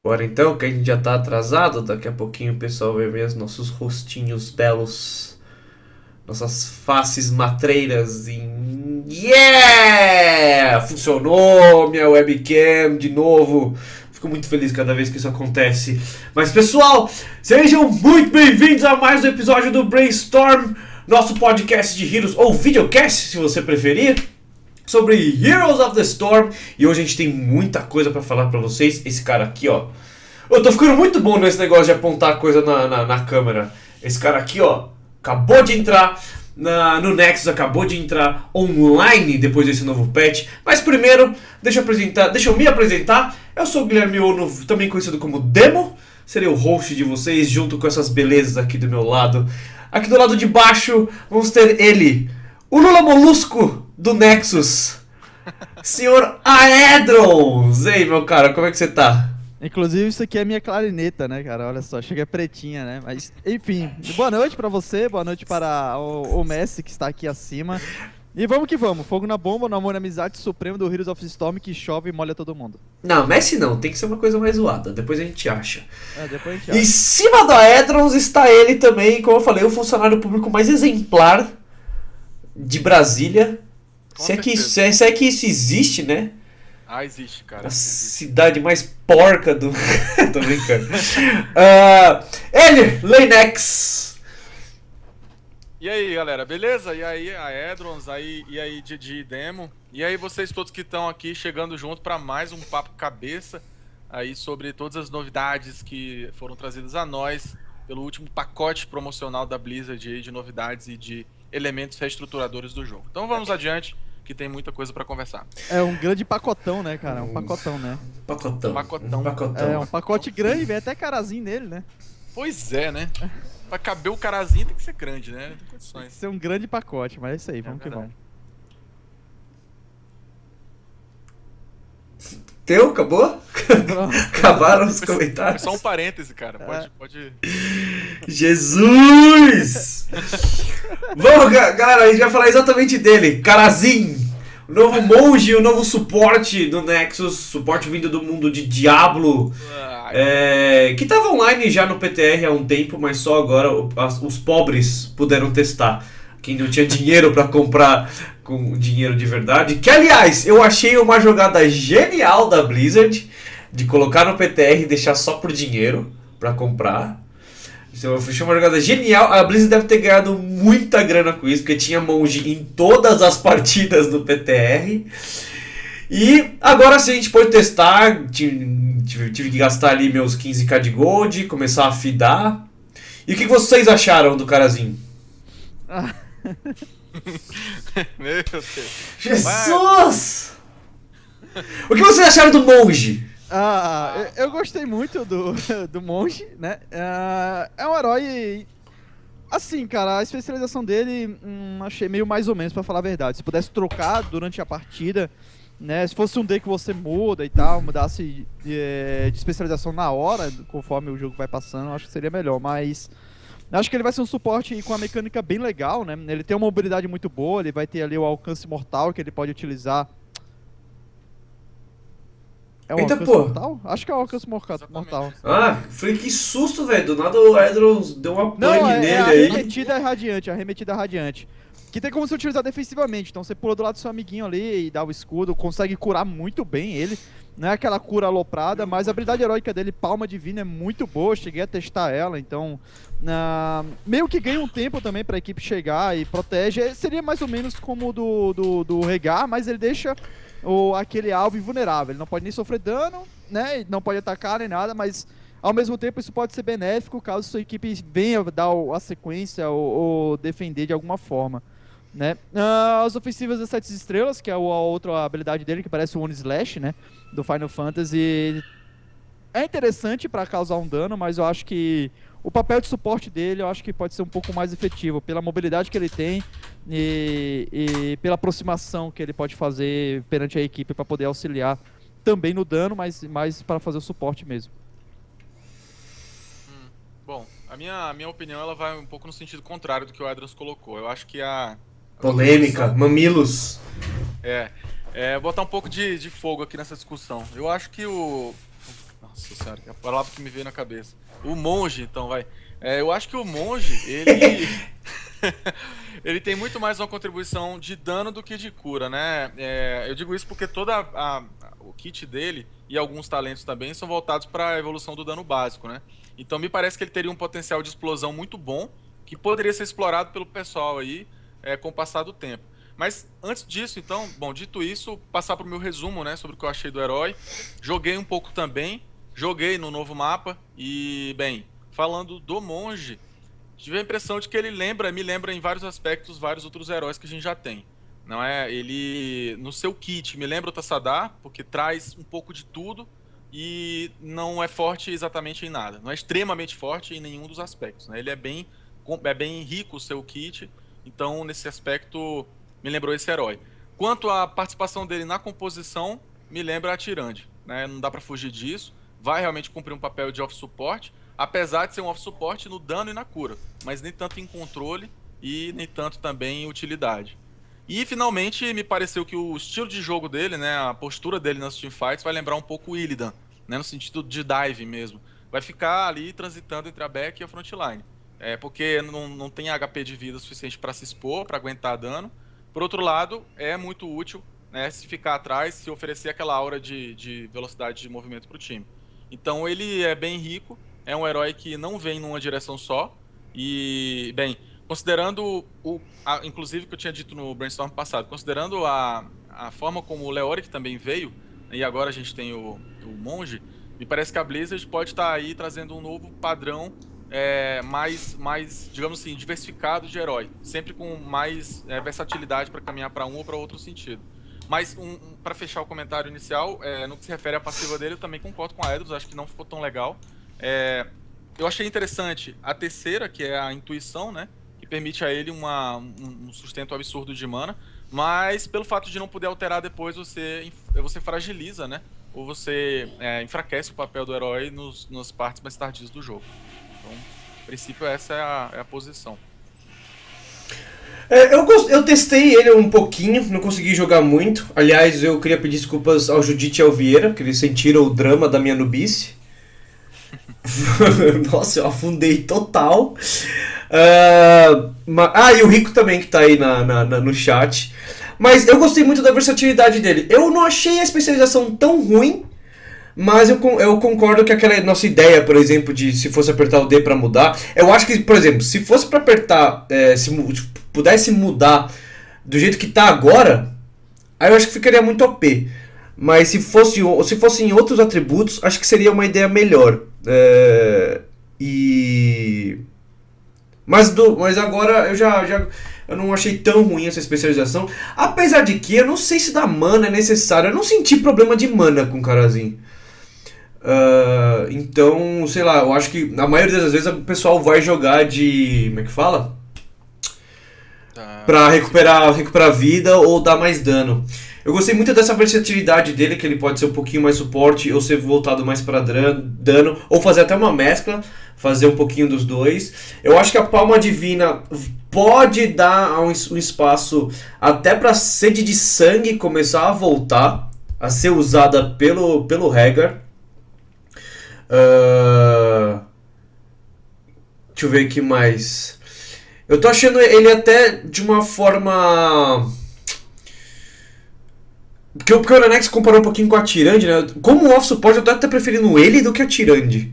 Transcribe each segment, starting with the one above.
Bora então, que a gente já tá atrasado. Daqui a pouquinho o pessoal vai ver os nossos rostinhos belos, nossas faces matreiras em. Yeah! Funcionou minha webcam de novo. Fico muito feliz cada vez que isso acontece. Mas pessoal, sejam muito bem-vindos a mais um episódio do Brainstorm, nosso podcast de Heroes, ou videocast, se você preferir, sobre Heroes of the Storm. E hoje a gente tem muita coisa pra falar pra vocês. Esse cara aqui, ó. Eu tô ficando muito bom nesse negócio de apontar coisa na câmera. Esse cara aqui, ó, acabou de entrar no Nexus, acabou de entrar online depois desse novo patch. Mas primeiro, deixa eu me apresentar. Eu sou o Guilherme Ono, também conhecido como Demo. Serei o host de vocês, junto com essas belezas aqui do meu lado. Aqui do lado de baixo, vamos ter ele, o Lula Molusco do Nexus, Senhor Aedrons. Ei, meu cara, como é que você tá? Inclusive, isso aqui é minha clarineta, né, cara? Olha só, chega pretinha, né? Mas, enfim, boa noite pra você, boa noite para o Messi que está aqui acima. E vamos que vamos, fogo na bomba, no amor e amizade supremo do Heroes of the Storm que chove e molha todo mundo. Não, Messi não, tem que ser uma coisa mais zoada, depois a gente acha. Depois a gente Em acha. cima do Aedrons está ele também, como eu falei, o funcionário público mais exemplar de Brasília. Com Se é que certeza. se é que isso existe, né? Ah, existe, cara. A Existe. cidade mais porca do. Tô brincando. Ele, Leinex. E aí, galera, beleza? E aí, a Edrons, e aí, Didi e Demo. E aí, vocês todos que estão aqui chegando junto para mais um papo cabeça aí sobre todas as novidades que foram trazidas a nós pelo último pacote promocional da Blizzard aí de novidades e de elementos reestruturadores do jogo. Então vamos adiante, que tem muita coisa para conversar. É um grande pacotão, né, cara? É um pacotão, né? Pacotão. Pacotão. Pacotão. É um pacote grande, vem até carazinho nele, né? Pois é, né? Pra caber o carazinho tem que ser grande, né? Não tem Tem que condições. ser um grande pacote, mas é isso aí, vamos que verdade. vamos. Teu? Acabou? Pronto. Acabaram os Foi comentários? só um parêntese, cara. Pode. Jesus! Vamos, galera, a gente vai falar exatamente dele. Karazin, o novo monge, o novo suporte do Nexus, suporte vindo do mundo de Diablo, que estava online já no PTR há um tempo, mas só agora os pobres puderam testar. Quem não tinha dinheiro para comprar com dinheiro de verdade. Que, aliás, eu achei uma jogada genial da Blizzard de colocar no PTR e deixar só por dinheiro para comprar. Isso foi uma jogada genial. A Blizzard deve ter ganhado muita grana com isso, porque tinha monge em todas as partidas do PTR. E agora sim a gente pode testar. Tive que gastar ali meus 15k de gold, começar a fidar. E o que vocês acharam do carazinho? Meu Deus. Jesus! O que vocês acharam do monge? Eu gostei muito do monge, né? É um herói. Assim, cara, a especialização dele achei meio mais ou menos, pra falar a verdade. Se pudesse trocar durante a partida, né? Se fosse um day que você muda e tal, mudasse de especialização na hora, conforme o jogo vai passando, eu acho que seria melhor. Mas acho que ele vai ser um suporte com a mecânica bem legal, né? Ele tem uma mobilidade muito boa, ele vai ter ali o alcance mortal que ele pode utilizar. É um Eita, alcance pô. mortal? Acho que é um alcance mortal. Ah, falei que susto, velho. Do nada o Edron deu uma Não, pane é nele a aí. arremetida radiante. Que tem como se utilizar defensivamente. Então você pula do lado do seu amiguinho ali e dá o escudo, consegue curar muito bem ele. Não é aquela cura aloprada, mas a habilidade heróica dele, Palma Divina, é muito boa. Cheguei a testar ela, então meio que ganha um tempo também pra equipe chegar e protege. Seria mais ou menos como o do Regar, mas ele deixa aquele alvo invulnerável. Ele não pode nem sofrer dano, né? Não pode atacar nem nada, mas ao mesmo tempo isso pode ser benéfico caso sua equipe venha dar a sequência ou defender de alguma forma, né? As ofensivas das 7 estrelas, que é a outra habilidade dele, que parece o One Slash, né? Do Final Fantasy. É interessante para causar um dano, mas eu acho que o papel de suporte dele eu acho que pode ser um pouco mais efetivo, pela mobilidade que ele tem e pela aproximação que ele pode fazer perante a equipe para poder auxiliar também no dano, mas mais para fazer o suporte mesmo. Bom, a minha opinião ela vai um pouco no sentido contrário do que o Adrians colocou. Eu acho que a Polêmica, discussão- mamilos. botar um pouco de fogo aqui nessa discussão. Eu acho que Nossa senhora, que é a palavra que me veio na cabeça. O monge, então, vai. Eu acho que o monge, ele... ele tem muito mais uma contribuição de dano do que de cura, né? Eu digo isso porque o kit dele e alguns talentos também são voltados para a evolução do dano básico, né? Então me parece que ele teria um potencial de explosão muito bom, que poderia ser explorado pelo pessoal aí com o passar do tempo. Mas antes disso, então, bom, dito isso, passar para o meu resumo, né, sobre o que eu achei do herói. Joguei um pouco também, joguei no novo mapa e, bem, falando do monge, tive a impressão de que ele me lembra em vários aspectos vários outros heróis que a gente já tem. Não é? Ele, no seu kit, me lembra o Tassadar, porque traz um pouco de tudo e não é forte exatamente em nada. Não é extremamente forte em nenhum dos aspectos, né? Ele é bem rico o seu kit, então nesse aspecto me lembrou esse herói. Quanto à participação dele na composição, me lembra a Tyrande, né? Não dá pra fugir disso. Vai realmente cumprir um papel de off-suporte, apesar de ser um off-suporte no dano e na cura, mas nem tanto em controle e nem tanto também em utilidade. E finalmente me pareceu que o estilo de jogo dele, né, a postura dele nas teamfights vai lembrar um pouco o Illidan, né, no sentido de dive mesmo. Vai ficar ali transitando entre a back e a frontline, porque não tem HP de vida suficiente para se expor, para aguentar dano. Por outro lado, é muito útil, né, se ficar atrás, se oferecer aquela aura de velocidade de movimento para o time. Então ele é bem rico, é um herói que não vem numa direção só e, bem, considerando inclusive que eu tinha dito no brainstorm passado, considerando a forma como o Leoric também veio, e agora a gente tem o monge, me parece que a Blizzard pode estar aí trazendo um novo padrão mais, digamos assim, diversificado de herói, sempre com mais versatilidade para caminhar para um ou para outro sentido. Mas, para fechar o comentário inicial, no que se refere à passiva dele, eu também concordo com a Edros, acho que não ficou tão legal. Eu achei interessante a terceira, que é a intuição, né? Que permite a ele um sustento absurdo de mana, mas pelo fato de não poder alterar depois, você fragiliza, né? Ou você enfraquece o papel do herói nas partes mais tardias do jogo. Então, a princípio, essa é a posição. Eu testei ele um pouquinho, não consegui jogar muito. Aliás, eu queria pedir desculpas ao Judite e ao Vieira, que eles sentiram o drama da minha nubice. Nossa, eu afundei total. E o Rico também, que tá aí no chat. Mas eu gostei muito da versatilidade dele. Eu não achei a especialização tão ruim, mas eu concordo que aquela nossa ideia, por exemplo, de se fosse apertar o D pra mudar... Eu acho que, por exemplo, se fosse pra apertar... se pudesse mudar do jeito que tá agora, aí eu acho que ficaria muito OP. Mas se fosse em outros atributos, acho que seria uma ideia melhor. Mas agora eu não achei tão ruim essa especialização. Apesar de que eu não sei se da mana é necessário. Eu não senti problema de mana com o Kharazim. Então, sei lá, eu acho que a maioria das vezes o pessoal vai jogar de... Como é que fala? Pra recuperar vida ou dar mais dano. Eu gostei muito dessa versatilidade dele, que ele pode ser um pouquinho mais suporte ou ser voltado mais para dano, ou fazer até uma mescla, fazer um pouquinho dos dois. Eu acho que a Palma Divina pode dar um espaço até para sede de sangue começar a voltar, a ser usada pelo Hagar. Deixa eu ver o que mais. Eu tô achando ele até de uma forma... Porque o Ananex comparou um pouquinho com a Tyrande, né? Como off-suporte, eu tô até preferindo ele do que a Tyrande.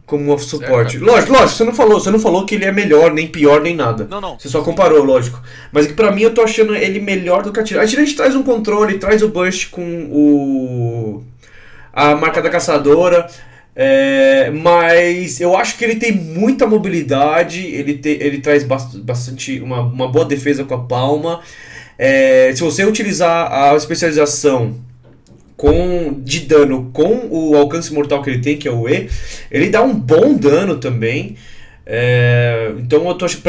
Como off-suporte. Lógico, você não falou que ele é melhor, nem pior, nem nada. Não. Você só comparou, lógico. Mas que pra mim eu tô achando ele melhor do que a Tyrande. A Tyrande traz um controle, traz o burst com a marca da caçadora. Mas eu acho que ele tem muita mobilidade, ele traz bastante uma boa defesa com a palma. Se você utilizar a especialização de dano com o alcance mortal que ele tem, que é o E, ele dá um bom dano também. Então eu tô achando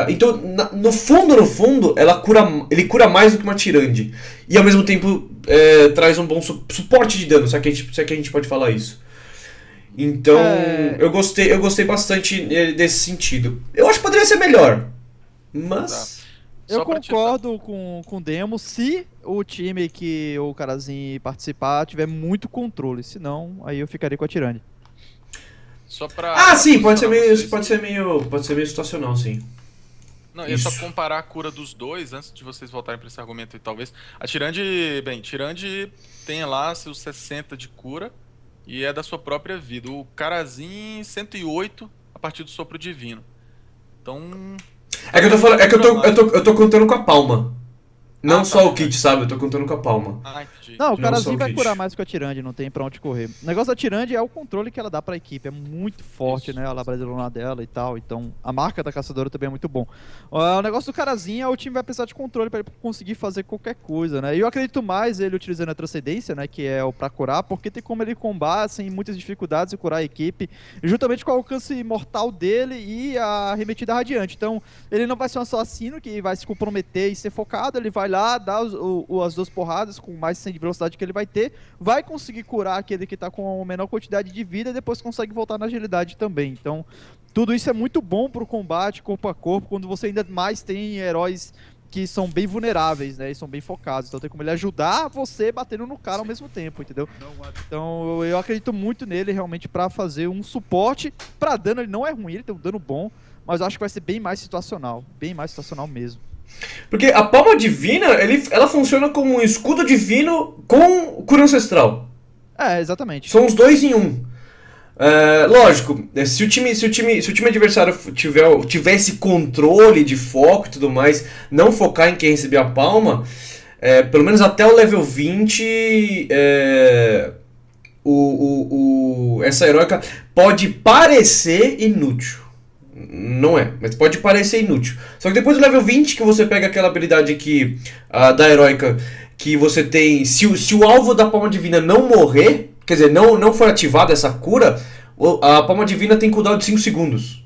então no fundo ele cura mais do que uma Tyrande e ao mesmo tempo traz um bom suporte de dano, se é que a gente pode falar isso. Então eu gostei bastante desse sentido. Eu acho que poderia ser melhor, mas Eu Só pra te dar. concordo com o Demo se o time que o Carazinho participar tiver muito controle. Se não, aí eu ficaria com a Tirande. Só pra. Ah, pra sim, pode ser posicionar meio, vocês. pode ser meio situacional, sim. Não, eu só Isso. comparar a cura dos dois antes de vocês voltarem pra esse argumento aí, talvez. A Tirande, bem, Tirande tem lá seus 60 de cura e é da sua própria vida. O Karazin, 108 a partir do sopro divino. Então. É que eu tô falando, é que cura mais. eu tô contando com a palma. Não Ah, só tá, o kit, sabe? Eu tô contando com a palma. Ah, entendi. Não, o Não só Carazinho o vai kit. curar mais com a Tirande, não tem pra onde correr. O negócio da Tirande é o controle que ela dá pra equipe, é muito forte, Isso. né? A labradorona dela e tal, então a marca da caçadora também é muito bom. O negócio do Carazinho é o time vai precisar de controle pra ele conseguir fazer qualquer coisa, né? E eu acredito mais ele utilizando a transcendência, né? Que é o pra curar, porque tem como ele combar sem muitas dificuldades e curar a equipe, juntamente com o alcance mortal dele e a arremetida radiante. Então, ele não vai ser um assassino que vai se comprometer e ser focado, ele vai lá, dar as duas porradas com mais 100 de velocidade que ele vai ter, vai conseguir curar aquele que tá com a menor quantidade de vida e depois consegue voltar na agilidade também. Então, tudo isso é muito bom pro combate corpo a corpo, quando você ainda mais tem heróis que são bem vulneráveis, né, e são bem focados. Então tem como ele ajudar você batendo no cara ao mesmo tempo, entendeu? Então eu acredito muito nele realmente pra fazer um suporte. Pra dano ele não é ruim, ele tem um dano bom, mas eu acho que vai ser bem mais situacional mesmo. Porque a palma divina, ela funciona como um escudo divino com cura ancestral. É, exatamente. São os dois em um. Lógico, se o time adversário tiver esse controle de foco e tudo mais, não focar em quem receber a palma, pelo menos até o level 20, essa heróica pode parecer inútil. Não é, mas pode parecer inútil. Só que depois do level 20 que você pega aquela habilidade que, da heróica, que você tem. Se o alvo da palma divina não morrer, quer dizer, não for ativada essa cura, a palma divina tem cooldown de 5 segundos.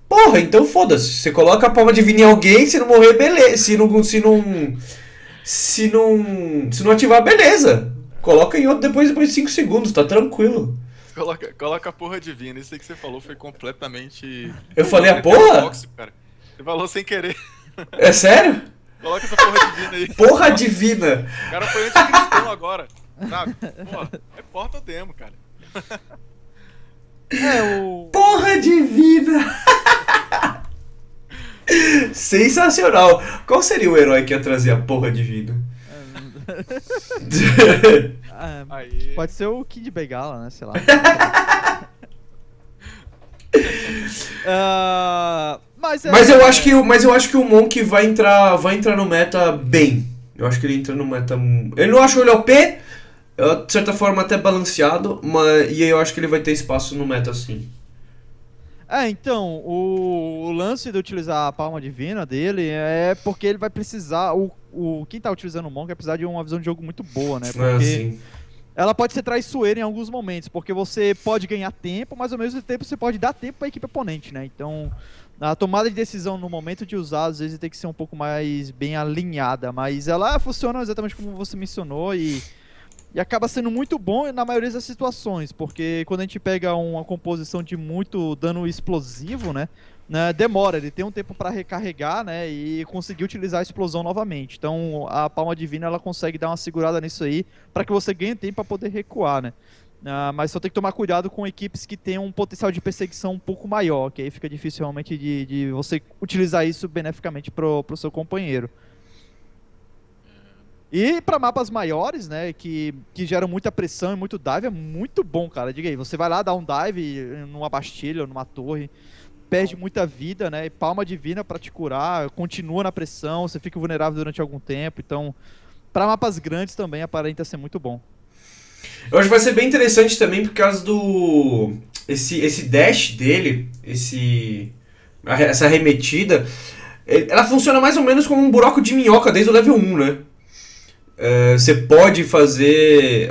Porra, então foda-se. Você coloca a palma divina em alguém, se não morrer, beleza. Se não ativar, beleza. Coloca em outro depois de 5 segundos, tá tranquilo. Coloca a porra divina. Isso aí que você falou foi completamente. Eu falei a porra? Tóxico, cara. Você falou sem querer. É sério? Coloca essa porra divina aí. Porra divina! O cara foi anticristão agora. Sabe? Porra, reporta o demo, cara. Porra divina! Sensacional! Qual seria o herói que ia trazer a porra divina? Aí. Pode ser o Kid Bengala, né? Sei lá. Mas eu acho que o Monk vai entrar no meta bem. Eu acho que ele entra no meta. Eu não acho ele OP, de certa forma até balanceado, e aí eu acho que ele vai ter espaço no meta sim. Então, o lance de utilizar a palma divina dele é porque ele vai precisar. Quem tá utilizando o Monk vai precisar de uma visão de jogo muito boa, né? Porque Sim. ela pode ser traiçoeira em alguns momentos, porque você pode ganhar tempo, mas ao mesmo tempo você pode dar tempo pra equipe oponente, né? Então, a tomada de decisão no momento de usar, às vezes tem que ser um pouco mais bem alinhada, mas ela funciona exatamente como você mencionou e acaba sendo muito bom na maioria das situações, porque quando a gente pega uma composição de muito dano explosivo, né, demora, ele tem um tempo para recarregar, né, e conseguir utilizar a explosão novamente. Então a palma divina ela consegue dar uma segurada nisso aí para que você ganhe tempo para poder recuar, né. Mas só tem que tomar cuidado com equipes que tenham um potencial de perseguição um pouco maior, que aí fica difícil realmente de você utilizar isso beneficamente pro seu companheiro. E para mapas maiores, né, que geram muita pressão e muito dive, é muito bom, cara. Diga aí, você vai lá dar um dive numa bastilha ou numa torre, perde muita vida, né, e palma divina para te curar, continua na pressão, você fica vulnerável durante algum tempo. Então, para mapas grandes também aparenta ser muito bom. Eu acho que vai ser bem interessante também por causa do... Esse dash dele, essa arremetida, ela funciona mais ou menos como um buraco de minhoca desde o level 1, né? Você pode fazer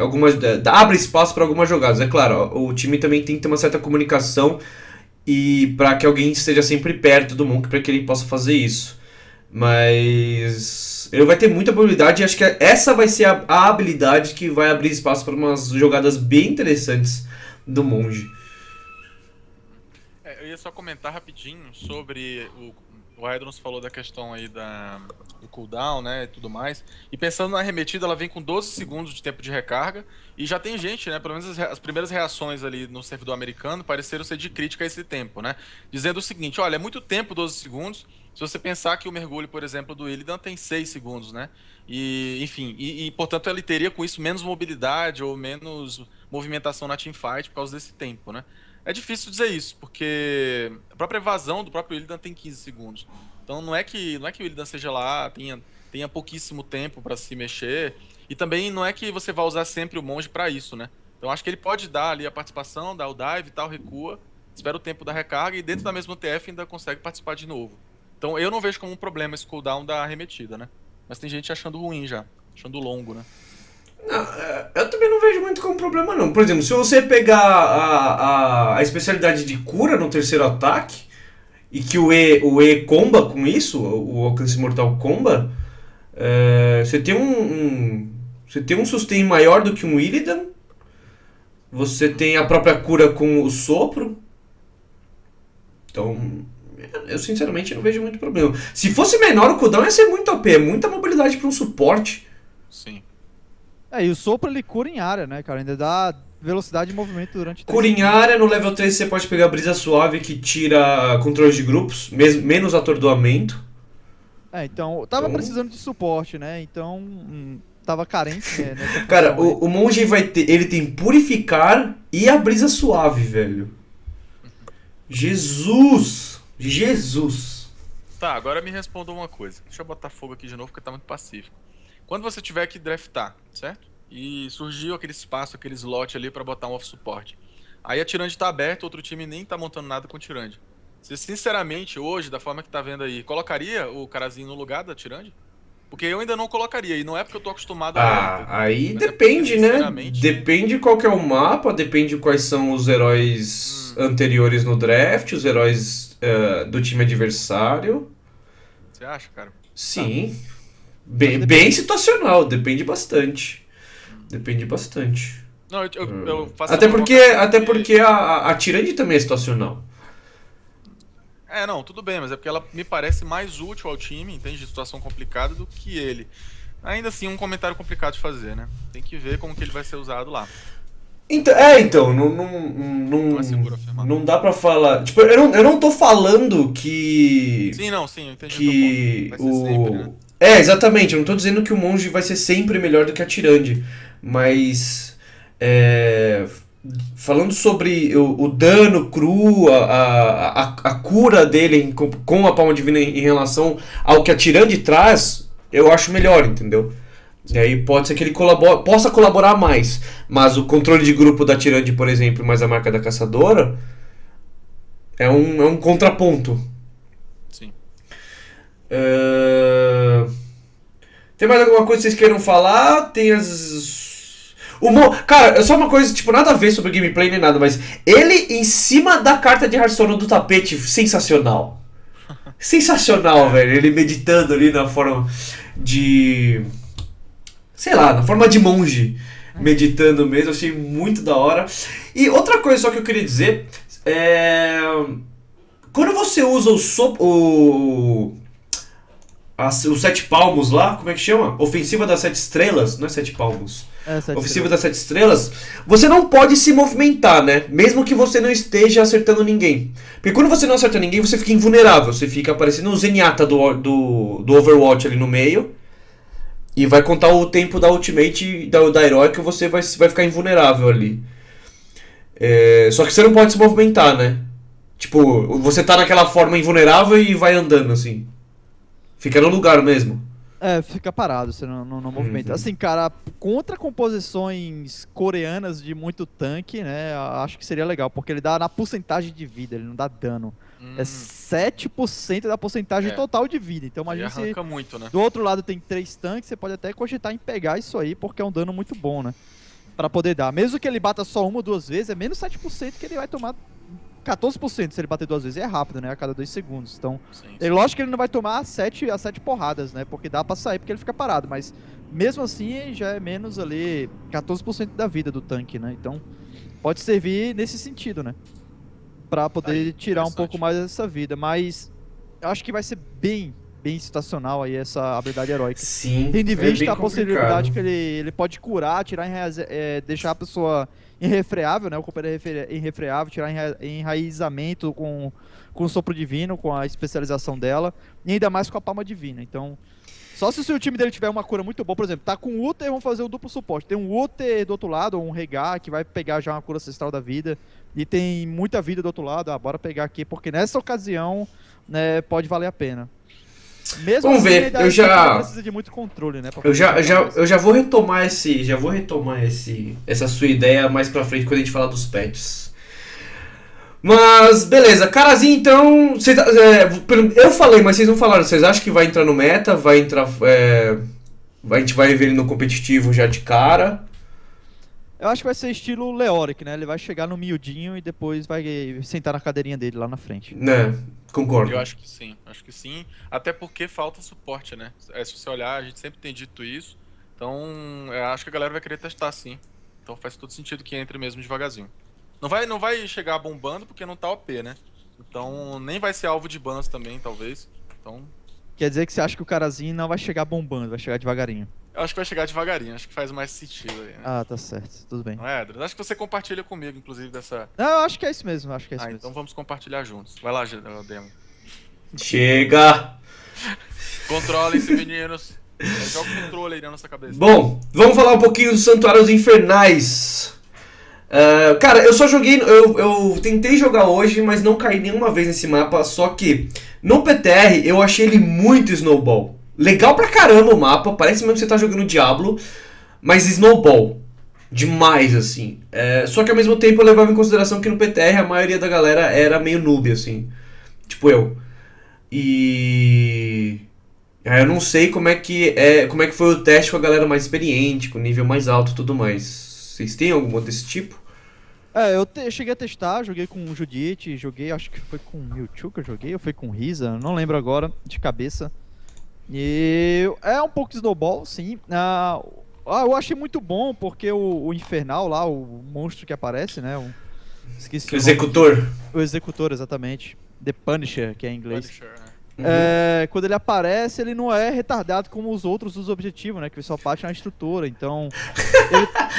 abre espaço para algumas jogadas. É claro, o time também tem que ter uma certa comunicação e para que alguém esteja sempre perto do Monk para que ele possa fazer isso. Mas ele vai ter muita probabilidade e acho que essa vai ser a habilidade que vai abrir espaço para umas jogadas bem interessantes do Monge. Eu ia só comentar rapidinho sobre o Hydrons falou da questão aí do cooldown, né, e tudo mais. E pensando na arremetida, ela vem com 12 segundos de tempo de recarga. E já tem gente, né, pelo menos as primeiras reações ali no servidor americano pareceram ser de crítica a esse tempo, né? Dizendo o seguinte, olha, é muito tempo 12 segundos, se você pensar que o mergulho, por exemplo, do Illidan tem 6 segundos, né? E, enfim, portanto ele teria com isso menos mobilidade ou menos movimentação na teamfight por causa desse tempo, né? É difícil dizer isso, porque a própria evasão do próprio Illidan tem 15 segundos. Então não é que o Illidan seja lá, tenha pouquíssimo tempo para se mexer. E também não é que você vai usar sempre o monge para isso, né? Então acho que ele pode dar ali a participação, dar o dive e tal, recua, espera o tempo da recarga e dentro da mesma TF ainda consegue participar de novo. Então eu não vejo como um problema esse cooldown da arremetida, né? Mas tem gente achando ruim já, achando longo, né? Não, eu também não vejo muito como problema não. Por exemplo, se você pegar a especialidade de cura no terceiro ataque e que o E comba com isso, o alcance mortal comba, você tem você tem um sustain maior do que um Illidan, você tem a própria cura com o sopro. Então, eu sinceramente não vejo muito problema. Se fosse menor o cooldown ia ser muito OP, é muita mobilidade para um suporte. Sim. E o sopro ele cura em área, né, cara? Ainda dá velocidade de movimento durante... Cura em área, no level 3 você pode pegar brisa suave que tira controle de grupos, menos atordoamento. Então, tava precisando de suporte, né? Então, tava carente, né? Nessa Cara, função aí. o monge ele tem purificar e a brisa suave, velho. Jesus! Jesus! Tá, agora me responda uma coisa. Deixa eu botar fogo aqui de novo porque tá muito pacífico. Quando você tiver que draftar, certo? E surgiu aquele espaço, aquele slot ali pra botar um off-suporte. Aí a Tyrande tá aberta, outro time nem tá montando nada com Tyrande. Você, sinceramente, hoje, da forma que tá vendo aí, colocaria o carazinho no lugar da Tyrande? Porque eu ainda não colocaria, e não é porque eu tô acostumado a... Aí Mas depende, porque, né? sinceramente... Depende qual que é o mapa, depende quais são os heróis anteriores no draft, os heróis do time adversário. Você acha, cara? Sim. Bem situacional, depende bastante. Depende bastante. Não, eu faço Até uma porque a Tyrande também é situacional. Não, tudo bem, mas é porque ela me parece mais útil ao time, entende? De situação complicada do que ele. Ainda assim, um comentário complicado de fazer, né? Tem que ver como que ele vai ser usado lá. Então, Não é seguro afirmar. não dá pra falar. Tipo, eu não tô falando que. Sim, eu entendi Que o teu ponto. Vai ser sempre, né? Exatamente, eu não tô dizendo que o monge vai ser sempre melhor do que a Tyrande, mas falando sobre o dano cru, a cura dele com a palma divina em relação ao que a Tyrande traz, eu acho melhor, entendeu? E aí pode ser que ele possa colaborar mais, mas o controle de grupo da Tyrande, por exemplo, mais a marca da caçadora, é um contraponto. Sim. Tem mais alguma coisa que vocês queiram falar? Tem Cara, é só uma coisa, tipo, nada a ver sobre gameplay nem nada, mas ele em cima da carta de Hearthstone do tapete, sensacional. Sensacional, velho. Ele meditando ali na forma de... sei lá, na forma de monge. Meditando mesmo, achei muito da hora. E outra coisa só que eu queria dizer quando você usa os 7 palmos lá, como é que chama? Ofensiva das 7 estrelas, não é 7 palmos. Ofensiva das 7 estrelas, você não pode se movimentar, né? Mesmo que você não esteja acertando ninguém. Porque quando você não acerta ninguém, você fica invulnerável. Você fica parecendo o Zenyatta do Overwatch ali no meio. E vai contar o tempo da ultimate da heróica, você vai ficar invulnerável ali. Só que você não pode se movimentar, né? Tipo, você tá naquela forma invulnerável e vai andando assim. Fica no lugar mesmo. Fica parado, você não movimenta. Assim, cara, contra composições coreanas de muito tanque, né, acho que seria legal, porque ele dá na porcentagem de vida, ele não dá dano. É 7% da porcentagem total de vida. Então imagina se muito, né? do outro lado tem 3 tanques, você pode até cogitar em pegar isso aí, porque é um dano muito bom, né? Pra poder dar. Mesmo que ele bata só uma ou duas vezes, é menos 7% que ele vai tomar 14% se ele bater 2 vezes. É rápido, né? A cada 2 segundos. Então, lógico que ele não vai tomar 7 porradas, né? Porque dá pra sair, porque ele fica parado. Mas, mesmo assim, já é menos ali 14% da vida do tanque, né? Então, pode servir nesse sentido, né? Pra poder tirar um pouco mais dessa vida. Mas, eu acho que vai ser bem situacional aí essa habilidade heróica. Sim, Tendo em é vista bem a possibilidade complicado. que ele pode curar, deixar a pessoa irrefreável, né? O corpo é irrefreável, tirar enraizamento com o sopro divino, com a especialização dela, e ainda mais com a palma divina. Então, só se o seu time dele tiver uma cura muito boa, por exemplo, tá com o Uther, vamos fazer o duplo suporte. Tem um Uther do outro lado, ou um Regar, que vai pegar já uma cura ancestral da vida, e tem muita vida do outro lado, bora pegar aqui, porque nessa ocasião, né, pode valer a pena. Mesmo Vamos assim, ver, ainda eu já- precisa de muito controle, né? pra Eu já, poder já, jogar mais. eu já vou retomar essa sua ideia mais pra frente quando a gente falar dos pets. Mas, beleza, Carazinho, então. Eu falei, mas vocês não falaram. Vocês acham que vai entrar no meta? Vai entrar. A gente vai ver ele no competitivo já de cara? Eu acho que vai ser estilo Leoric, né? Ele vai chegar no miudinho e depois vai sentar na cadeirinha dele lá na frente. Né, concordo. Eu acho que sim. Até porque falta suporte, né? Se você olhar, a gente sempre tem dito isso. Então, eu acho que a galera vai querer testar sim. Então faz todo sentido que entre mesmo devagarzinho. Não vai chegar bombando porque não tá OP, né? Então, nem vai ser alvo de bans também, talvez. Então, Quer dizer que você acha que o Carazinho não vai chegar bombando, vai chegar devagarinho. eu acho que vai chegar devagarinho. Acho que faz mais sentido aí, né? Ah, tá certo. Tudo bem. Não é, Adriano? Acho que você compartilha comigo, inclusive, dessa... Não, eu acho que é isso mesmo, acho que é isso Ah, mesmo. então vamos compartilhar juntos. Vai lá, Demo. Chega! Controlem-se, meninos. Joga o controle aí na nossa cabeça. Bom, vamos falar um pouquinho dos Santuários Infernais. Cara, eu só joguei. Eu tentei jogar hoje, mas não caí nenhuma vez nesse mapa. Só que no PTR eu achei ele muito Snowball. Legal pra caramba o mapa, parece mesmo que você tá jogando Diablo, mas Snowball. Demais, assim. Só que ao mesmo tempo eu levava em consideração que no PTR a maioria da galera era meio noob, assim. Tipo eu. E. Aí eu não sei como é que foi o teste com a galera mais experiente, com nível mais alto e tudo mais. Vocês têm alguma desse tipo? Eu cheguei a testar, joguei com o Judite, acho que foi com o Mewtwo que eu joguei, ou foi com o Risa, não lembro agora, de cabeça. E é um pouco Snowball, sim. Eu achei muito bom, porque o Infernal lá, o monstro que aparece, né? Esqueci O o nome. Executor. O Executor, exatamente. The Punisher, que é em inglês. Punisher, né? Quando ele aparece, ele não é retardado como os outros dos objetivos, né? Que só bate na estrutura. Então,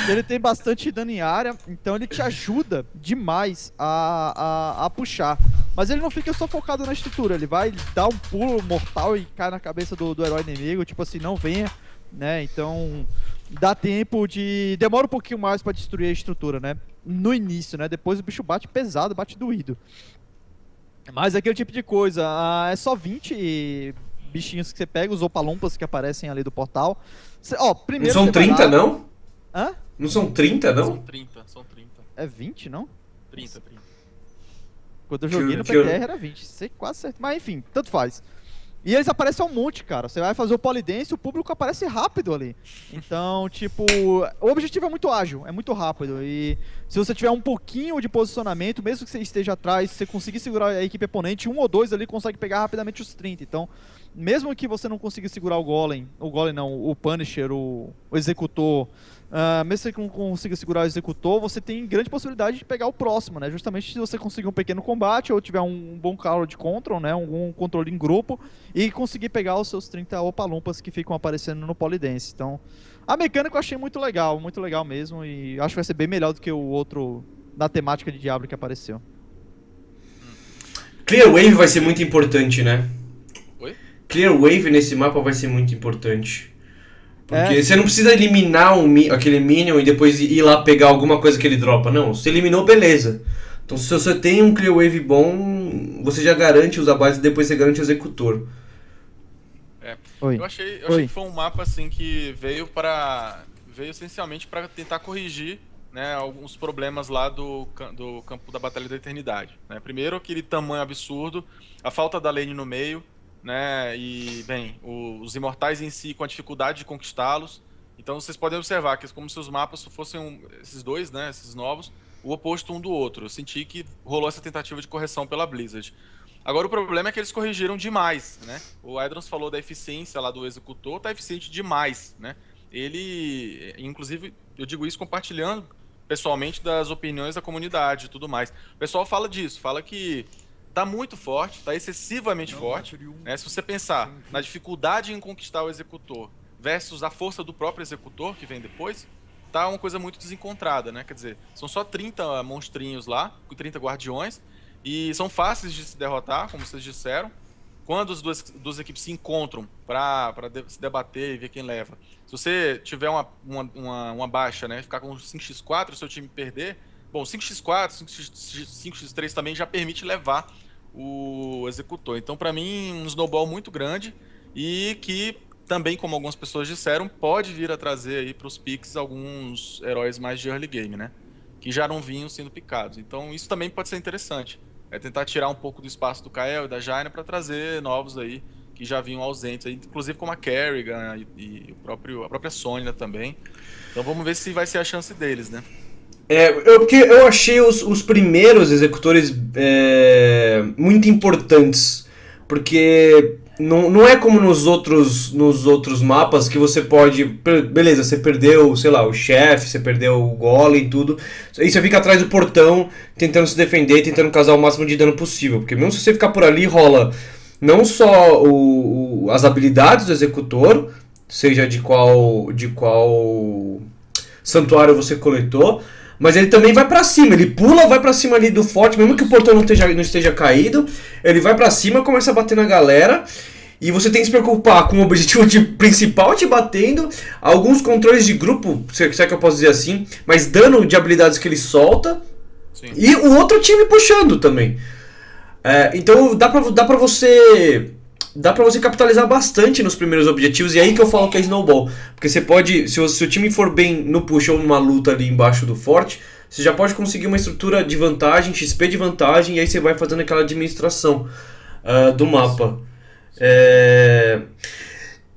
ele tem bastante dano em área, então ele te ajuda demais a puxar. Mas ele não fica só focado na estrutura, ele vai dar um pulo mortal e cai na cabeça do herói inimigo, tipo assim, não venha, né? Então, dá tempo de... Demora um pouquinho mais pra destruir a estrutura, né? No início, né? Depois o bicho bate pesado, bate doído. Mas aquele tipo de coisa, é só 20 bichinhos que você pega, os opalumpas que aparecem ali do portal. Não Primeiro são você vai 30, lá- não? Hã? Não são 30, São não? 30, são 30. É 20, não? 30, 30. Quando eu joguei no Que eu- PTR era 20, sei quase certo. Mas enfim, tanto faz. E eles aparecem um monte, cara. Você vai fazer o polidense, o público aparece rápido ali. Então, tipo, o objetivo é muito ágil, é muito rápido. E se você tiver um pouquinho de posicionamento, mesmo que você esteja atrás, se você conseguir segurar a equipe oponente, um ou dois ali consegue pegar rapidamente os 30. Então, mesmo que você não consiga segurar o Golem não, o Punisher, o Executor, mesmo que você não consiga segurar o Executor, você tem grande possibilidade de pegar o próximo, né? Justamente se você conseguir um pequeno combate ou tiver um bom call de control, né? Um controle em grupo e conseguir pegar os seus 30 opalumpas que ficam aparecendo no Polidense. Então, a mecânica eu achei muito legal mesmo, e acho que vai ser bem melhor do que o outro na temática de Diablo que apareceu. Clear Wave vai ser muito importante, né? Oi? Clear Wave nesse mapa vai ser muito importante. Porque É. você não precisa eliminar aquele Minion e depois ir lá pegar alguma coisa que ele dropa. Não, você eliminou, beleza. Então se você tem um Clear Wave bom, você já garante os abates e depois você garante o Executor. Oi. Eu achei Oi. que foi um mapa assim que veio essencialmente para tentar corrigir, né, alguns problemas lá do campo da Batalha da Eternidade, né? Primeiro, aquele tamanho absurdo, a falta da lane no meio, né, e bem, os imortais em si com a dificuldade de conquistá-los. Então vocês podem observar que é como se os mapas fossem esses dois, né, esses novos, o oposto um do outro. Eu senti que rolou essa tentativa de correção pela Blizzard. Agora o problema é que eles corrigiram demais, né? O Edrons falou da eficiência lá do Executor, tá eficiente demais, né? Ele, inclusive, eu digo isso compartilhando pessoalmente das opiniões da comunidade e tudo mais. O pessoal fala disso, fala que tá muito forte, tá excessivamente forte, né? Se você pensar na dificuldade em conquistar o executor versus a força do próprio executor que vem depois, tá uma coisa muito desencontrada, né? Quer dizer, são só 30 monstrinhos lá, 30 guardiões, e são fáceis de se derrotar, como vocês disseram. Quando as duas equipes se encontram para se debater e ver quem leva. Se você tiver uma baixa, né, ficar com 5x4 e o seu time perder, bom, 5x4, 5x3 também já permite levar o executor. Então, para mim, um snowball muito grande e que também, como algumas pessoas disseram, pode vir a trazer aí para os picks alguns heróis mais de early game, né? Que já não vinham sendo picados. Então, isso também pode ser interessante. É tentar tirar um pouco do espaço do Kael e da Jaina para trazer novos aí que já vinham ausentes, aí, inclusive como a Kerrigan e a própria Sonya também. Então vamos ver se vai ser a chance deles, né? Porque eu achei os primeiros executores muito importantes, porque não é como nos outros mapas que você pode... Beleza, você perdeu, sei lá, o chefe, você perdeu o golem e tudo, e você fica atrás do portão tentando se defender, tentando causar o máximo de dano possível, porque mesmo se você ficar por ali, rola não só as habilidades do executor, seja de qual santuário você coletou, mas ele também vai pra cima, ele pula, vai pra cima ali do forte, mesmo que o portão não esteja caído, ele vai pra cima, começa a bater na galera, e você tem que se preocupar com o objetivo principal te batendo, alguns controles de grupo, se é que eu posso dizer assim, mas dano de habilidades que ele solta, sim, e o outro time puxando também. Então dá pra você capitalizar bastante nos primeiros objetivos, e aí que eu falo que é snowball. Porque você pode, se o time for bem no push ou numa luta ali embaixo do forte, você já pode conseguir uma estrutura de vantagem, XP de vantagem, e aí você vai fazendo aquela administração do mapa.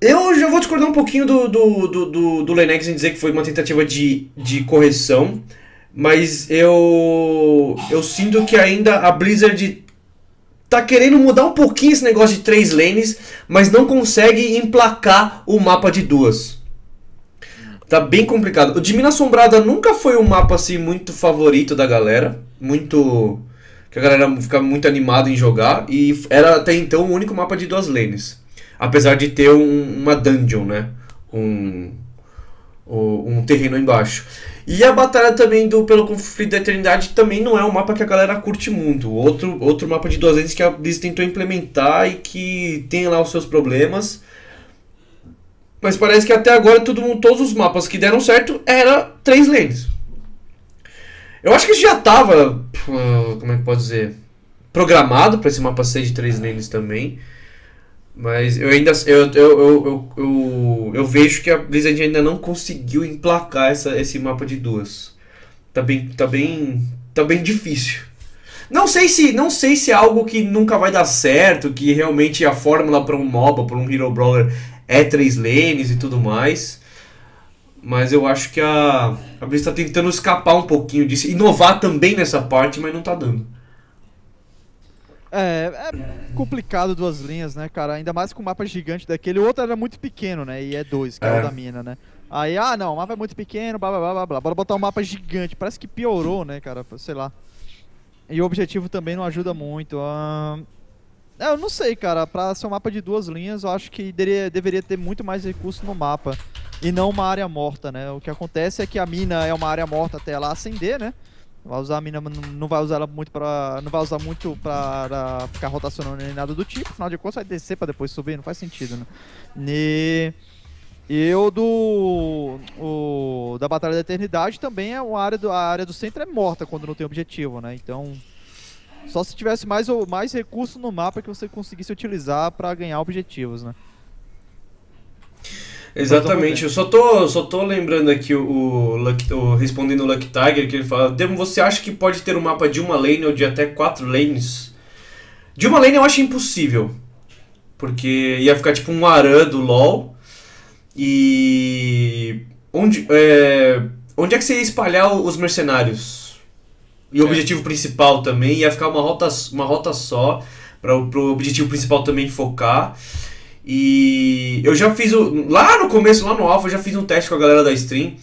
Eu já vou discordar um pouquinho do Lenex em dizer que foi uma tentativa de correção, mas eu sinto que ainda a Blizzard tá querendo mudar um pouquinho esse negócio de 3 lanes, mas não consegue emplacar o mapa de 2. Tá bem complicado. O de Mina Assombrada nunca foi um mapa assim muito favorito da galera, que a galera ficava muito animada em jogar, e era até então o único mapa de 2 lanes. Apesar de ter uma dungeon, né? Um terreno embaixo. E a batalha também pelo Conflito da Eternidade também não é um mapa que a galera curte muito. Outro mapa de 2 lanes que a Blizzard tentou implementar e que tem lá os seus problemas. Mas parece que até agora todos os mapas que deram certo era 3 lanes. Eu acho que isso já estava, como é que pode dizer, programado para esse mapa ser de 3 lanes também. Mas eu ainda eu vejo que a Blizzard ainda não conseguiu emplacar esse mapa de 2. Tá bem difícil. Não sei se é algo que nunca vai dar certo, que realmente a fórmula para um MOBA, para um Hero Brawler é 3 lanes e tudo mais. Mas eu acho que a Blizzard tá tentando escapar um pouquinho disso, inovar também nessa parte, mas não tá dando. É complicado 2 linhas, né, cara? Ainda mais com um mapa gigante daquele. O outro era muito pequeno, né? E é 2, que é o da mina, né? Aí, não, o mapa é muito pequeno, blá blá blá blá blá. Bora botar um mapa gigante. Parece que piorou, né, cara? Sei lá. E o objetivo também não ajuda muito. Eu não sei, cara. Pra ser um mapa de 2 linhas, eu acho que deveria ter muito mais recurso no mapa. E não uma área morta, né? O que acontece é que a mina é uma área morta até ela acender, né? Vai usar a mina, não vai usar ela muito pra. Não vai usar muito pra ficar rotacionando nem nada do tipo. Afinal de contas, vai descer pra depois subir, não faz sentido, né? E da Batalha da Eternidade também a área do centro é morta quando não tem objetivo, né? Então, só se tivesse mais recurso no mapa que você conseguisse utilizar pra ganhar objetivos, né? Exatamente, eu só tô lembrando aqui respondendo o Lucky Tiger, que ele fala: Demo, você acha que pode ter um mapa de uma lane ou de até 4 lanes? De uma lane eu acho impossível, porque ia ficar tipo um Aran do LoL. E onde é que você ia espalhar os mercenários? E o objetivo principal também ia ficar uma rota só para o objetivo principal também focar. E eu já fiz lá no começo, lá no Alpha, eu já fiz um teste com a galera da stream,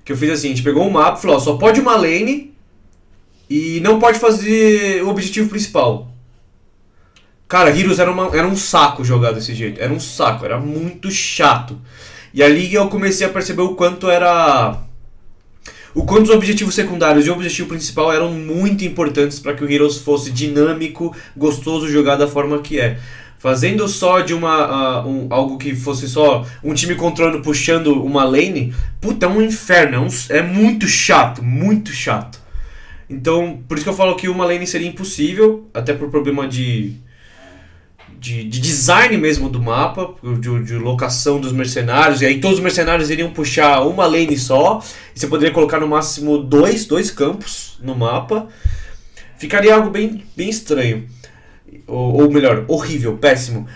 que eu fiz assim: a gente pegou um mapa e falou, só pode uma lane e não pode fazer o objetivo principal. Cara, Heroes era um saco jogar desse jeito. Era um saco, era muito chato. E ali eu comecei a perceber o quanto era... O quanto os objetivos secundários e o objetivo principal eram muito importantes para que o Heroes fosse dinâmico, gostoso jogar da forma que é. Fazendo só de algo que fosse só um time controlando, puxando uma lane, puta, é um inferno, é muito chato, muito chato. Então, por isso que eu falo que uma lane seria impossível, até por problema de design mesmo do mapa, de locação dos mercenários, e aí todos os mercenários iriam puxar uma lane só, e você poderia colocar no máximo dois campos no mapa. Ficaria algo bem estranho, ou melhor, horrível, péssimo.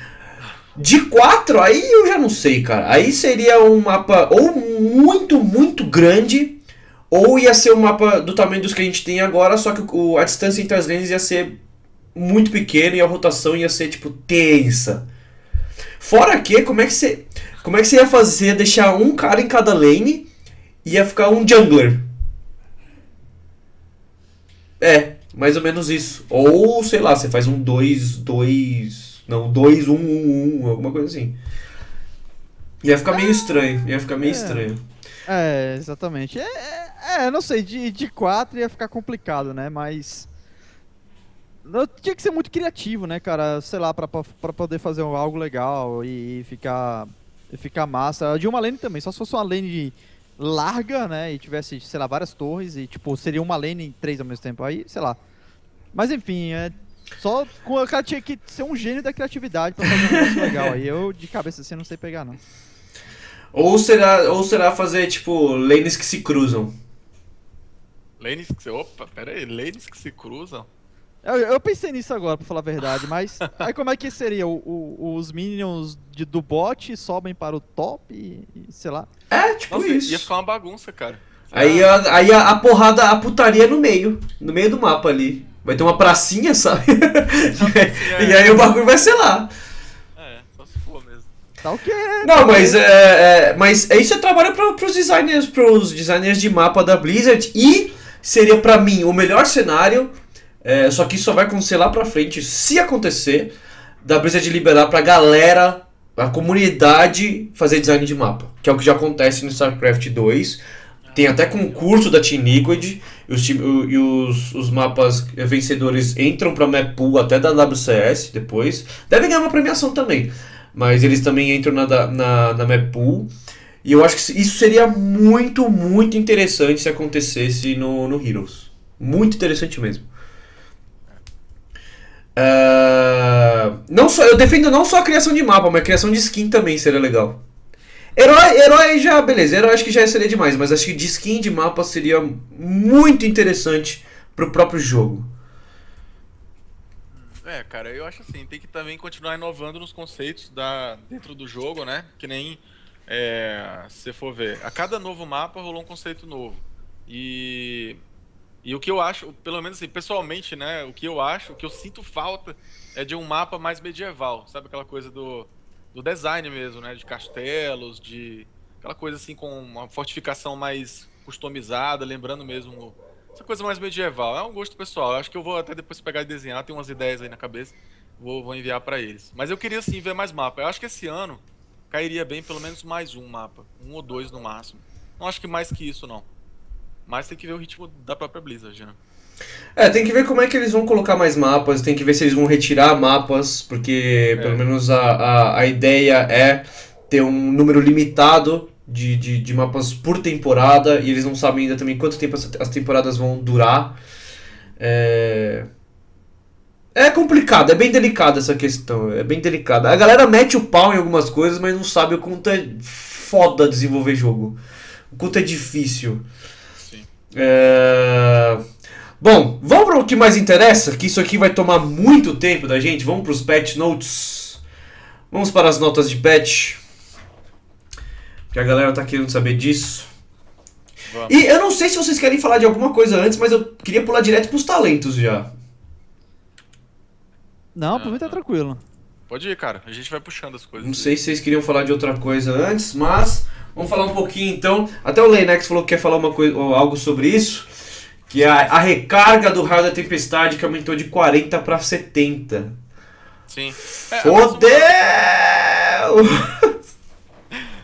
De 4, aí eu já não sei, cara. Aí seria um mapa ou muito grande, ou ia ser um mapa do tamanho dos que a gente tem agora, só que a distância entre as lanes ia ser muito pequena e a rotação ia ser, tipo, tensa. Fora que, como é que você ia fazer, deixar um cara em cada lane e ia ficar um jungler? É, mais ou menos isso. Ou, sei lá, você faz um 2-1-1, alguma coisa assim. Ia ficar meio estranho, estranho. É, exatamente. Não sei, de 4 ia ficar complicado, né, mas... Tinha que ser muito criativo, né, cara? Sei lá, pra poder fazer algo legal e ficar massa. De uma lane também, só se fosse uma lane larga, né? E tivesse, sei lá, várias torres e, tipo, seria uma lane em 3 ao mesmo tempo. Aí, sei lá. Mas enfim, só o cara tinha que ser um gênio da criatividade pra fazer um negócio legal. Aí eu, de cabeça assim, não sei pegar, não. Ou será fazer, tipo, lanes que se cruzam? Lanes que se... Opa, pera aí, lanes que se cruzam? Eu pensei nisso agora, pra falar a verdade, mas aí como é que seria? Os minions do bot sobem para o top e sei lá. É, tipo Nossa, isso. Ia ficar uma bagunça, cara. Aí a porrada, a putaria no meio do mapa ali. Vai ter uma pracinha, sabe? E aí o bagulho vai ser lá. Só se for mesmo. Tá ok. Não, mas isso é trabalho pros designers de mapa da Blizzard e seria pra mim o melhor cenário. Só que isso só vai acontecer lá pra frente, se acontecer, da Blizzard liberar pra galera, a comunidade, fazer design de mapa. Que é o que já acontece no StarCraft 2. Tem até concurso da Team Liquid, e os mapas vencedores entram pra Map Pool até da WCS depois. Devem ganhar uma premiação também, mas eles também entram na Map Pool. E eu acho que isso seria muito interessante se acontecesse no Heroes. Muito interessante mesmo. Eu defendo não só a criação de mapa, mas a criação de skin também seria legal. Herói já, beleza, herói acho que já seria demais, mas acho que de skin de mapa seria muito interessante pro próprio jogo. Cara, eu acho assim, tem que também continuar inovando nos conceitos dentro do jogo, né? Que nem, se você for ver, a cada novo mapa rolou um conceito novo. E o que eu acho, pelo menos assim, pessoalmente, né, o que eu sinto falta é de um mapa mais medieval, sabe? Aquela coisa do design mesmo, né? De castelos, aquela coisa assim com uma fortificação mais customizada, lembrando mesmo essa coisa mais medieval. É um gosto pessoal, eu acho que eu vou até depois pegar e desenhar, tem umas ideias aí na cabeça, vou enviar pra eles. Mas eu queria sim ver mais mapa, eu acho que esse ano cairia bem pelo menos mais um mapa, 1 ou 2 no máximo. Não acho que mais que isso não. Mas tem que ver o ritmo da própria Blizzard, né? Tem que ver como é que eles vão colocar mais mapas, tem que ver se eles vão retirar mapas, porque pelo menos a ideia é ter um número limitado de mapas por temporada, e eles não sabem ainda também quanto tempo as temporadas vão durar. É complicado, é bem delicada essa questão, é bem delicada. A galera mete o pau em algumas coisas, mas não sabe o quanto é foda desenvolver jogo, o quanto é difícil. Bom, vamos para o que mais interessa, que isso aqui vai tomar muito tempo da gente. Vamos para os patch notes. Vamos para as notas de patch, que a galera tá querendo saber disso. Vamos. E eu não sei se vocês querem falar de alguma coisa antes, mas eu queria pular direto para os talentos já. Não, por mim tá tranquilo. Pode ir, cara, a gente vai puxando as coisas. Não sei se vocês queriam falar de outra coisa antes, mas vamos falar um pouquinho então. Até o Leinex falou que quer falar algo sobre isso, que é a recarga do raio da tempestade, que aumentou de 40 para 70. Sim. Fodeu!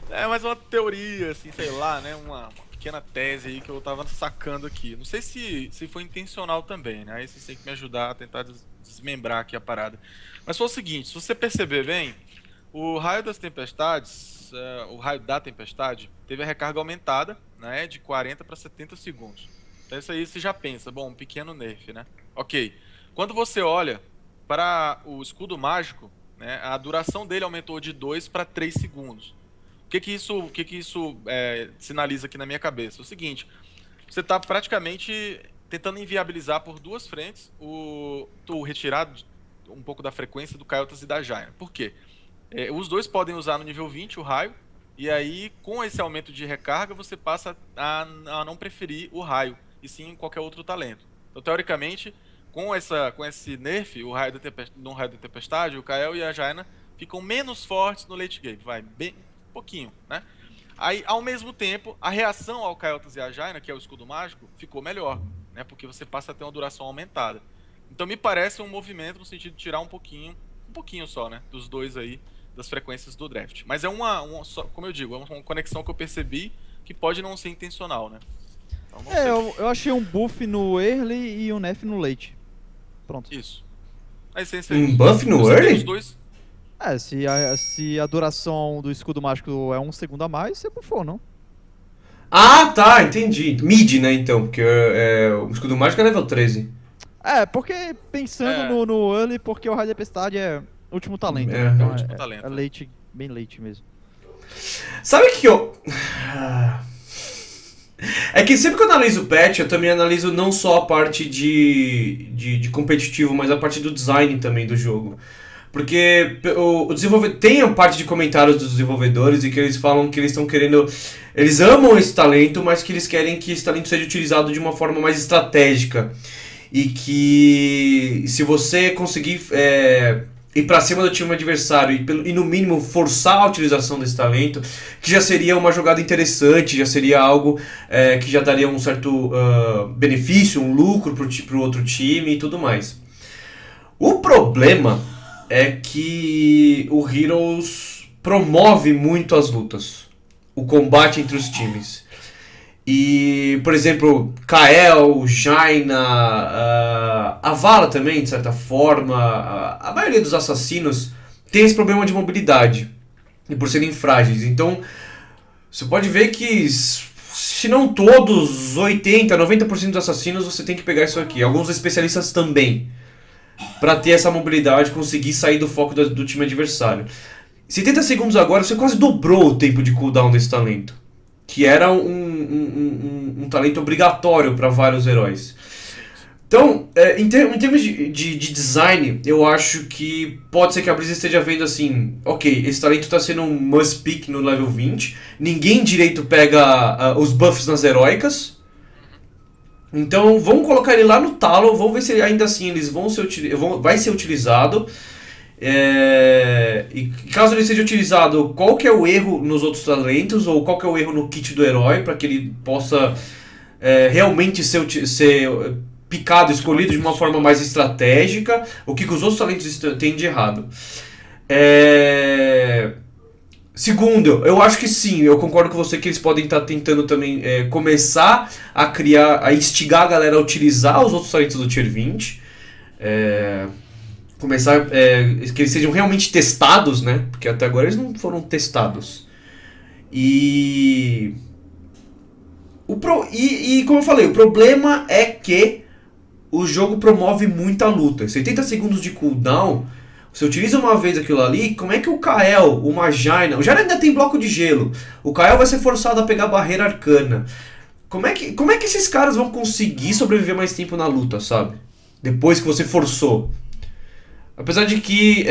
É mais uma teoria, assim, sei lá, né? Uma pequena tese aí que eu tava sacando aqui. Não sei se foi intencional também, né? Aí vocês têm que me ajudar a tentar desmembrar aqui a parada. Mas foi o seguinte, se você perceber bem, o raio das tempestades, o raio da tempestade, teve a recarga aumentada, né? De 40 para 70 segundos. Então isso aí você já pensa, bom, um pequeno nerf, né? Ok. Quando você olha para o escudo mágico, né? A duração dele aumentou de 2 para 3 segundos. O que isso sinaliza aqui na minha cabeça? O seguinte, você está praticamente tentando inviabilizar por duas frentes o retirado um pouco da frequência do Kael'thas e da Jaina. Por quê? Os dois podem usar no nível 20 o raio, e aí com esse aumento de recarga você passa a não preferir o raio, e sim qualquer outro talento. Então, teoricamente, com esse nerf, no raio da tempestade, o Kael e a Jaina ficam menos fortes no late game, vai bem pouquinho, né? Aí, ao mesmo tempo, a reação ao Kael'thas e a Jaina, que é o escudo mágico, ficou melhor, né? Porque você passa a ter uma duração aumentada. Então me parece um movimento no sentido de tirar um pouquinho só, né? Dos dois aí, das frequências do draft. Mas é como eu digo, é uma conexão que eu percebi que pode não ser intencional, né? Então, eu achei um buff no early e um nerf no late. Pronto. Isso. A essência é isso. Um buff no early? Os dois... Se a duração do escudo mágico é 1 segundo a mais, você buffou, não? Ah, tá, entendi. Mid, né, então, porque o escudo mágico é level 13. Porque pensando no early, porque o raio da tempestade é último talento. É, então último talento. É late, bem late mesmo. Sabe o que eu... É que sempre que eu analiso o patch, eu também analiso não só a parte de competitivo, mas a parte do design também do jogo. Porque o desenvolvedor tem a parte de comentários dos desenvolvedores e que eles falam que eles estão querendo... Eles amam esse talento, mas que eles querem que esse talento seja utilizado de uma forma mais estratégica. E que se você conseguir ir pra cima do time adversário e no mínimo forçar a utilização desse talento, que já seria uma jogada interessante, já seria algo que já daria um certo benefício, um lucro pro outro time e tudo mais. O problema é que o Heroes promove muito as lutas, o combate entre os times. E, por exemplo, Kael, Jaina, a Vala também, de certa forma, a maioria dos assassinos tem esse problema de mobilidade, e por serem frágeis. Então, você pode ver que, se não todos, 80%, 90% dos assassinos, você tem que pegar isso aqui. Alguns especialistas também, para ter essa mobilidade, conseguir sair do foco do time adversário. 70 segundos agora, você quase dobrou o tempo de cooldown desse talento, que era um talento obrigatório para vários heróis. Então, em termos de design, eu acho que pode ser que a Blizzard esteja vendo assim, ok, esse talento está sendo um must pick no level 20, ninguém direito pega os buffs nas heróicas, então vamos colocar ele lá no talo, vamos ver se ainda assim eles vai ser utilizado. E caso ele seja utilizado, qual que é o erro nos outros talentos, ou qual que é o erro no kit do herói, para que ele possa realmente ser picado, escolhido de uma forma mais estratégica, o que os outros talentos têm de errado. Segundo, eu acho que sim, eu concordo com você que eles podem estar tentando também começar a instigar a galera a utilizar os outros talentos do Tier 20. Começar que eles sejam realmente testados, né? Porque até agora eles não foram testados. E como eu falei, o problema é que o jogo promove muita luta. 70 segundos de cooldown, você utiliza uma vez aquilo ali, como é que o Kael, o Jaina ainda tem bloco de gelo, o Kael vai ser forçado a pegar barreira arcana. Como é que esses caras vão conseguir sobreviver mais tempo na luta, sabe? Depois que você forçou. Apesar de que,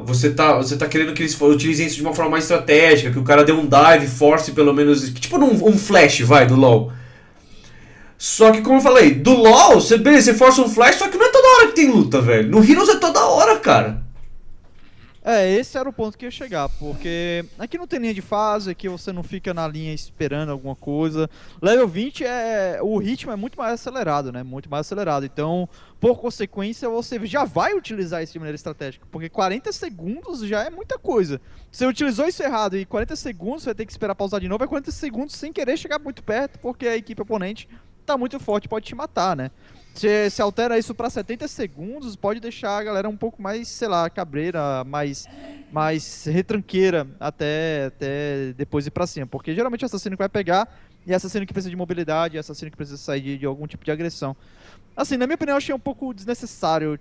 você tá querendo que eles utilizem isso de uma forma mais estratégica, que o cara dê um dive, force pelo menos, tipo um flash, do LoL. Só que, como eu falei, do LoL, você força um flash, só que não é toda hora que tem luta, velho. No Heroes é toda hora, cara. Esse era o ponto que eu ia chegar, porque aqui não tem linha de fase, aqui você não fica na linha esperando alguma coisa. Level 20 o ritmo é muito mais acelerado, né? Muito mais acelerado. Então, por consequência, você já vai utilizar isso de maneira estratégica, porque 40 segundos já é muita coisa. Você utilizou isso errado e 40 segundos você vai ter que esperar pausar de novo, é 40 segundos sem querer chegar muito perto, porque a equipe oponente tá muito forte, pode te matar, né? Se altera isso pra 70 segundos, pode deixar a galera um pouco mais, sei lá, cabreira, mais retranqueira até depois ir pra cima. Porque geralmente é assassino que vai pegar, e é assassino que precisa de mobilidade, é assassino que precisa sair de algum tipo de agressão. Assim, na minha opinião, eu achei um pouco desnecessário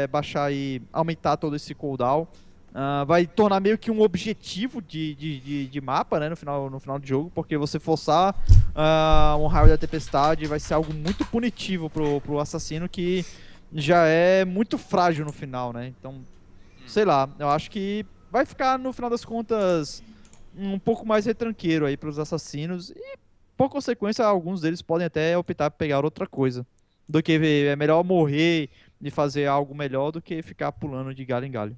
baixar e aumentar todo esse cooldown. Vai tornar meio que um objetivo de mapa, né, no final do jogo, porque você forçar um raio da tempestade vai ser algo muito punitivo pro assassino, que já é muito frágil no final, né? Então, sei lá, eu acho que vai ficar, no final das contas, um pouco mais retranqueiro aí pros assassinos, e por consequência, alguns deles podem até optar por pegar outra coisa. Do que é melhor morrer e fazer algo melhor do que ficar pulando de galho em galho.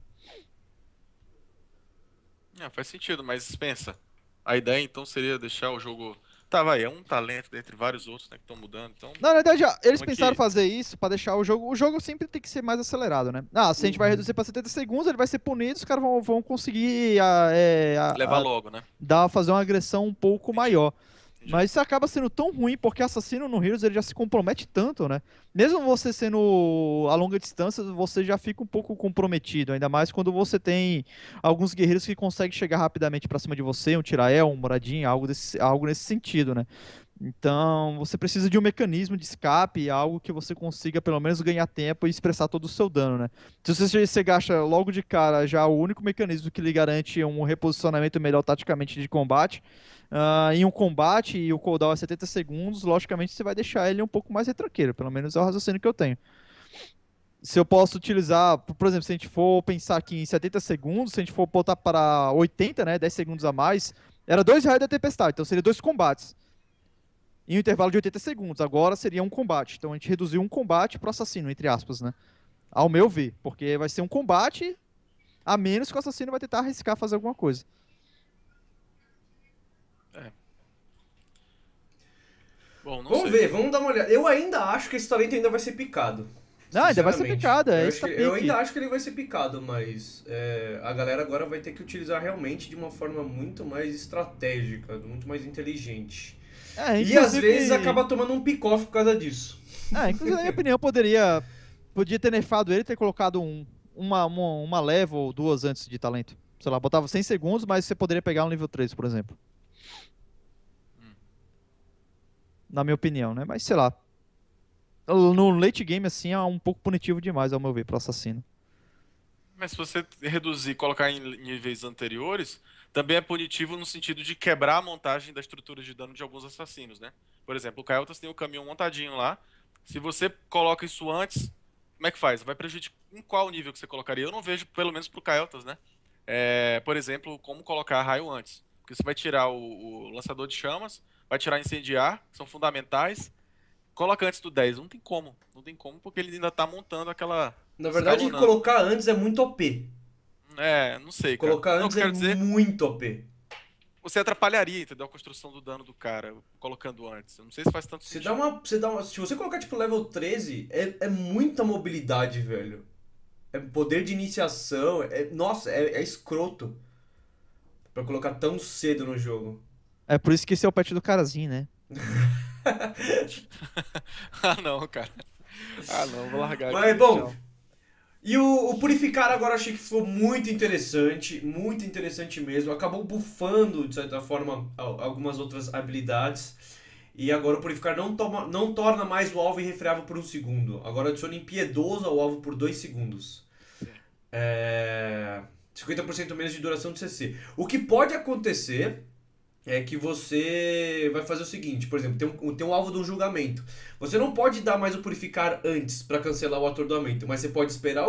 Faz sentido, mas pensa. A ideia então seria deixar o jogo. Tá, vai, é um talento dentre vários outros, né, que estão mudando. Então, Na verdade, eles como é pensaram que. fazer isso pra deixar o jogo. O jogo sempre tem que ser mais acelerado, né? Se a gente vai reduzir pra 70 segundos, ele vai ser punido, os caras vão conseguir Levar logo, né? fazer uma agressão um pouco Entendi, maior. entendi. Mas isso acaba sendo tão ruim porque assassino no Heroes ele já se compromete tanto, né? Mesmo você sendo a longa distância, você já fica um pouco comprometido. Ainda mais quando você tem alguns guerreiros que conseguem chegar rapidamente pra cima de você, um Tirael, um Moradin, algo nesse sentido, né? Então, você precisa de um mecanismo de escape, algo que você consiga pelo menos ganhar tempo e expressar todo o seu dano, né? Se você gasta logo de cara já o único mecanismo que lhe garante um reposicionamento melhor taticamente de combate, em um combate e o cooldown é 70 segundos, logicamente você vai deixar ele um pouco mais retranqueiro, pelo menos é o raciocínio que eu tenho. Se eu posso utilizar, por exemplo, se a gente for pensar aqui em 70 segundos, se a gente for botar para 80, né, 10 segundos a mais, era 2 raios da tempestade, então seria 2 combates em um intervalo de 80 segundos. Agora seria um combate. Então a gente reduziu um combate pro assassino, entre aspas, né? Ao meu ver. Porque vai ser um combate a menos que o assassino vai tentar arriscar fazer alguma coisa. Bom, não Vamos sei. ver, vamos dar uma olhada. Eu ainda acho que esse talento ainda vai ser picado. Ainda vai ser Sinceramente. picado, Eu, esse eu pique. ainda acho que ele vai ser picado, mas a galera agora vai ter que utilizar realmente de uma forma muito mais estratégica, muito mais inteligente. E às vezes acaba tomando um pick-off por causa disso. Inclusive, na minha opinião, podia ter nerfado ele e ter colocado uma level ou duas antes de talento. Sei lá, botava 100 segundos, mas você poderia pegar um nível 3, por exemplo. Na minha opinião, né? Mas sei lá. No late game, assim, é um pouco punitivo demais, ao meu ver, pro assassino. Mas se você reduzir e colocar em níveis anteriores, também é punitivo no sentido de quebrar a montagem da estrutura de dano de alguns assassinos, né? Por exemplo, o Kael'thas tem o caminhão montadinho lá. Se você coloca isso antes, como é que faz? Vai prejudicar em qual nível que você colocaria? Eu não vejo, pelo menos pro Kael'thas, né? Por exemplo, como colocar raio antes. Porque você vai tirar o lançador de chamas, vai tirar incendiar, que são fundamentais. Coloca antes do 10. Não tem como. Não tem como, porque ele ainda tá montando aquela... Na verdade, escalonando. colocar antes é muito OP. Não sei, cara. Colocar Não, antes eu quero é dizer, muito OP. você atrapalharia, entendeu? A construção do dano do cara, colocando antes. Eu não sei se faz tanto Você sentido. dá uma, se você colocar tipo level 13, é muita mobilidade, velho. É poder de iniciação, nossa, é escroto. Pra colocar tão cedo no jogo. É por isso que esse é o pet do carazinho, né? Ah, não, cara. Ah, não, vou largar Mas aqui. bom, Tchau. e o Purificar agora eu achei que foi muito interessante mesmo. Acabou bufando, de certa forma, algumas outras habilidades. E agora o Purificar não torna mais o alvo irrefreável por um segundo. Agora adiciona impiedoso ao alvo por 2 segundos. 50% menos de duração de CC. O que pode acontecer é que você vai fazer o seguinte, por exemplo, tem um alvo de um julgamento. Você não pode dar mais o purificar antes para cancelar o atordoamento, mas você pode esperar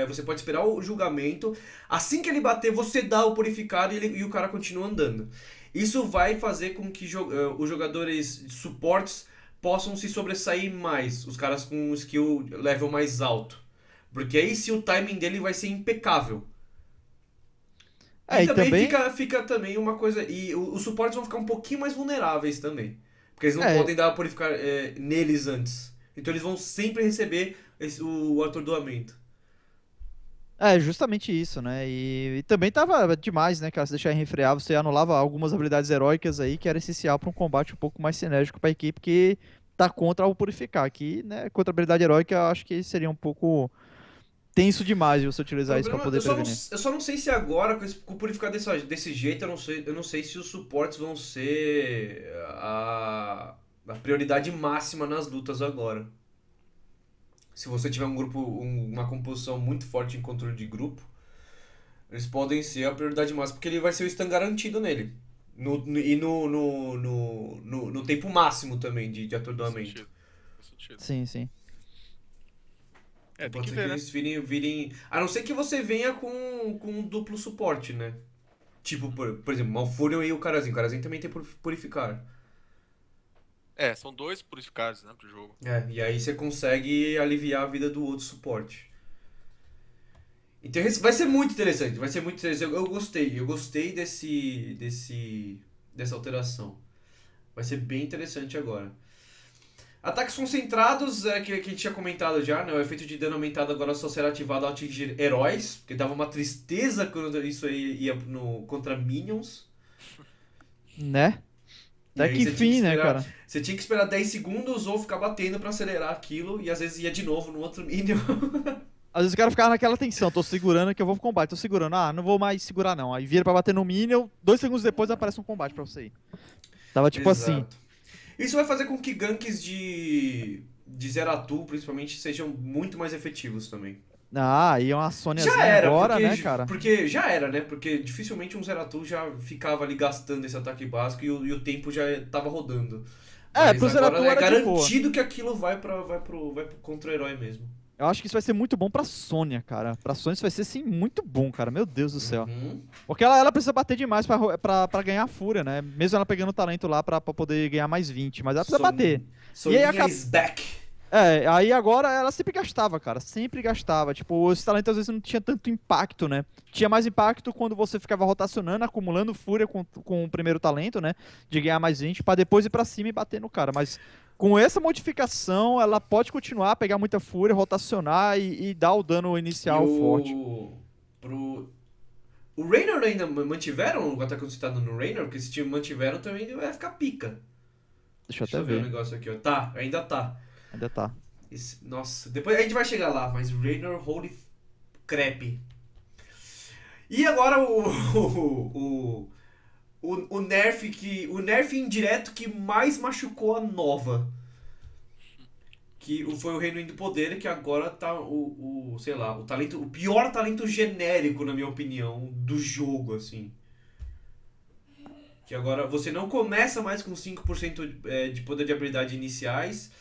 você pode esperar o julgamento. Assim que ele bater, você dá o purificar e o cara continua andando. Isso vai fazer com que os jogadores de suportes possam se sobressair mais, os caras com um skill level mais alto. Porque aí sim o timing dele vai ser impecável. E E também também. fica também uma coisa. E os suportes vão ficar um pouquinho mais vulneráveis também. Porque eles não É, podem dar purificar neles antes. Então eles vão sempre receber o atordoamento. Justamente isso, né? E também tava demais, né, cara? Se deixar refrear, você anulava algumas habilidades heróicas aí, que era essencial pra um combate um pouco mais sinérgico pra equipe que tá contra o purificar. Aqui, né, contra a habilidade heróica, eu acho que seria um pouco tenso demais de você O utilizar isso pra problema, poder prevenir. eu só não sei se agora, com o purificar desse jeito, eu não sei se os suportes vão ser a prioridade máxima nas lutas agora. Se você tiver um grupo, uma composição muito forte em controle de grupo, eles podem ser a prioridade máxima, porque ele vai ser o stun garantido nele. E no tempo máximo também de Faz atordoamento. sentido. Faz sentido. Sim, sim. É, tem Pode que ser que ver, né? eles virem. A não ser que você venha com um duplo suporte, né? Tipo, por exemplo, Malfurion e o Karazin. O Karazin também tem purificar. É, são 2 purificados, né, pro jogo. E aí você consegue aliviar a vida do outro suporte. Então vai ser muito interessante, vai ser muito interessante. Eu gostei dessa alteração. Vai ser bem interessante agora. Ataques concentrados, que a gente tinha comentado já, né? O efeito de dano aumentado agora só será ativado ao atingir heróis, porque dava uma tristeza quando isso aí ia contra minions. Né? E Até aí que fim, né, cara? você tinha que esperar 10 segundos ou ficar batendo pra acelerar aquilo, e às vezes ia de novo no outro minion. Às vezes o cara ficava naquela tensão, tô segurando que eu vou pro combate, tô segurando, não vou mais segurar não. Aí vira pra bater no minion, 2 segundos depois aparece um combate pra você ir. Tava tipo assim. Exato. Isso vai fazer com que ganks de Zeratul, principalmente, sejam muito mais efetivos também. E é uma Sonyazinha Já era, agora, né, cara? porque já era, né? Porque dificilmente um Zeratul já ficava ali gastando esse ataque básico e o tempo já tava rodando. Mas Pro agora Zeratul é era de boa. garantido que aquilo vai pro contra-herói mesmo. Eu acho que isso vai ser muito bom pra Sonya, cara. Pra Sonya isso vai ser, sim, muito bom, cara. Meu Deus do céu. Uhum. Porque ela precisa bater demais pra ganhar a fúria, né? Mesmo ela pegando o talento lá pra poder ganhar mais 20. Mas ela precisa bater. Soninha E aí acaba- is back. Aí agora ela sempre gastava, cara. Sempre gastava. Tipo, esse talento às vezes não tinha tanto impacto, né? Tinha mais impacto quando você ficava rotacionando, acumulando fúria com o primeiro talento, né? De ganhar mais 20, pra depois ir pra cima e bater no cara. Mas com essa modificação, ela pode continuar a pegar muita fúria, rotacionar e dar o dano E inicial forte. o Raynor ainda mantiveram o ataque citado no Raynor? Porque se mantiveram também vai ficar pica. Deixa eu Deixa até eu ver o ver. negócio aqui, ó. Tá, ainda tá. Ainda tá. Nossa, depois a gente vai chegar lá, mas Raynor, holy crepe. E agora o nerf indireto que mais machucou a Nova. Que foi o Reino do Poder, que agora tá sei lá, o pior talento genérico, na minha opinião, do jogo, assim. Que agora você não começa mais com 5% de poder de habilidade iniciais,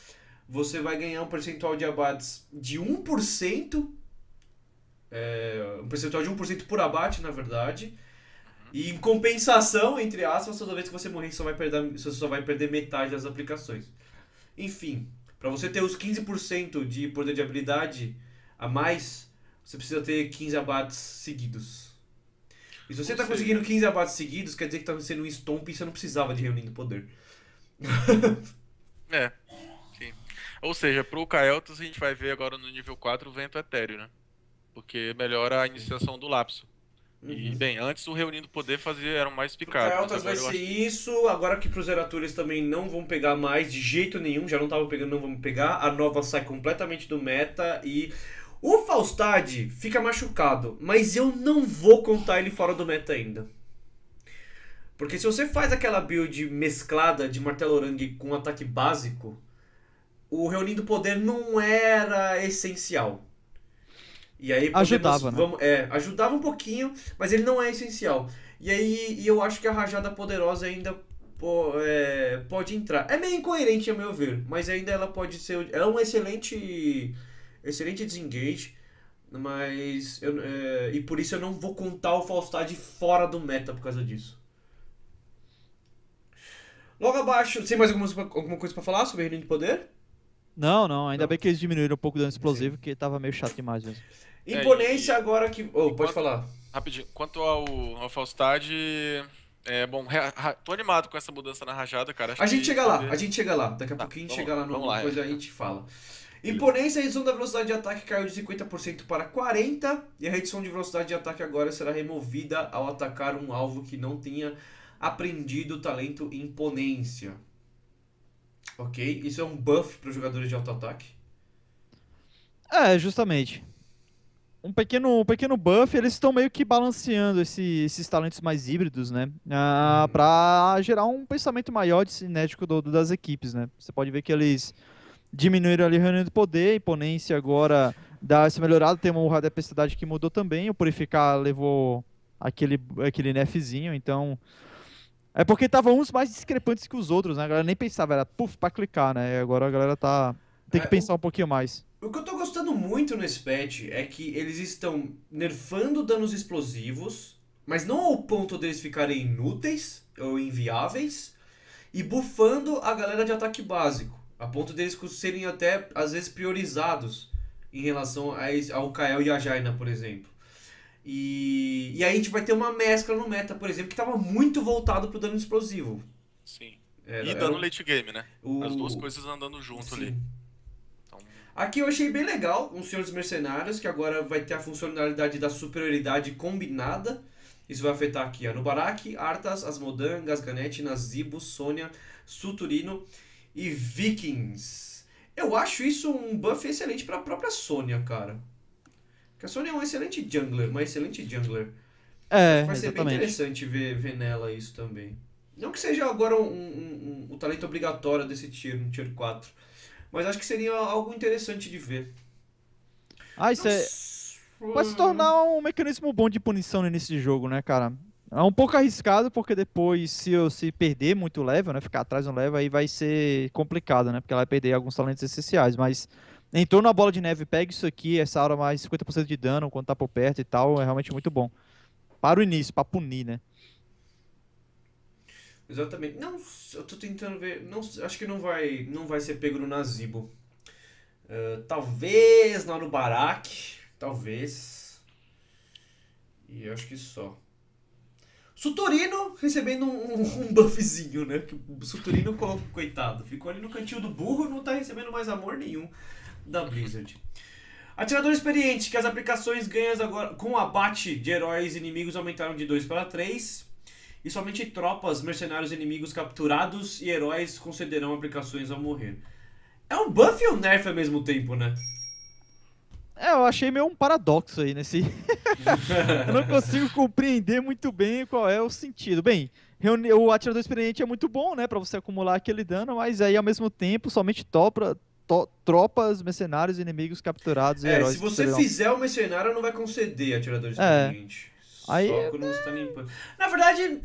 você vai ganhar um percentual de abates de 1%, um percentual de 1% por abate, na verdade. E em compensação, entre aspas, toda vez que você morrer, você só vai perder metade das aplicações. Enfim, para você ter os 15% de poder de habilidade a mais, você precisa ter 15 abates seguidos. E se você tá conseguindo 15 abates seguidos, quer dizer que tá sendo um stomp e você não precisava de reunião do poder. Sim. Ou seja, pro Kael'thas a gente vai ver agora no nível 4 o Vento Etéreo, né? Porque melhora a iniciação do Lapso. E, bem, antes o Reunindo Poder eram mais Pro picados. Kael'thas vai ser isso, agora que pros Zeratul também não vão pegar mais de jeito nenhum, já não estavam pegando, não vão pegar, a Nova sai completamente do meta e... O Falstad fica machucado, mas eu não vou contar ele fora do meta ainda. Porque se você faz aquela build mesclada de Martelo Orangue com ataque básico, o Reunindo Poder não era essencial. E aí Ajudava, né? Ajudava um pouquinho, mas ele não é essencial. E aí eu acho que a Rajada Poderosa ainda pode entrar. É meio incoerente a meu ver, mas ainda ela pode ser... Ela é um excelente desengage, mas e por isso eu não vou contar o Falstad fora do meta por causa disso. Logo abaixo, tem mais alguma coisa pra falar sobre Reino de Poder? Não, ainda Não. bem que eles diminuíram um pouco o dano explosivo, que tava meio chato demais mesmo. Imponência agora que... Oh, pode Enquanto- falar. Rapidinho, quanto ao Falstad, bom, tô animado com essa mudança na rajada, cara. Acho A gente que chega lá, poder- a gente chega lá. Daqui a Tá, pouquinho a gente vamos chega lá, lá no vamos lá, coisa é. a gente fala. Imponência, a redução da velocidade de ataque caiu de 50% para 40%, e a redução de velocidade de ataque agora será removida ao atacar um alvo que não tenha aprendido o talento Imponência. Ok? Isso é um buff para os jogadores de alto ataque. Justamente. Um pequeno buff, eles estão meio que balanceando esses talentos mais híbridos, né? Pra gerar um pensamento maior de cinético das equipes, né? Você pode ver que eles diminuíram ali a reunião de poder, imponência agora dá essa melhorada, tem uma honra da tempestade que mudou também, o purificar levou aquele nerfzinho, então... É porque estavam uns mais discrepantes que os outros, né? A galera nem pensava, era puff pra clicar, né? Agora a galera tem que pensar um pouquinho mais. O que eu tô gostando muito nesse patch é que eles estão nerfando danos explosivos, mas não ao ponto deles ficarem inúteis ou inviáveis, e buffando a galera de ataque básico, a ponto deles serem até, às vezes, priorizados em relação ao Kael e a Jaina, por exemplo. E aí a gente vai ter uma mescla no meta, por exemplo, que estava muito voltado pro dano explosivo. Sim. Era- E era dando o- late game, né? o- As duas coisas andando junto ali. Sim. Então, Aqui eu achei bem legal um Senhor dos Mercenários, que agora vai ter a funcionalidade da superioridade combinada. Isso vai afetar aqui a Nubarak, Arthas, Asmodan, Gasganet, Nazeebo, Sonya, Suturino e Vikings. Eu acho isso um buff excelente para a própria Sonya, cara. Porque a Sonya é um excelente jungler, uma excelente jungler. Vai ser bem Exatamente. interessante ver nela isso também. Não que seja agora um talento obrigatório desse tier, um tier 4. Mas acho que seria algo interessante de ver. Isso pode se tornar um mecanismo bom de punição no início de jogo, né, cara? É um pouco arriscado, porque depois, se perder muito level, né, ficar atrás no level, aí vai ser complicado, né, porque ela vai perder alguns talentos essenciais, mas entrou na bola de neve, pega isso aqui, essa aura mais 50% de dano quando tá por perto e tal, é realmente muito bom. Para o início, pra punir, né? Exatamente. Não, eu tô tentando ver. Não, acho que não vai ser pego no Nazeebo. Talvez no Anubarak. Talvez. E eu acho que só. Suturino recebendo um buffzinho, né? Que o Suturino, coitado, ficou ali no cantinho do burro e não tá recebendo mais amor nenhum da Blizzard. Atirador experiente, que as aplicações ganhas agora com o abate de heróis inimigos aumentaram de 2 para 3. E somente tropas, mercenários inimigos capturados e heróis concederão aplicações ao morrer. É um buff e um nerf ao mesmo tempo, né? Eu achei meio um paradoxo aí nesse. Eu não consigo compreender muito bem qual é o sentido. Bem, o atirador experiente é muito bom, né, pra você acumular aquele dano, mas aí ao mesmo tempo somente tropas, mercenários, inimigos capturados e heróis. Se você concederão. fizer o mercenário, não vai conceder atirador É. experiente. Aí, Só quando você tá limpando. Na verdade,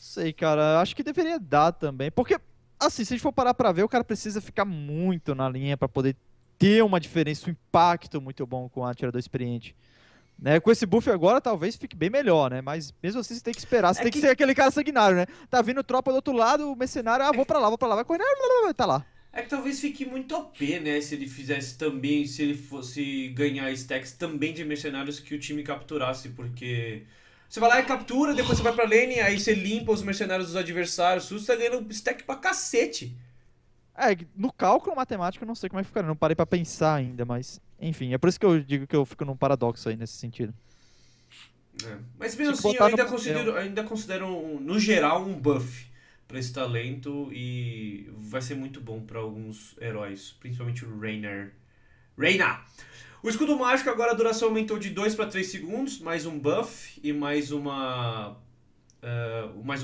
Sei, cara, acho que deveria dar também, porque assim, se a gente for parar pra ver, o cara precisa ficar muito na linha pra poder ter uma diferença, um impacto muito bom com o atirador experiente. Né? Com esse buff agora, talvez fique bem melhor, né? Mas mesmo assim, você tem que esperar. Você tem que ser aquele cara sanguinário, né? Tá vindo tropa do outro lado, o mercenário, vou pra lá, vai correr, tá lá. é que talvez fique muito OP, né? Se ele fizesse também, se ele fosse ganhar stacks também de mercenários que o time capturasse, porque você vai lá e captura, depois você vai pra lane, aí você limpa os mercenários dos adversários, você tá ganhando stack pra cacete. No cálculo matemático eu não sei como é que ficaria, não parei pra pensar ainda, mas enfim, é por isso que eu digo que eu fico num paradoxo aí nesse sentido. Mas mesmo Tipo, assim, eu botar ainda considero no geral um buff pra esse talento e vai ser muito bom pra alguns heróis, principalmente o Reyna! O escudo mágico agora a duração aumentou de 2 para 3 segundos, mais um buff e mais um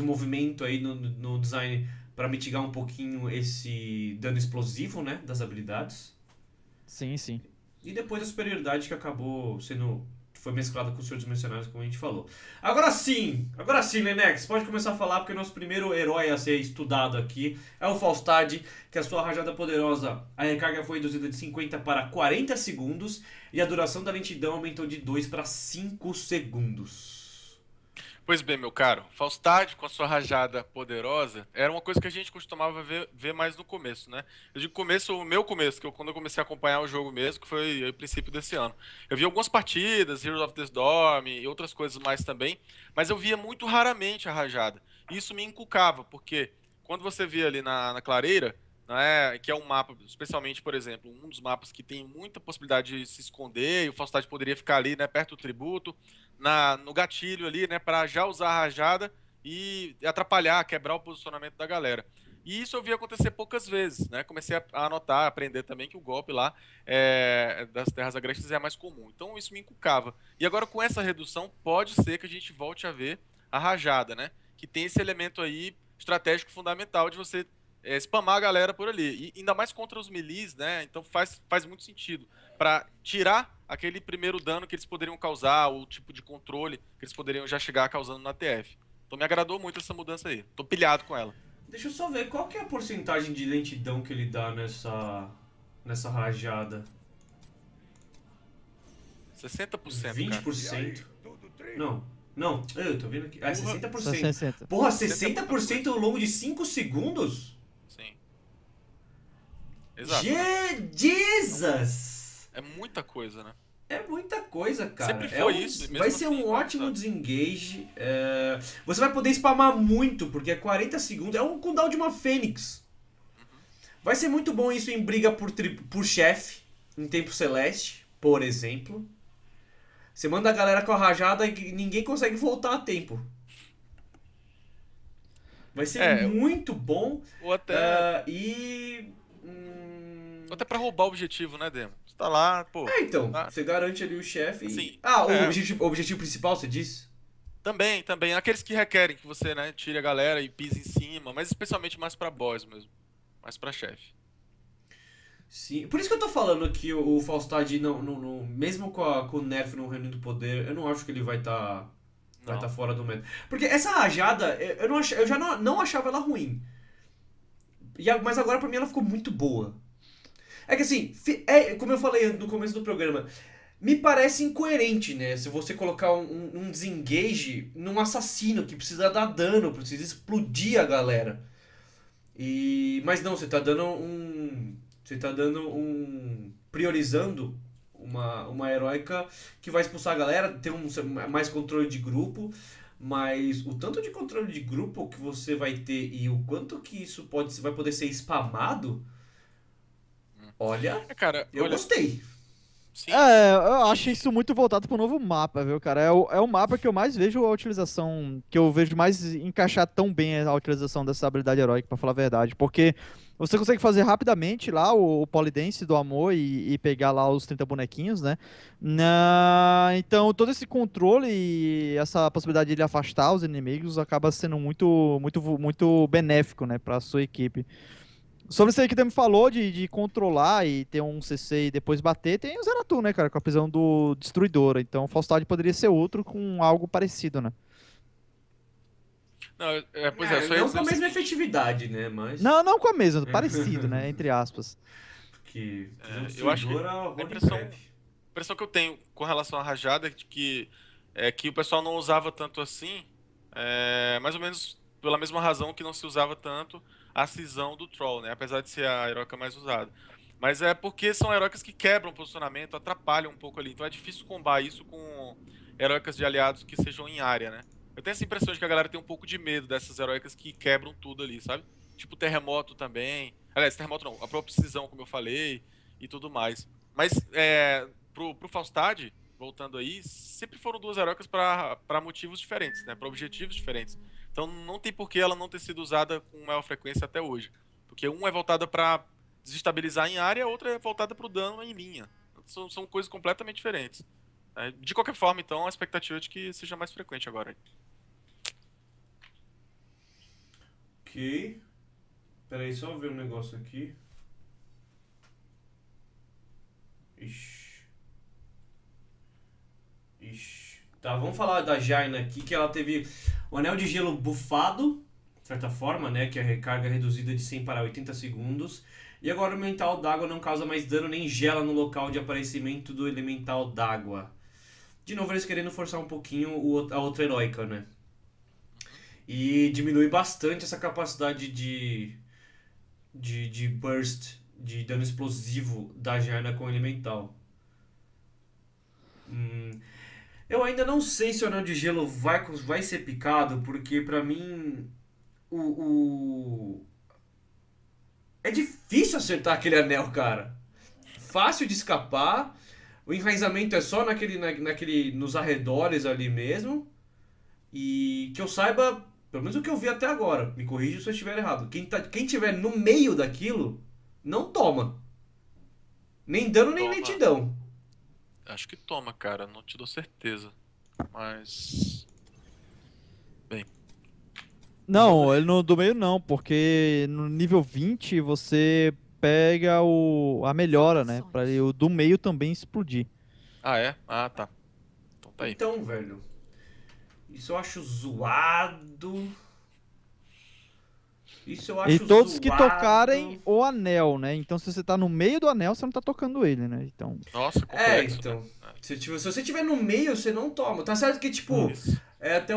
movimento aí no design para mitigar um pouquinho esse dano explosivo, né, das habilidades. Sim, sim. E depois a superioridade que foi mesclada com o Senhor dos Mercenários, como a gente falou. Agora sim, Lenex, pode começar a falar, porque nosso primeiro herói a ser estudado aqui é o Falstad, que a sua rajada poderosa, a recarga foi reduzida de 50 para 40 segundos e a duração da lentidão aumentou de 2 para 5 segundos. Pois bem, meu caro, Faustad com a sua rajada poderosa era uma coisa que a gente costumava ver mais no começo, né? Eu digo começo, o meu começo, quando eu comecei a acompanhar o jogo mesmo, que foi o princípio desse ano. Eu vi algumas partidas, Heroes of the Storm e outras coisas mais também, mas eu via muito raramente a rajada. E isso me encucava, porque quando você via ali na clareira, né, que é um mapa, especialmente, por exemplo, um dos mapas que tem muita possibilidade de se esconder, e o Faustad poderia ficar ali, né, perto do tributo, no gatilho ali, né, para já usar a rajada e atrapalhar, quebrar o posicionamento da galera. E isso eu vi acontecer poucas vezes, né? Comecei a anotar, a aprender também que o golpe lá das terras agrestes é mais comum. Então isso me encucava. E agora com essa redução, pode ser que a gente volte a ver a rajada, né? Que tem esse elemento aí estratégico fundamental de você spamar a galera por ali. E ainda mais contra os melees, né? Então faz muito sentido. Para tirar aquele primeiro dano que eles poderiam causar, o tipo de controle que eles poderiam já chegar causando na TF. Então me agradou muito essa mudança aí. Tô pilhado com ela. Deixa eu só ver, qual que é a porcentagem de lentidão que ele dá nessa rajada? 60%, 20%? Não, não, eu tô vendo aqui. É, 60%. 60. Porra, 60% ao longo de 5 segundos? Sim. Exato. Jesus! É muita coisa, né? É muita coisa, cara. Sempre foi isso. E mesmo Vai ser assim, um ótimo desengage. Você vai poder spamar muito, porque é 40 segundos. É um cooldown de uma Fênix. Vai ser muito bom isso em briga por chefe, em tempo celeste, por exemplo. Você manda a galera com a rajada e ninguém consegue voltar a tempo. Vai ser muito bom. Ou até. Ou até pra roubar o objetivo, né, Demo? Você tá lá, pô. Então, você garante ali o chefe. Assim, o objetivo principal, você diz? Também. Aqueles que requerem que você, né, tire a galera e pise em cima, mas especialmente mais pra boss mesmo. Mais pra chefe. Sim, por isso que eu tô falando que o Faustad, mesmo com o nerf no Reino do Poder, eu não acho que ele vai tá fora do meta. Porque essa rajada, eu já não achava ela ruim. Mas agora pra mim ela ficou muito boa. É que assim, como eu falei no começo do programa, me parece incoerente, né? Se você colocar um desengage num assassino que precisa dar dano, precisa explodir a galera. Mas não, você tá dando priorizando uma heróica que vai expulsar a galera, ter mais controle de grupo, mas o tanto de controle de grupo que você vai ter e o quanto que isso vai poder ser spamado, olha, cara, eu gostei. Sim. Eu acho isso muito voltado pro novo mapa, viu, cara? É o mapa que eu mais vejo a utilização, que eu vejo mais encaixar tão bem a utilização dessa habilidade heróica, pra falar a verdade. Porque você consegue fazer rapidamente lá o Polidense do Amor e pegar lá os 30 bonequinhos, né? Então, todo esse controle e essa possibilidade de ele afastar os inimigos acaba sendo muito benéfico, né, pra sua equipe. Sobre isso aí que você me falou de controlar e ter um CC e depois bater, tem o Zeratul, né, cara, com a prisão do Destruidora. Então o Faustad poderia ser outro com algo parecido, né? Não, não com a mesma efetividade, né, mas... Não com a mesma, parecido, né, entre aspas. Porque eu acho que a impressão que eu tenho com relação à rajada é que o pessoal não usava tanto assim, mais ou menos pela mesma razão que não se usava tanto a cisão do Troll, né? Apesar de ser a heróica mais usada. Mas é porque são heróicas que quebram o posicionamento, atrapalham um pouco ali. Então é difícil combar isso com heróicas de aliados que sejam em área, né? Eu tenho essa impressão de que a galera tem um pouco de medo dessas heróicas que quebram tudo ali, sabe? Tipo Terremoto também. Aliás, Terremoto não, a própria cisão, como eu falei, e tudo mais. Mas pro Faustad, voltando aí, sempre foram duas heróicas para motivos diferentes, né? Para objetivos diferentes. Então não tem por que ela não ter sido usada com maior frequência até hoje. Porque uma é voltada para desestabilizar em área, a outra é voltada para o dano em linha. São coisas completamente diferentes. De qualquer forma, então, a expectativa é de que seja mais frequente agora. Ok. Peraí, só ver um negócio aqui. Ixi. Tá, vamos falar da Jaina aqui, que ela teve o anel de gelo bufado, de certa forma, né, que é a recarga reduzida de 100 para 80 segundos. E agora o elemental d'água não causa mais dano nem gela no local de aparecimento do elemental d'água. De novo eles querendo forçar um pouquinho a outra heróica, né? E diminui bastante essa capacidade de burst, de dano explosivo da Jaina com elemental. Eu ainda não sei se o Anel de Gelo vai ser picado, porque pra mim o... é difícil acertar aquele anel, cara. Fácil de escapar. O enraizamento é só naquele nos arredores ali mesmo. E que eu saiba, pelo menos o que eu vi até agora, me corrija se eu estiver errado. Quem tiver no meio daquilo, não toma. Nem dano, nem Toma. lentidão. Acho que toma, cara. Não te dou certeza. Mas. Bem. Não, ele no do meio não, porque no nível 20 você pega a melhora, né? Pra o do meio também explodir. Ah, é? Ah, tá. Então tá aí. Então, velho, isso eu acho zoado. Isso eu acho E todos que zoado. tocarem o anel, né? Então se você tá no meio do anel, você não tá tocando ele, né? Então. Nossa, complexo. Então. Né? Se você tiver no meio, você não toma. Tá certo que, tipo, Isso. é até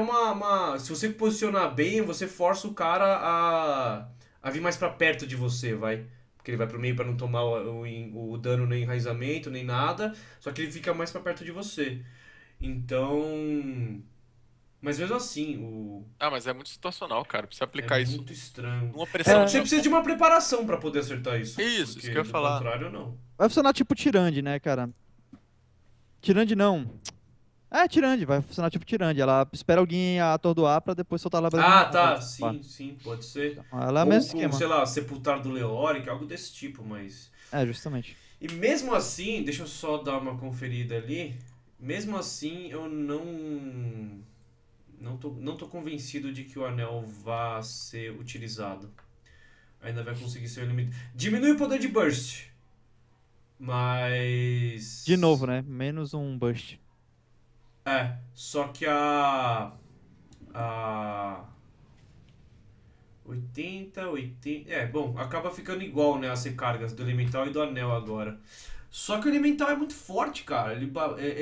se você posicionar bem, você força o cara a vir mais pra perto de você, vai. Porque ele vai pro meio pra não tomar o dano nem enraizamento, nem nada. Só que ele fica mais pra perto de você. Então. Mas mesmo assim, Ah, mas é muito situacional, cara. Precisa é aplicar isso muito estranho. numa pressão Você precisa de uma preparação pra poder acertar isso. Isso Porque que eu ia do falar. contrário, não. Vai funcionar tipo Tirande, né, cara? Tirande não. É, Tirande, vai funcionar tipo Tirande. Ela espera alguém atordoar pra depois soltar a lábia. Ah, tá. Sim, pode ser. Ela é o Ou mesmo com, esquema. sei lá, Sepultar do Leoric, algo desse tipo, mas... É, justamente. E mesmo assim, deixa eu só dar uma conferida ali. Mesmo assim, eu não tô convencido de que o anel vá ser utilizado. Ainda vai conseguir ser eliminado. Diminui o poder de burst. Mas... De novo, né? Menos um bust. Só que a 80. Bom, acaba ficando igual, né, as recargas do elemental e do anel agora. Só que o elemental é muito forte, cara. Ele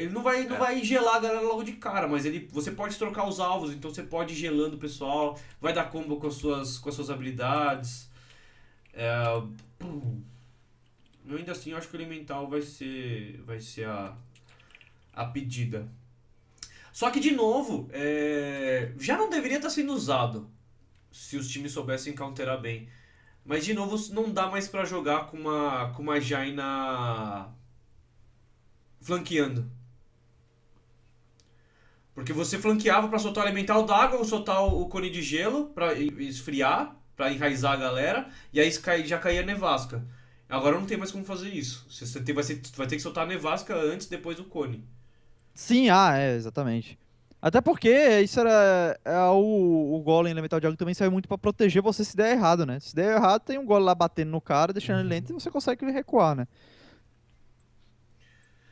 não vai gelar a galera logo de cara, mas você pode trocar os alvos, então você pode ir gelando o pessoal, vai dar combo com as suas habilidades. Eu ainda assim acho que o elemental vai ser a pedida. Só que, de novo, já não deveria estar sendo usado se os times soubessem counterar bem. Mas, de novo, não dá mais pra jogar com uma Jaina flanqueando. Porque você flanqueava pra soltar o elemental d'água ou soltar o cone de gelo pra esfriar, pra enraizar a galera, e aí já caía a nevasca. Agora não tem mais como fazer isso. Vai ter que soltar a nevasca antes, depois o cone. Sim, exatamente. Até porque isso era. O Golem Elemental de Água também serve muito pra proteger você se der errado, né? Se der errado, tem um Golem lá batendo no cara, deixando ele lento e você consegue recuar, né?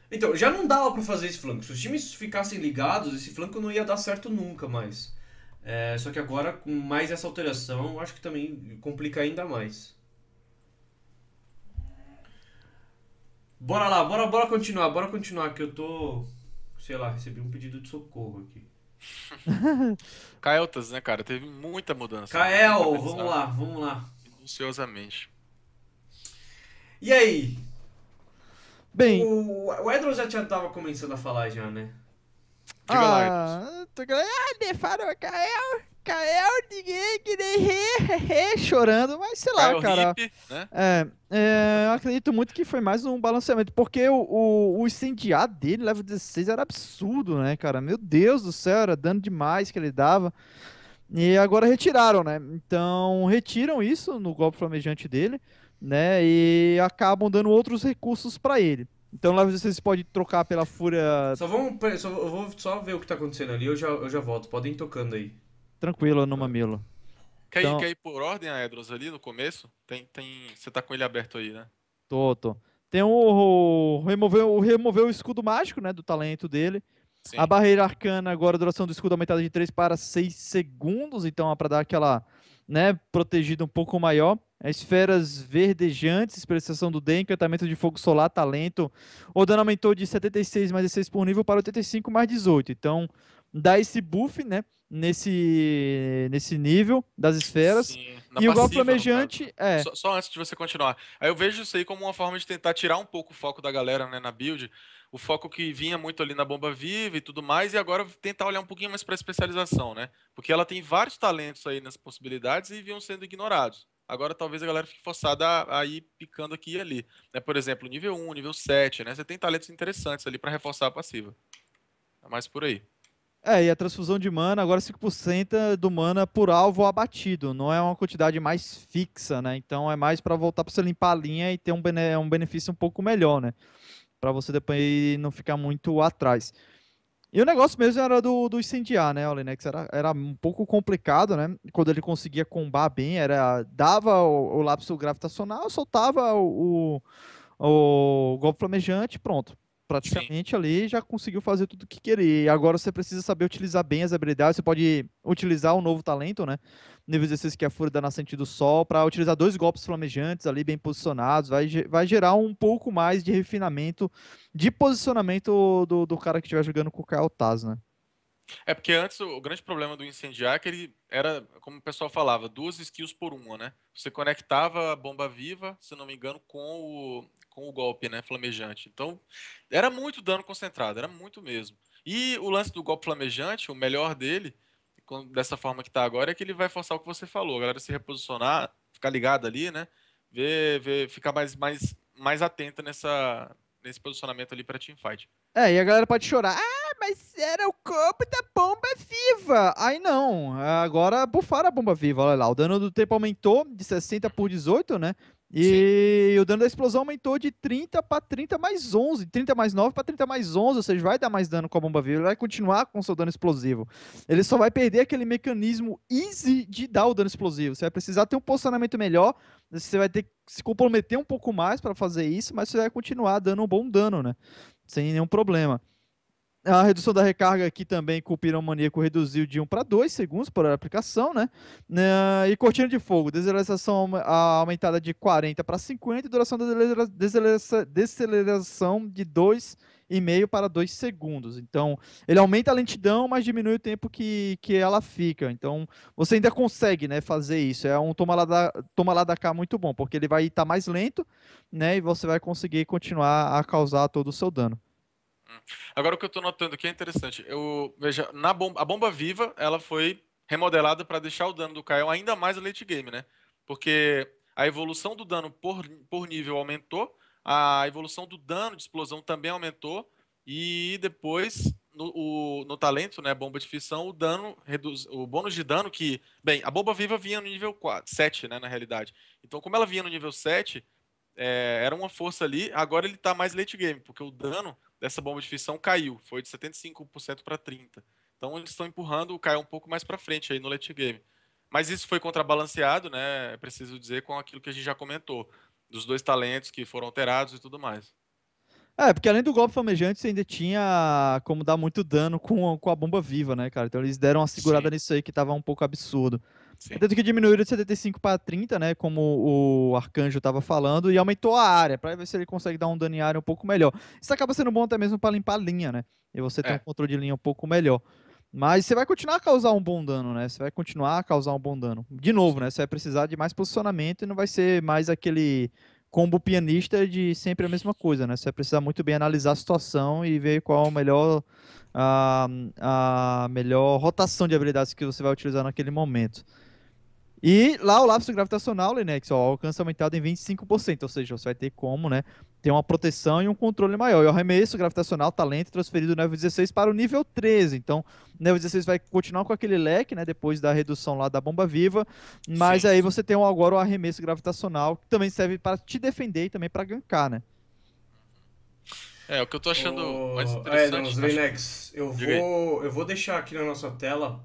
Então, já não dava pra fazer esse flanco. Se os times ficassem ligados, esse flanco não ia dar certo nunca mais. Só que agora, com mais essa alteração, eu acho que também complica ainda mais. Bora lá, bora continuar, que eu tô... Sei lá, recebi um pedido de socorro aqui. Caeltas, né, cara? Teve muita mudança. Kael, vamos lá. Minuciosamente. E aí? Bem. O Edron já tava começando a falar já, né? Diga lá, Defarou Kael, ninguém que nem chorando, mas sei lá, Caio cara. Hip, né? Eu acredito muito que foi mais um balanceamento, porque o incendiar dele, level 16, era absurdo, né, cara? Meu Deus do céu, era dano demais que ele dava. E agora retiraram, né? Então, retiram isso no golpe flamejante dele, né? E acabam dando outros recursos pra ele. Então, level 16 pode trocar pela fúria Eu vou só ver o que tá acontecendo ali, eu já volto. Podem ir tocando aí. tranquila no mamilo. Quer, Então- quer ir por ordem, Aedros, ali no começo? Você tá com ele aberto aí, né? Tô. Tem remover o escudo mágico, né, do talento dele. Sim. A barreira arcana, agora a duração do escudo aumentada de 3 para 6 segundos, então é para dar aquela, né, protegida um pouco maior. Esferas verdejantes, expressão do D, encantamento de fogo solar, talento. O dano aumentou de 76 mais 16 por nível para 85 mais 18. Então, dá esse buff, né? Nesse nível das esferas. Sim, na E o golpe passiva, no caso, né? flamejante é. Só antes de você continuar. Aí eu vejo isso aí como uma forma de tentar tirar um pouco o foco da galera, né, na build. O foco que vinha muito ali na bomba viva e tudo mais, e agora tentar olhar um pouquinho mais pra especialização, né? Porque ela tem vários talentos aí nas possibilidades e vinham sendo ignorados. Agora talvez a galera fique forçada a ir picando aqui e ali. Né? Por exemplo, nível 1, nível 7, né? Você tem talentos interessantes ali pra reforçar a passiva. É mais por aí. E a transfusão de mana, agora 5% do mana por alvo abatido. Não é uma quantidade mais fixa, né? Então é mais pra voltar pra você limpar a linha e ter um benefício um pouco melhor, né? Pra você depois não ficar muito atrás. E o negócio mesmo era do incendiar, né, o Linux? Era um pouco complicado, né? Quando ele conseguia combar bem, dava o lapso gravitacional, soltava o golpe flamejante, pronto. Sim. Praticamente ali já conseguiu fazer tudo o que queria. E agora você precisa saber utilizar bem as habilidades. Você pode utilizar o novo talento, né? Nível 16, que é a Fúria da Nascente do Sol, para utilizar 2 golpes flamejantes ali bem posicionados. Vai gerar um pouco mais de refinamento de posicionamento do cara que estiver jogando com o Kael Taz, né? É porque antes o grande problema do incendiar é que ele era, como o pessoal falava, 2 skills por uma, né? Você conectava a bomba viva, se não me engano, com o golpe, né? Flamejante. Então, era muito dano concentrado, era muito mesmo. E o lance do golpe flamejante, o melhor dele, dessa forma que tá agora, é que ele vai forçar o que você falou, a galera se reposicionar, ficar ligada ali, né? Ficar mais atenta nesse posicionamento ali pra teamfight. E a galera pode chorar. Ah, mas era o corpo da bomba viva. Aí não. Agora bufaram a bomba viva. Olha lá. O dano do tempo aumentou de 60 por 18, né? Sim. E o dano da explosão aumentou de 30 para 30 mais 11. 30 mais 9 para 30 mais 11. Ou seja, vai dar mais dano com a bomba viva. Ele vai continuar com o seu dano explosivo. Ele só vai perder aquele mecanismo easy de dar o dano explosivo. Você vai precisar ter um posicionamento melhor. Você vai ter que se comprometer um pouco mais para fazer isso. Mas você vai continuar dando um bom dano, né? Sem nenhum problema. A redução da recarga aqui também com o Piromaníaco reduziu de 1 para 2 segundos por aplicação, né? E cortina de fogo, desaceleração aumentada de 40 para 50 e duração da desaceleração de 2,5 para 2 segundos. Então, ele aumenta a lentidão, mas diminui o tempo que ela fica. Então, você ainda consegue, né, fazer isso. É um toma lá da cá muito bom, porque ele vai estar mais lento, né? E você vai conseguir continuar a causar todo o seu dano. Agora o que eu tô notando aqui é interessante. Veja, a bomba viva, ela foi remodelada para deixar o dano do Kael ainda mais late game, né? Porque a evolução do dano por nível aumentou, a evolução do dano de explosão também aumentou, e depois no talento, né, bomba de fissão, o dano o bônus de dano que, bem, a bomba viva vinha no nível 4, 7, né, na realidade. Então, como ela vinha no nível 7, era uma força ali, agora ele tá mais late game, porque o dano dessa bomba de fissão caiu, foi de 75% para 30%. Então eles estão empurrando o Kael um pouco mais para frente aí no late game. Mas isso foi contrabalanceado, né? É preciso dizer, com aquilo que a gente já comentou, dos 2 talentos que foram alterados e tudo mais. Porque além do golpe flamejante, você ainda tinha como dar muito dano com a bomba viva, né, cara? Então eles deram uma segurada Sim, nisso aí que tava um pouco absurdo. sim. Tanto que diminuíram de 75 para 30, né? Como o Arcanjo tava falando, e aumentou a área, pra ver se ele consegue dar um dano em área um pouco melhor. Isso acaba sendo bom até mesmo pra limpar a linha, né? E você tem um É. controle de linha um pouco melhor. Mas você vai continuar a causar um bom dano, né? Você vai continuar a causar um bom dano. De novo, Sim. né? Você vai precisar de mais posicionamento e não vai ser mais aquele combo pianista de sempre a mesma coisa, né? Você vai precisar muito bem analisar a situação e ver qual o melhor, a, a melhor rotação de habilidades que você vai utilizar naquele momento. E lá o lapso gravitacional, Linux, ó, alcance aumentado em 25%, ou seja, você vai ter como, né, ter uma proteção e um controle maior. E o arremesso gravitacional, talento, transferido do nível 16 para o nível 13. Então, o nível 16 vai continuar com aquele leque, né, depois da redução lá da bomba viva, mas Sim. aí você tem agora o arremesso gravitacional, que também serve para te defender e também para gankar, né? O que eu tô achando mais Edons, interessante. Linex, Diga aí. eu vou deixar aqui na nossa tela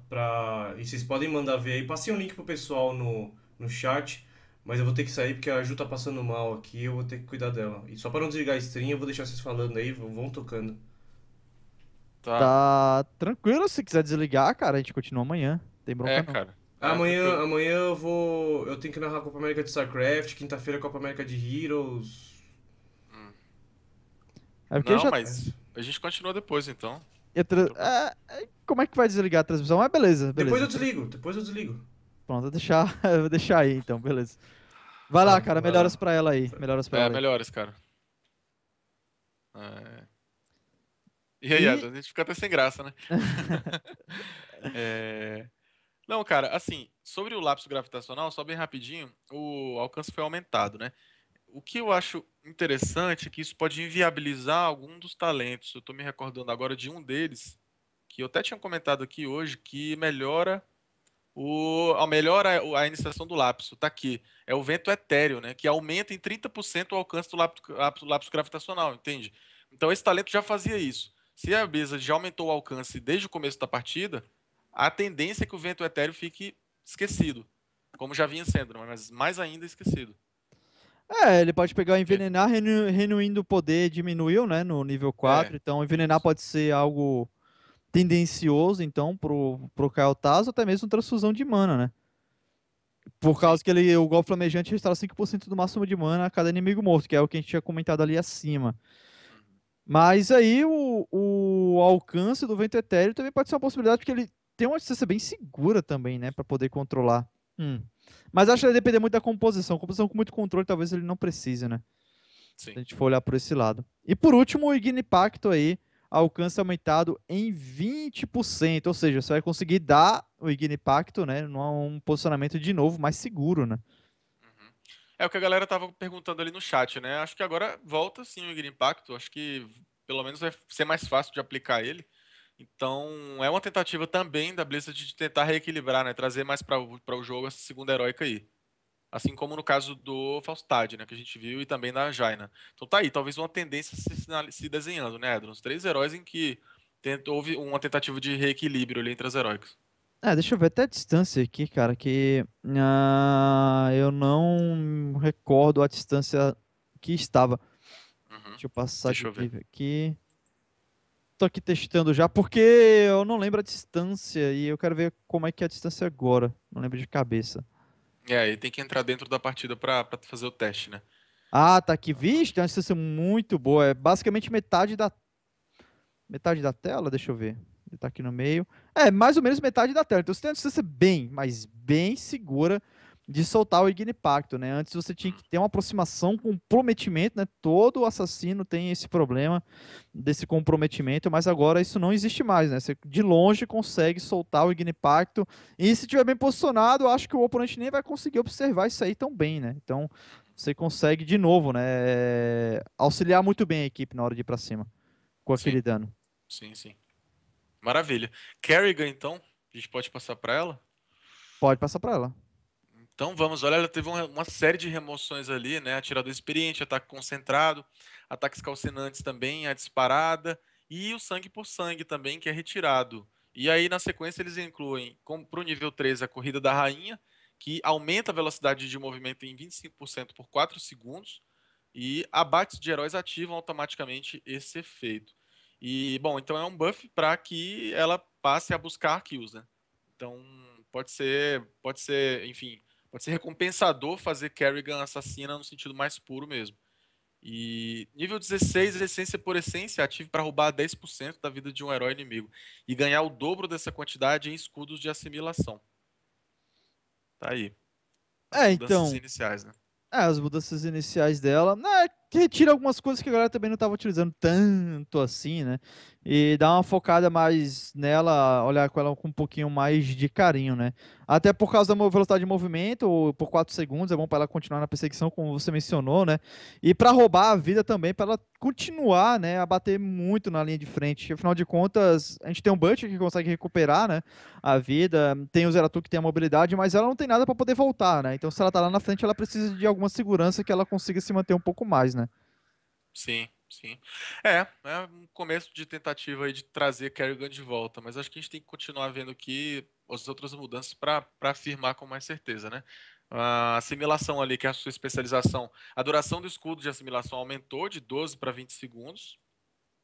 e vocês podem mandar ver aí. Passei um link pro pessoal no chat, mas eu vou ter que sair porque a Ju tá passando mal aqui, eu vou ter que cuidar dela. E só para não desligar a stream, eu vou deixar vocês falando aí, vão tocando. Tá. Tá tranquilo, se quiser desligar, cara, a gente continua amanhã. Tem bronca não. Cara. Amanhã, Tranquilo. amanhã eu tenho que narrar a Copa América de StarCraft, quinta-feira a Copa América de Heroes. Hum. É porque Não, já mas a gente continua depois, então. Como é que vai desligar a transmissão? Mas beleza, Depois beleza. eu desligo, depois eu desligo. Pronto, vou deixar, vou deixar aí então, beleza. Vai lá, Ah, cara, vai melhoras lá. pra ela aí. Melhoras pra É, ela aí. melhores, cara. É. E aí, E. Edson, a gente fica até sem graça, né? É... Não, cara, assim, sobre o lapso gravitacional, só bem rapidinho, o alcance foi aumentado, né? O que eu acho interessante é que isso pode inviabilizar algum dos talentos. Eu tô me recordando agora de um deles, que eu até tinha comentado aqui hoje, que melhora a iniciação do lapso. Tá aqui. É o vento etéreo, né? Que aumenta em 30% o alcance do lapso gravitacional, entende? Então esse talento já fazia isso. Se a Blizzard já aumentou o alcance desde o começo da partida, a tendência é que o vento etéreo fique esquecido. Como já vinha sendo, né? Mas mais ainda esquecido. Ele pode pegar envenenar, renuindo o poder diminuiu, né, no nível É, 4. Então, envenenar isso. pode ser algo tendencioso, então, pro Kael'Thas, ou até mesmo transfusão de mana, né? Por Sim. causa que o golpe flamejante restaura 5% do máximo de mana a cada inimigo morto, que é o que a gente tinha comentado ali acima. Uhum. Mas aí o alcance do vento etéreo também pode ser uma possibilidade, porque ele tem uma distância bem segura também, né, pra poder controlar. Mas acho que vai depender muito da composição. Composição com muito controle, talvez ele não precise, né? Se Sim. a gente for olhar por esse lado. E por último, o Ignipacto aí, alcance aumentado em 20%, ou seja, você vai conseguir dar o Ignipacto, né, num posicionamento de novo mais seguro, né? Uhum. É o que a galera tava perguntando ali no chat, né? Acho que agora volta sim o Igre Impacto. Acho que pelo menos vai ser mais fácil de aplicar ele. Então é uma tentativa também da Blizzard de tentar reequilibrar, né? Trazer mais para o jogo essa segunda heróica aí. Assim como no caso do Faustad, né? Que a gente viu, e também da Jaina. Então tá aí, talvez uma tendência se desenhando, né, Edron? Os três heróis em que houve uma tentativa de reequilíbrio ali entre as heróicas. Deixa eu ver até a distância aqui, cara, que eu não recordo a distância que estava. Uhum. Deixa eu passar Deixa de eu ver. nível aqui. Tô aqui testando já, porque eu não lembro a distância e eu quero ver como é que é a distância agora. Não lembro de cabeça. É, aí tem que entrar dentro da partida pra fazer o teste, né? Ah, tá aqui. Vixe, tem uma distância muito boa. É basicamente metade da tela. Deixa eu ver. Ele tá aqui no meio. É, mais ou menos metade da tela. Então você tem uma distância bem, mas bem segura de soltar o Ignipacto, né? Antes você tinha que ter uma aproximação com comprometimento, né? Todo assassino tem esse problema desse comprometimento, mas agora isso não existe mais, né? Você de longe consegue soltar o Ignipacto e se tiver bem posicionado, eu acho que o oponente nem vai conseguir observar isso aí tão bem, né? Então você consegue de novo, né? Auxiliar muito bem a equipe na hora de ir pra cima com Sim, aquele dano. sim, sim. Maravilha. Kerrigan, então, a gente pode passar pra ela? Pode passar pra ela. Então vamos, olha, ela teve uma série de remoções ali, né? Atirador experiente, ataque concentrado, ataques calcinantes também, a disparada e o sangue por sangue também, que é retirado. E aí, na sequência, eles incluem, como pro nível 13, a corrida da rainha, que aumenta a velocidade de movimento em 25% por 4 segundos, e abates de heróis ativam automaticamente esse efeito. E, bom, então é um buff para que ela passe a buscar kills, né? Então, enfim, pode ser recompensador fazer Kerrigan assassina no sentido mais puro mesmo. E nível 16, essência por essência, ative para roubar 10% da vida de um herói inimigo e ganhar o dobro dessa quantidade em escudos de assimilação. Tá aí. As mudanças Então, iniciais, né? as mudanças iniciais dela, né, que retira algumas coisas que a galera também não estava utilizando tanto assim, né? E dá uma focada mais nela, olhar com ela com um pouquinho mais de carinho, né? Até por causa da velocidade de movimento, por 4 segundos, é bom para ela continuar na perseguição, como você mencionou, né? E para roubar a vida também, para ela continuar, né, a bater muito na linha de frente. Afinal de contas, a gente tem um Butcher que consegue recuperar, né, a vida, tem o Zeratul que tem a mobilidade, mas ela não tem nada para poder voltar, né? Então, se ela tá lá na frente, ela precisa de alguma segurança que ela consiga se manter um pouco mais, né? Sim, sim. É um começo de tentativa aí de trazer Kerrigan de volta, mas acho que a gente tem que continuar vendo aqui as outras mudanças para afirmar com mais certeza, né? A assimilação ali, que é a sua especialização. A duração do escudo de assimilação aumentou de 12 para 20 segundos.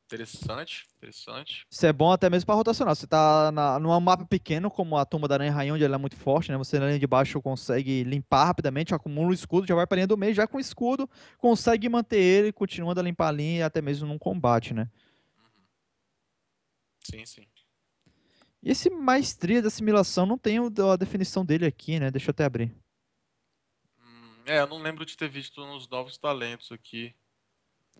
Interessante, interessante. Isso é bom até mesmo para rotacionar. Você tá num mapa pequeno, como a Tumba da Aranha Rainha, onde ela é muito forte, né? Você na linha de baixo consegue limpar rapidamente, acumula o escudo, já vai pra linha do meio, já com o escudo, consegue manter ele, continuando a limpar a linha, até mesmo num combate, né? Sim, sim. E esse maestria da assimilação, não tem a definição dele aqui, né? Deixa eu até abrir. Eu não lembro de ter visto nos novos talentos aqui.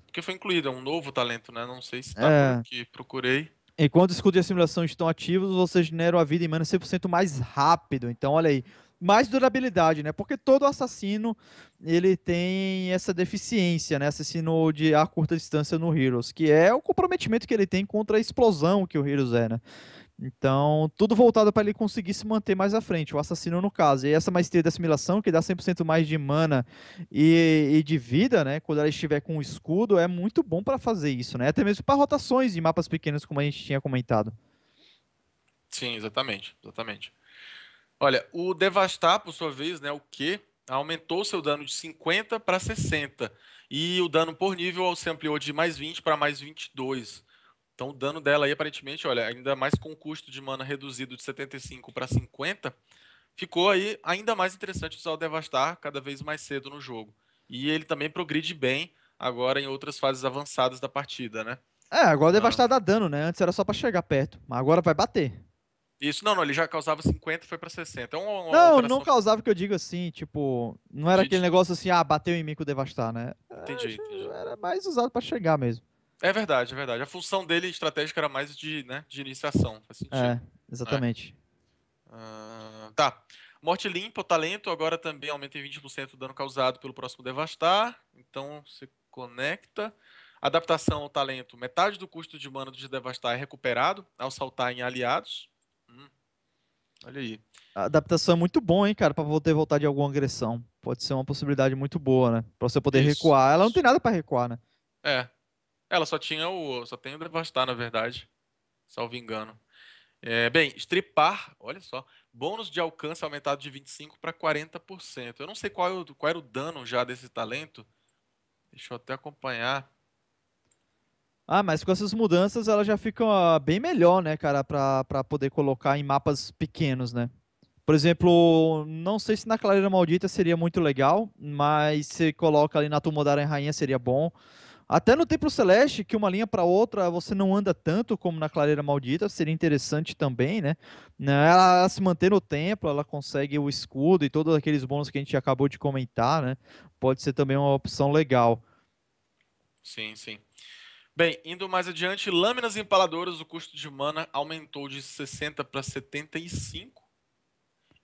Porque foi incluído, é um novo talento, né? Não sei se tá por É, aqui. Procurei. enquanto os escudos de assimilação estão ativos, você genera a vida em mana 100% mais rápido. Então, olha aí. Mais durabilidade, né? Porque todo assassino, ele tem essa deficiência, né? Assassino de a curta distância no Heroes, que é o comprometimento que ele tem contra a explosão que o Heroes é, né? Então, tudo voltado para ele conseguir se manter mais à frente, o assassino no caso. E essa maestria da assimilação, que dá 100% mais de mana e de vida, né? Quando ela estiver com o escudo, é muito bom para fazer isso, né? Até mesmo para rotações em mapas pequenos, como a gente tinha comentado. Sim, exatamente, exatamente. Olha, o Devastar, por sua vez, né, o Q, aumentou seu dano de 50 para 60. E o dano por nível se ampliou de mais 20 para mais 22. Então o dano dela aí, aparentemente, olha, ainda mais com o custo de mana reduzido de 75 para 50, ficou aí ainda mais interessante usar o Devastar cada vez mais cedo no jogo. E ele também progride bem agora em outras fases avançadas da partida, né? É, agora o Ah, Devastar dá dano, né? Antes era só para chegar perto, mas agora vai bater. isso, não, ele já causava 50 e foi para 60. É uma Não, não alteração causava o que eu digo assim, tipo, não era de, aquele de- negócio assim, ah, bateu em mim com o Devastar, né? Entendi, entendi. Era mais usado para chegar mesmo. É verdade, é verdade. A função dele estratégica era mais de, né, de iniciação, faz sentido. É, É. exatamente. Tá. Morte limpa, o talento agora também aumenta em 20% o dano causado pelo próximo Devastar. Então você conecta. Adaptação ao talento. Metade do custo de mana do Devastar é recuperado ao saltar em aliados. Hum, olha aí. A adaptação é muito bom, hein, cara, pra poder voltar de alguma agressão. Pode ser uma possibilidade muito boa, né? Pra você poder Isso, recuar. Ela não tem isso. nada pra recuar, né? É. Ela só tinha o. Só tem o Devastar, na verdade. Salvo engano. Bem, estripar, olha só. Bônus de alcance aumentado de 25 para 40%. Eu não sei qual era o dano já desse talento. Deixa eu até acompanhar. Ah, mas com essas mudanças ela já fica bem melhor, né, cara, pra poder colocar em mapas pequenos, né? Por exemplo, não sei se na Clareira Maldita seria muito legal, mas se coloca ali na Tumba da Aranha Rainha seria bom. Até no Templo Celeste, que uma linha para outra você não anda tanto como na Clareira Maldita, seria interessante também, né? Ela se manter no templo, ela consegue o escudo e todos aqueles bônus que a gente acabou de comentar, né? Pode ser também uma opção legal. Sim, sim. Bem, indo mais adiante, lâminas empaladoras, o custo de mana aumentou de 60 para 75.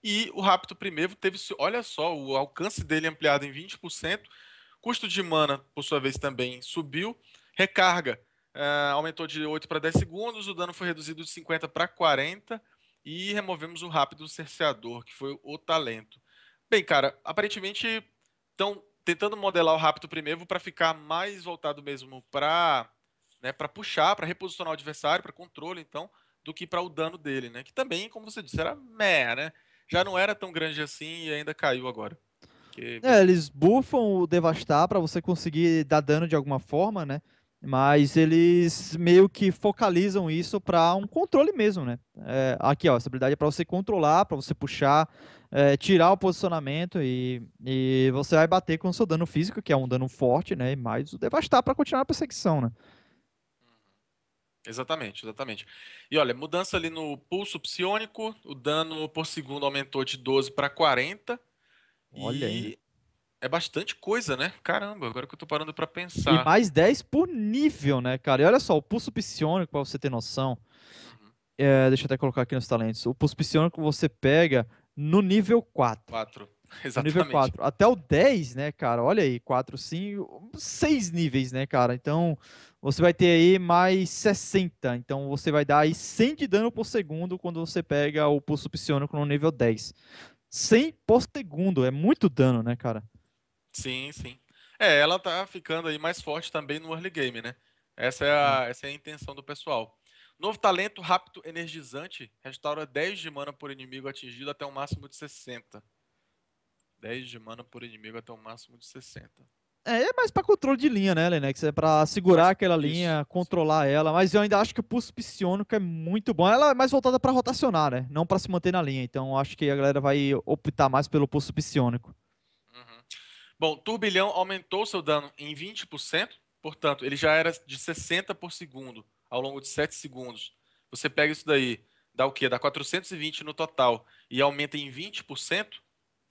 E o Rapto Primevo teve, olha só, o alcance dele ampliado em 20%. Custo de mana, por sua vez, também subiu. Recarga aumentou de 8 para 10 segundos. O dano foi reduzido de 50 para 40. E removemos o Rápido Cerceador, que foi o talento. Bem, cara, aparentemente estão tentando modelar o Rápido Primevo para ficar mais voltado mesmo para, né, para puxar, para reposicionar o adversário, para controle, então, do que para o dano dele, né? Que também, como você disse, era meh, né? Já não era tão grande assim e ainda caiu agora. Que, É, bem, eles buffam o Devastar para você conseguir dar dano de alguma forma, né? Mas eles meio que focalizam isso para um controle mesmo, né? É, aqui, ó, essa habilidade é para você controlar, para você puxar, tirar o posicionamento e você vai bater com o seu dano físico, que é um dano forte, né? E mais o Devastar para continuar a perseguição, né? exatamente, exatamente. E olha, mudança ali no pulso psiônico, o dano por segundo aumentou de 12 para 40 Olha aí. e é bastante coisa, né? Caramba, agora que eu tô parando para E pensar. mais 10 por nível, né, cara? E olha só, o pulso psiônico, para você ter noção. Uhum. Deixa eu até colocar aqui nos talentos. O pulso psionico você pega no nível 4. 4. No nível Exatamente. 4. Até o 10, né, cara? Olha aí, 4, 5, 6 níveis, né, cara? Então, você vai ter aí mais 60. Então, você vai dar aí 100 de dano por segundo quando você pega o pulso psionico no nível 10. 100 por segundo. É muito dano, né, cara? Sim, sim. Ela tá ficando aí mais forte também no early game, né? Essa é a intenção do pessoal. Novo talento, rápido energizante, restaura 10 de mana por inimigo atingido até um máximo de 60. 10 de mana por inimigo até um máximo de 60. É mais pra controle de linha, né, Lenex? É pra segurar Mas aquela isso, linha, isso. controlar ela. Mas eu ainda acho que o pulso psionico é muito bom. Ela é mais voltada pra rotacionar, né? Não pra se manter na linha. Então eu acho que a galera vai optar mais pelo pulso psionico. Uhum. Bom, turbilhão aumentou seu dano em 20%, portanto, ele já era de 60 por segundo ao longo de 7 segundos. você pega isso daí, dá o quê? Dá 420 no total e aumenta em 20%,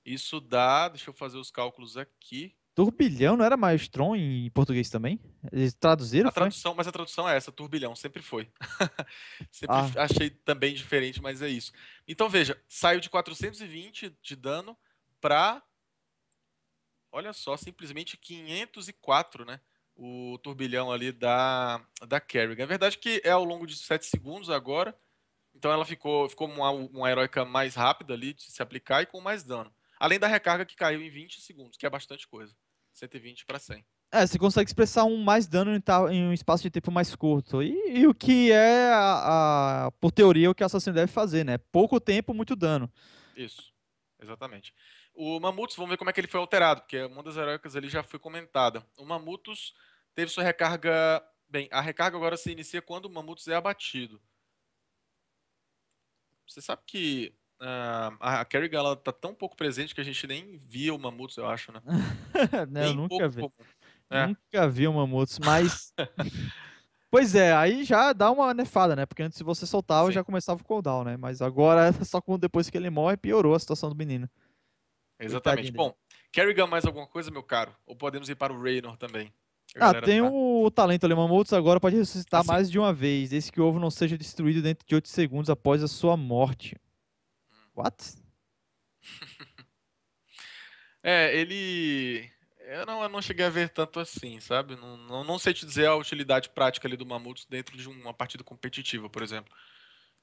isso dá, deixa eu fazer os cálculos aqui. Turbilhão não era Maelstrom em português também? Eles traduziram, A foi? tradução, mas a tradução é essa, turbilhão, sempre foi. Sempre Ah, achei também diferente, mas é isso. Então veja, saiu de 420 de dano pra, olha só, simplesmente 504, né? O turbilhão ali da Kerrigan. É verdade que é ao longo de 7 segundos agora, então ela ficou uma heróica mais rápida ali de se aplicar e com mais dano. Além da recarga que caiu em 20 segundos, que é bastante coisa. 120 para 100. você consegue expressar um mais dano em um espaço de tempo mais curto. E o que é, por teoria, o que o assassino deve fazer, né? Pouco tempo, muito dano. Isso, exatamente. O Mammutus, vamos ver como é que ele foi alterado, porque uma das heróicas ali já foi comentada. O Mammutus teve sua recarga. Bem, a recarga agora se inicia quando o Mammutus é abatido. Você sabe que a Kerrigan ela tá tão pouco presente que a gente nem via o Mammutus, eu acho, né? Né, eu Bem nunca pouco vi. comum. É, Nunca vi um Mammutos, mas. Pois é, aí já dá uma nefada, né? Porque antes de você soltava, sim, já começava o cooldown, né? Mas agora, só depois que ele morre, piorou a situação do menino. exatamente. Coitadinho dele. Bom, Kerrigan mais alguma coisa, meu caro? Ou podemos ir para o Raynor também? A Ah, galera tem tá. o talento ali, Mammutos agora pode ressuscitar Assim. mais de uma vez, desde que o ovo não seja destruído dentro de 8 segundos após a sua morte. What? É, ele. Eu não cheguei a ver tanto assim, sabe? Não sei te dizer a utilidade prática ali do Mammutus dentro de uma partida competitiva, por exemplo.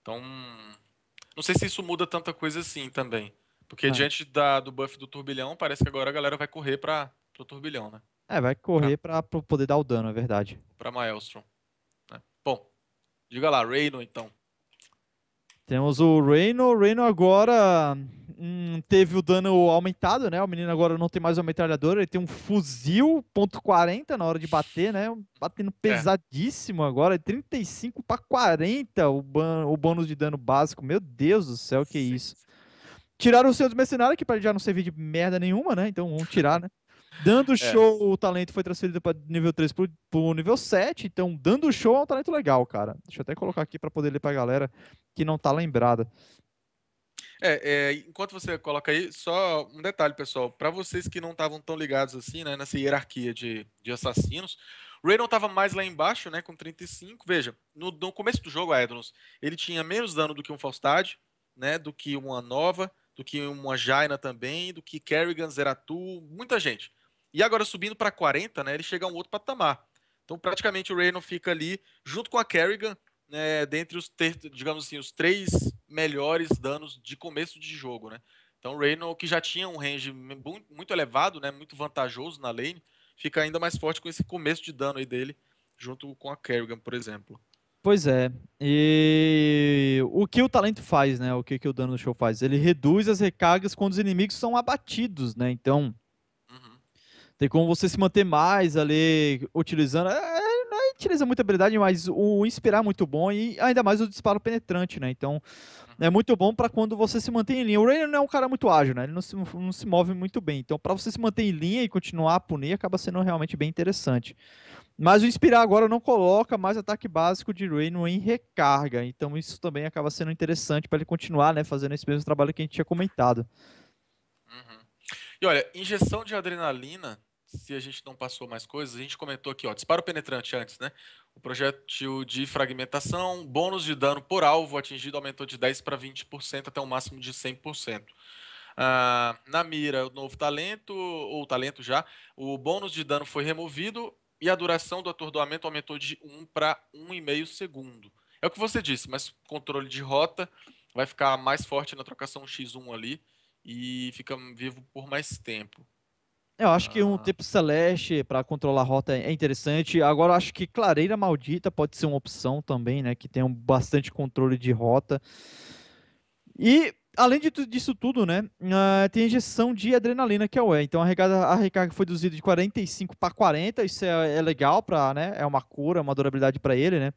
Então, não sei se isso muda tanta coisa assim também. Porque É, diante do buff do turbilhão, parece que agora a galera vai correr pro turbilhão, né? vai Pra, correr pra poder dar o dano, é verdade. pra Maelstrom, né? Bom, diga lá, Reyno então. Temos o Reino. O Reino agora teve o dano aumentado, né? O menino agora não tem mais uma metralhadora, ele tem um fuzil .40 na hora de bater, né? Batendo É, pesadíssimo agora, 35 para 40 o bônus de dano básico. Meu Deus do céu, que sim, isso. sim. Tiraram o seu dos mercenários, que para já não servir de merda nenhuma, né? Então vamos tirar, né? Dando É, show, o talento foi transferido para nível 3 pro nível 7. Então, dando show é um talento legal, cara. Deixa eu até colocar aqui para poder ler pra galera que não tá lembrada. enquanto você coloca aí, só um detalhe, pessoal. Para vocês que não estavam tão ligados assim, né, nessa hierarquia de assassinos, o Raynor estava mais lá embaixo, né, com 35. Veja, no começo do jogo, Aedros, ele tinha menos dano do que um Faustad, né, do que uma Nova, do que uma Jaina também, do que Kerrigan, Zeratul, muita gente. E agora subindo para 40, né, ele chega a um outro patamar. Então, praticamente o Raynor fica ali junto com a Kerrigan, né, dentre digamos assim, os três melhores danos de começo de jogo, né? Então o Reynolds, que já tinha um range muito elevado, né, muito vantajoso na lane, fica ainda mais forte com esse começo de dano aí dele, junto com a Kerrigan, por exemplo. Pois é. E o que o talento faz, né? O que o dano do show faz? Ele reduz as recargas quando os inimigos são abatidos, né? Então, Uhum, tem como você se manter mais ali utilizando. Não utiliza muita habilidade, mas o inspirar é muito bom e ainda mais o disparo penetrante, né? Então, é uhum, muito bom para quando você se mantém em linha. O Rainer não é um cara muito ágil, né? Ele não se move muito bem. Então, para você se manter em linha e continuar a punir, acaba sendo realmente bem interessante. Mas o Inspirar agora não coloca mais ataque básico de Raino em recarga. Então, isso também acaba sendo interessante para ele continuar, né, fazendo esse mesmo trabalho que a gente tinha comentado. uhum. E olha, injeção de adrenalina, se a gente não passou mais coisas, a gente comentou aqui, ó, disparo penetrante antes, né? O projétil de fragmentação, bônus de dano por alvo atingido aumentou de 10 para 20% até um máximo de 100%. Na mira, o novo talento, ou o talento já, o bônus de dano foi removido e a duração do atordoamento aumentou de 1 para 1,5 segundo. É o que você disse, mas controle de rota vai ficar mais forte na trocação X1 ali e fica vivo por mais tempo. Eu acho que um Ah, tempo celeste para controlar a rota é interessante. Agora, eu acho que Clareira Maldita pode ser uma opção também, né? Que tem bastante controle de rota. E, além disso tudo, né? Tem injeção de adrenalina, que é o E. Então, a recarga foi reduzida de 45 para 40. Isso é legal, né? É uma cura, uma durabilidade para ele, né?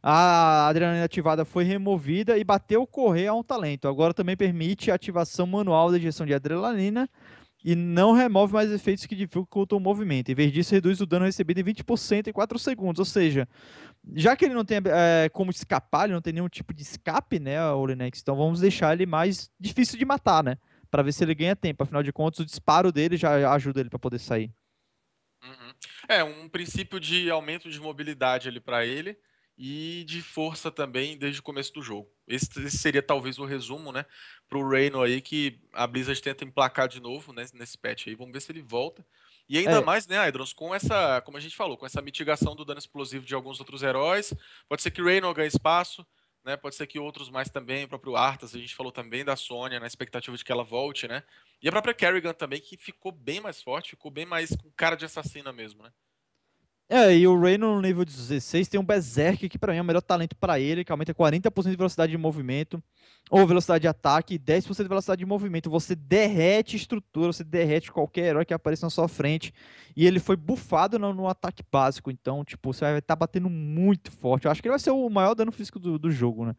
A adrenalina ativada foi removida e bateu correr a um talento. Agora também permite a ativação manual da injeção de adrenalina e não remove mais efeitos que dificultam o movimento. Em vez disso, reduz o dano recebido em 20% em 4 segundos. Ou seja, já que ele não tem como escapar, ele não tem nenhum tipo de escape, né, o Linux, então vamos deixar ele mais difícil de matar, né? Pra ver se ele ganha tempo. Afinal de contas, o disparo dele já ajuda ele pra poder sair. Uhum. É, um princípio de aumento de mobilidade ali pra ele e de força também desde o começo do jogo. Esse seria talvez o resumo, né, pro Reyno aí que a Blizzard tenta emplacar de novo, né, nesse patch aí. Vamos ver se ele volta. E ainda É, mais, né, Aedrons, com essa, como a gente falou, com essa mitigação do dano explosivo de alguns outros heróis. Pode ser que o Reyno ganhe espaço, né? Pode ser que outros mais também, o próprio Arthas, a gente falou também da Sônia, na expectativa de que ela volte, né? E a própria Kerrigan também, que ficou bem mais forte, ficou bem mais com cara de assassina mesmo, né? e o Reyno no nível 16 tem um Berserk, que pra mim é o melhor talento pra ele, que aumenta 40% de velocidade de movimento, ou velocidade de ataque, e 10% de velocidade de movimento. Você derrete estrutura, você derrete qualquer herói que apareça na sua frente. E ele foi buffado no ataque básico, então, tipo, você vai estar batendo muito forte. Eu acho que ele vai ser o maior dano físico do jogo, né?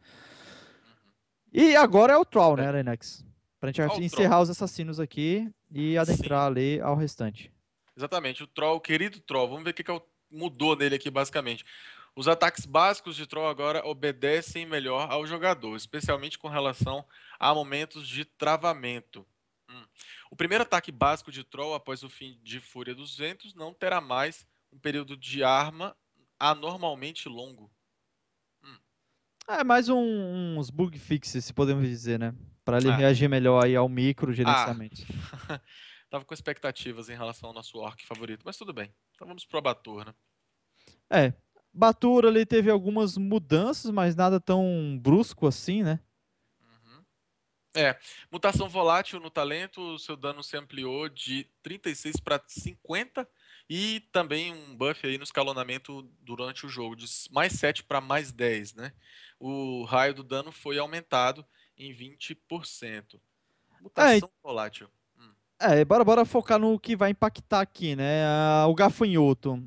Uhum. E agora é o Troll, É. né, Lenex? Pra gente Ah, o Troll. encerrar os assassinos aqui e Sim, adentrar ali ao restante. exatamente. O Troll, o querido Troll. Vamos ver o que mudou nele aqui, basicamente. Os ataques básicos de Troll agora obedecem melhor ao jogador, especialmente com relação a momentos de travamento. Hum. O primeiro ataque básico de Troll, após o fim de Fúria dos Ventos, não terá mais um período de arma anormalmente longo. Hum. É mais uns bug fixes, se podemos dizer, né? Pra ele Ah, reagir melhor aí ao micro ah. gerenciamento. Tava com expectativas em relação ao nosso orc favorito, mas tudo bem. Então vamos pro Abatur, né? É, Batura ali teve algumas mudanças, mas nada tão brusco assim, né? Uhum. É, mutação volátil no talento, o seu dano se ampliou de 36 para 50 e também um buff aí no escalonamento durante o jogo, de mais 7 para mais 10, né? O raio do dano foi aumentado em 20%. É, Mutação volátil. Hum. bora focar no que vai impactar aqui, né? O gafanhoto.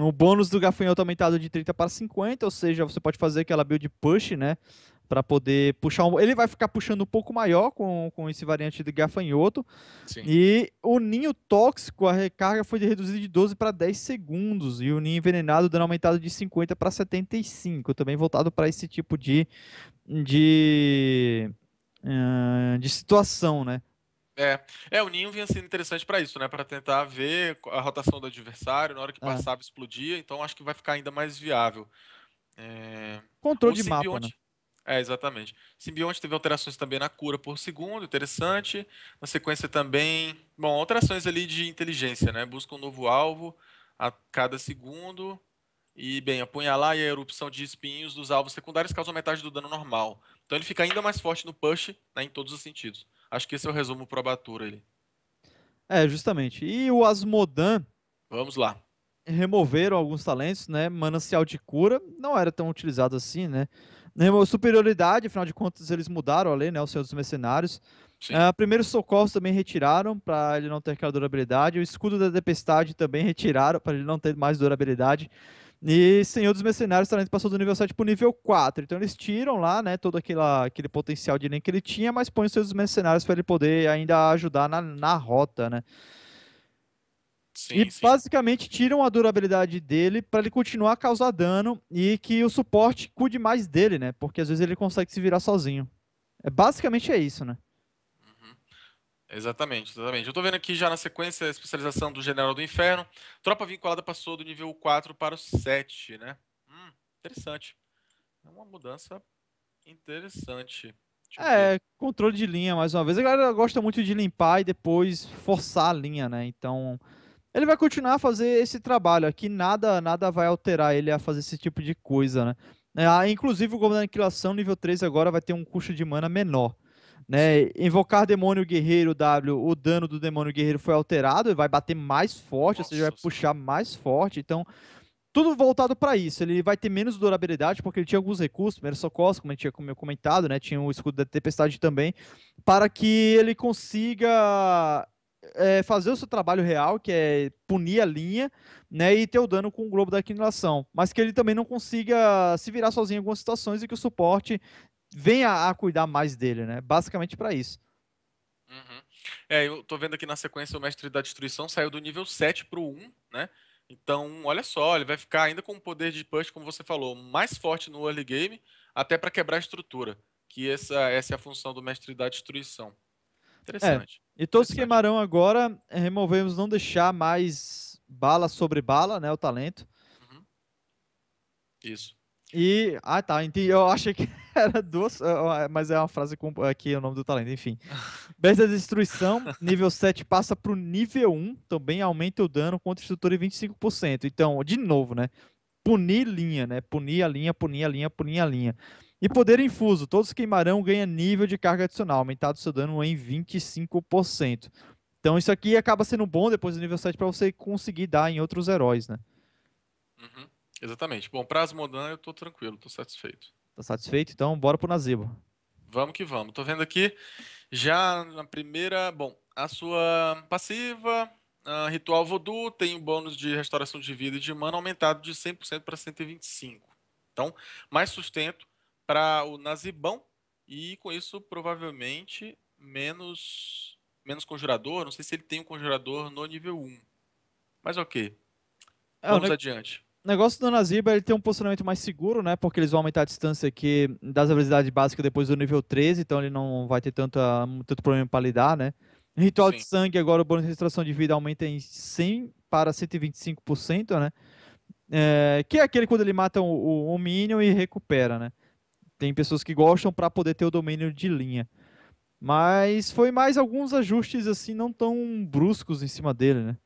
O bônus do gafanhoto aumentado de 30 para 50, ou seja, você pode fazer aquela build push, né? Pra poder puxar ele vai ficar puxando um pouco maior com esse variante de gafanhoto. Sim. E o ninho tóxico, a recarga foi reduzida de 12 para 10 segundos. E o ninho envenenado dando aumentado de 50 para 75. Também voltado para esse tipo de, de situação, né? O Ninho vinha sendo interessante para isso, né? Para tentar ver a rotação do adversário, na hora que É, passava, explodia, então acho que vai ficar ainda mais viável. É, controle O de mapa, né? simbionte. É, exatamente. Simbionte teve alterações também na cura por segundo, interessante. Na sequência também. Bom, alterações ali de inteligência, né? Busca um novo alvo a cada segundo. E, bem, apunhalar e a erupção de espinhos dos alvos secundários causam metade do dano normal. Então ele fica ainda mais forte no push, né, em todos os sentidos. Acho que esse é o resumo pro Abatura ali. Justamente. E o Asmodan Vamos lá. removeram alguns talentos, né? Manancial de cura não era tão utilizado assim, né? Superioridade, afinal de contas, eles mudaram a lei, né? O Senhor dos Mercenários. Sim. Primeiros socorros também retiraram para ele não ter aquela durabilidade. O escudo da tempestade também retiraram para ele não ter mais durabilidade. E Senhor dos Mercenários também passou do nível 7 para o nível 4. Então eles tiram lá, né, todo aquele potencial de link que ele tinha, mas põe os Senhor dos Mercenários para ele poder ainda ajudar na rota, né? E Sim, sim. basicamente tiram a durabilidade dele para ele continuar a causar dano e que o suporte cuide mais dele, né? Porque às vezes ele consegue se virar sozinho. Basicamente é isso, né? Uhum. Exatamente, exatamente. Eu tô vendo aqui já na sequência a especialização do General do Inferno. Tropa vinculada passou do nível 4 para o 7, né? Interessante. É uma mudança interessante. Deixa eu ver. Controle de linha mais uma vez. A galera gosta muito de limpar e depois forçar a linha, né? Então, ele vai continuar a fazer esse trabalho aqui, nada vai alterar ele a fazer esse tipo de coisa, né? Inclusive o Goblin da Aniquilação nível 3 agora vai ter um custo de mana menor, Sim. né? Invocar Demônio Guerreiro W, o dano do Demônio Guerreiro foi alterado, ele vai bater mais forte, ou seja, vai Nossa puxar senhora. mais forte, então tudo voltado para isso. Ele vai ter menos durabilidade porque ele tinha alguns recursos, primeiro socorro, como a gente tinha comentado, né? Tinha o escudo da tempestade também, para que ele consiga fazer o seu trabalho real, que é punir a linha, né? E ter o dano com o globo da aniquilação. Mas que ele também não consiga se virar sozinho em algumas situações e que o suporte venha a cuidar mais dele, né? Basicamente para isso. Uhum. Eu tô vendo aqui na sequência o Mestre da Destruição saiu do nível 7 pro 1, né? Então, olha só, ele vai ficar ainda com o poder de push, como você falou, mais forte no early game, até para quebrar a estrutura. Que essa é a função do Mestre da Destruição. É, Interessante. e todos Interessante. queimarão agora, removemos não deixar mais bala sobre bala, né, o talento. Uhum. Isso. Tá, entendi. Eu achei que era duas, mas é uma frase com aqui é o nome do talento, enfim. Besta da Destruição, nível 7 passa pro nível 1, também aumenta o dano contra estrutura em 25%. Então, de novo, né? Punir linha, né? Punir a linha, punir a linha, punir a linha. E poder infuso, todos queimarão ganha nível de carga adicional, aumentado seu dano em 25%. Então isso aqui acaba sendo bom depois do nível 7 para você conseguir dar em outros heróis, né? Uhum. Exatamente. Bom, pra Asmodan eu tô tranquilo, tô satisfeito. Tá satisfeito? Então bora pro Nazebo. Vamos que vamos. Tô vendo aqui já na primeira. Bom, a sua passiva, Ritual Voodoo, tem um bônus de restauração de vida e de mana aumentado de 100% para 125. Então, mais sustento para o Nazibão e com isso provavelmente menos conjurador. Não sei se ele tem um conjurador no nível 1. Mas ok, É, vamos adiante. o negócio do Naziba, ele tem um posicionamento mais seguro, né? Porque eles vão aumentar a distância aqui das habilidades básicas depois do nível 13, então ele não vai ter tanto problema para lidar, né? Ritual de Sim. Sangue, agora o bônus de restauração de vida aumenta em 100 para 125%, né? Que é aquele quando ele mata o Minion e recupera, né? Tem pessoas que gostam para poder ter o domínio de linha. Mas foi mais alguns ajustes assim, não tão bruscos em cima dele, né?